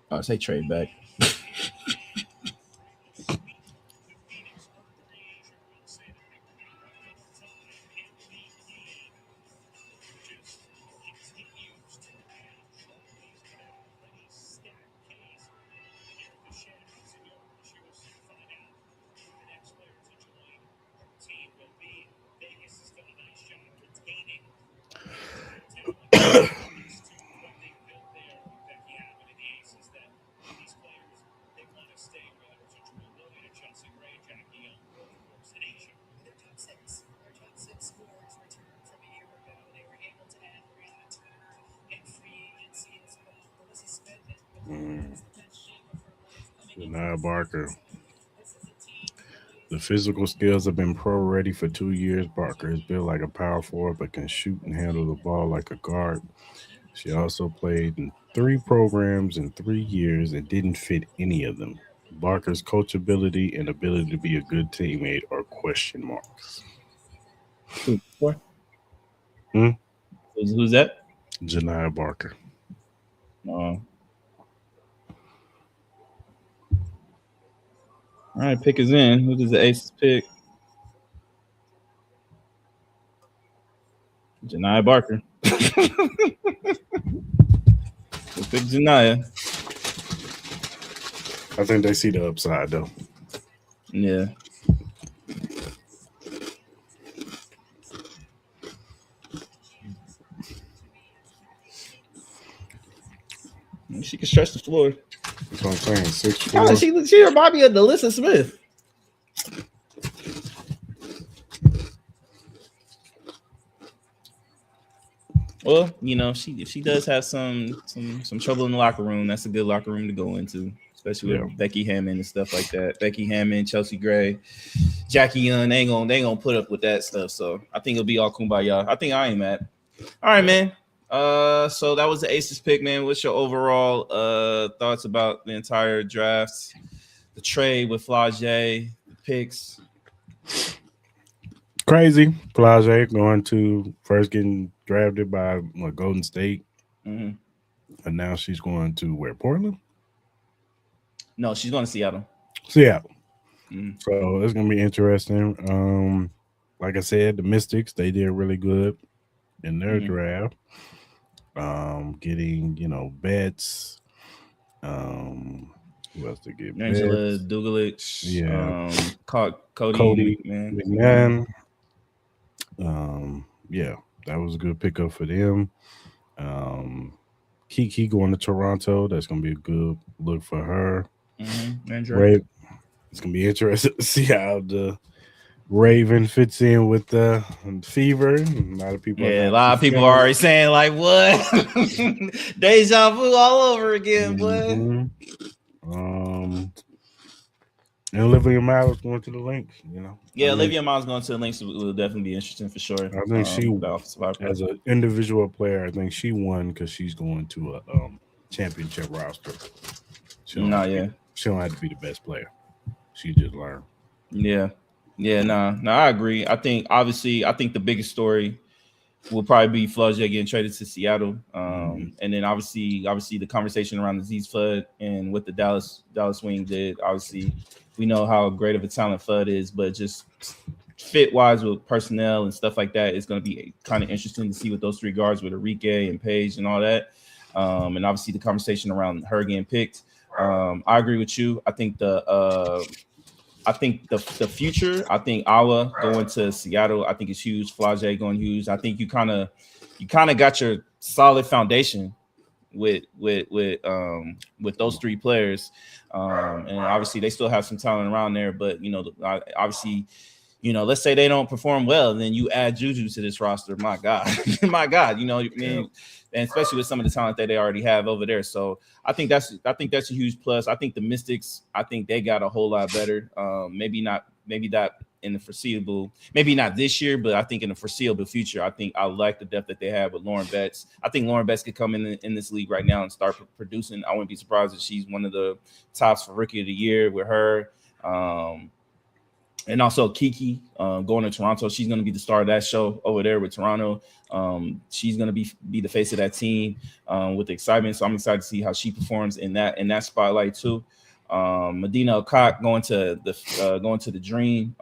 Oh, say trade back. Shania Barker. The physical skills have been pro ready for 2 years. Barker is built like a power forward but can shoot and handle the ball like a guard. She also played in 3 programs in 3 years and didn't fit any of them. Barker's coachability and ability to be a good teammate are question marks. Who's that? Shania Barker. All right, pick is in. Who does the aces pick? Shania Barker. We'll pick Shania. I think they see the upside though. Yeah. She can stretch the floor. That's what I'm saying. 6'4". She remind me of Delissa Smith. Well, if she does have some trouble in the locker room, that's a good locker room to go into, especially Yeah. with Becky Hammond and stuff like that. Becky Hammond, Chelsea Gray, Jackie Young, they ain't gonna put up with that stuff. So I think it'll be all kumbaya. I think I ain't mad. All right, man. So that was the Aces pick, man. What's your overall thoughts about the entire draft, the trade with Flage, the picks? Crazy. Plage going to first getting drafted by Golden State, Mm-hmm. and now she's going to where, Portland? No, she's going to Seattle. Seattle. Mm-hmm. So it's gonna be interesting. Like I said, the Mystics, they did really good in their Mm-hmm. draft. Getting Betts. Who else to get? Angela Betts. Dugalich, Yeah, Cody Cody McMahon. McMahon. Yeah, that was a good pickup for them. Um, Kiki going to Toronto. That's gonna be a good look for her. Andrew. Right. It's gonna be interesting to see how the Raven fits in with the Fever. A lot of people, Yeah, a lot of people are already saying like, "What? Deja vu all over again, boy." And Olivia Miles going to the Lynx. Yeah, Olivia Miles going to the Lynx will definitely be interesting for sure. I think she, as an individual player, I think she won because she's going to a championship roster. She don't have to be the best player. She just learned. Yeah, no, I agree. I think the biggest story will probably be Flage getting traded to Seattle, and then obviously the conversation around Aziz Fudd and what the Dallas Wing did. Obviously, we know how great of a talent Fudd is, but just fit wise with personnel and stuff like that, it's going to be kind of interesting to see what those three guards with Enrique and Page and all that, and obviously the conversation around her getting picked. I agree with you. I think the future, I think Awa going to Seattle, I think it's huge. Flage going huge. I think you kind of got your solid foundation with those three players, and obviously they still have some talent around there. But obviously, let's say they don't perform well, then you add Juju to this roster. My God, my God, and especially with some of the talent that they already have over there. So I think that's a huge plus. I think the Mystics, I think they got a whole lot better. Maybe not in the foreseeable, maybe not this year, but I think in the foreseeable future, I think I like the depth that they have with Lauren Betts. I think Lauren Betts could come in this league right now and start producing. I wouldn't be surprised if she's one of the tops for Rookie of the Year with her. And also Kiki going to Toronto. She's going to be the star of that show over there with Toronto. She's going to be the face of that team with the excitement. So I'm excited to see how she performs in that spotlight too. Medina Okak going to the Dream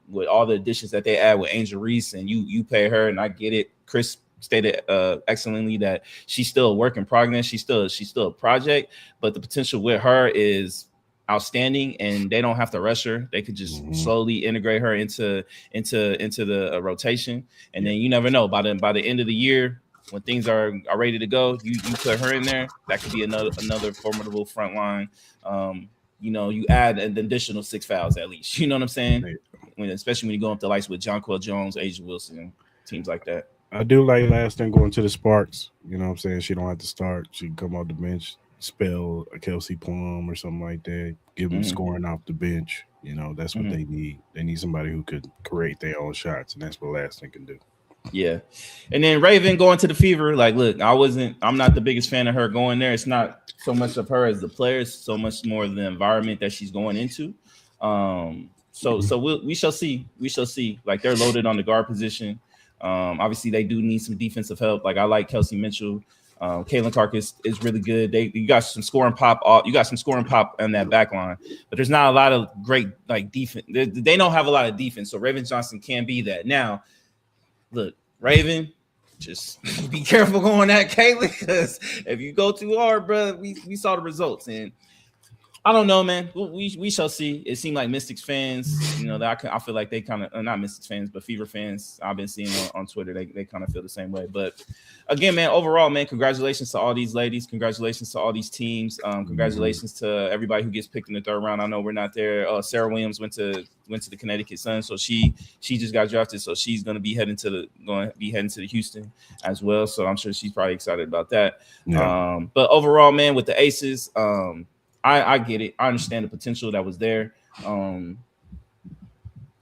with all the additions that they add with Angel Reese, and you pay her, and I get it. Chris stated excellently that she's still a work in progress. She's still a project, but the potential with her is outstanding, and they don't have to rush her. They could just slowly integrate her into the rotation, and then you never know, by the end of the year when things are ready to go, you put her in there. That could be another formidable front line. You add an additional 6 fouls at least. You know what I'm saying? Especially when you go up the lights with Jonquel Jones, Asia Wilson, teams like that. I do like last thing going to the Sparks. You know what I'm saying? She don't have to start. She can come off the bench, spell a Kelsey Plum or something like that. Give them scoring off the bench. That's what they need. They need somebody who could create their own shots, and that's what last thing can do. Yeah. And then Raven going to the Fever. Like, look, I'm not the biggest fan of her going there. It's not so much of her as the players, so much more the environment that she's going into. So we shall see. We shall see. Like, they're loaded on the guard position. Obviously, they do need some defensive help. Like, I like Kelsey Mitchell. Caitlin Clark is really good. You got some scoring pop. You got some scoring pop on that back line, but there's not a lot of great defense. They don't have a lot of defense. So Raven Johnson can be that. Now, look, Raven, just be careful going at Caitlin, because if you go too hard, bro, we saw the results. And I don't know, man. We shall see. It seemed like Mystics fans, you know, that I feel like they kind of not Mystics fans, but Fever fans. I've been seeing on Twitter, they kind of feel the same way. But again, man, overall, man, congratulations to all these ladies. Congratulations to all these teams. Congratulations to everybody who gets picked in the third round. I know we're not there. Sarah Williams went to the Connecticut Sun, so she just got drafted, so she's going to be heading to the Houston as well. So I'm sure she's probably excited about that. Yeah. But overall, man, with the Aces, I get it. I understand the potential that was there.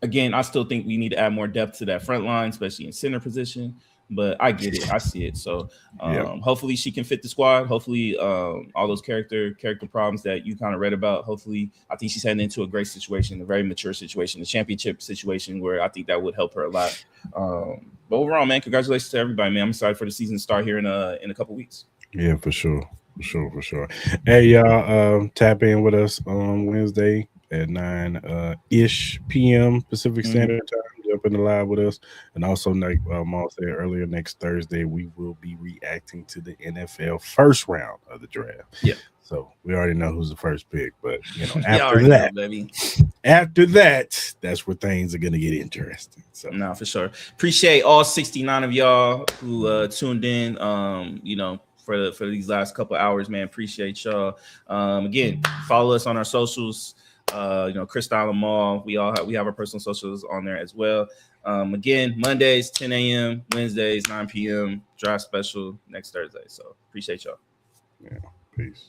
Again, I still think we need to add more depth to that front line, especially in center position. But I get it. I see it. So hopefully she can fit the squad. Hopefully all those character problems that you kind of read about. Hopefully, I think she's heading into a great situation, a very mature situation, a championship situation where I think that would help her a lot. But overall, man, congratulations to everybody, man. I'm excited for the season to start here in a couple weeks. Yeah, for sure. For sure. Hey, y'all, tap in with us on Wednesday at 9 ish p.m. Pacific Standard Time. Jump in the live with us. And also, like Maul said earlier, next Thursday, we will be reacting to the NFL first round of the draft. Yeah. So we already know who's the first pick. But, you know, after that, that's where things are going to get interesting. So, no, for sure. Appreciate all 69 of y'all who tuned in, you know, for these last couple hours, man. Appreciate y'all. Again, follow us on our socials. You know, Cris Style Mal. We have our personal socials on there as well. Again, Mondays 10 a.m., Wednesdays 9 p.m. Draft special next Thursday. So appreciate y'all. Yeah, peace.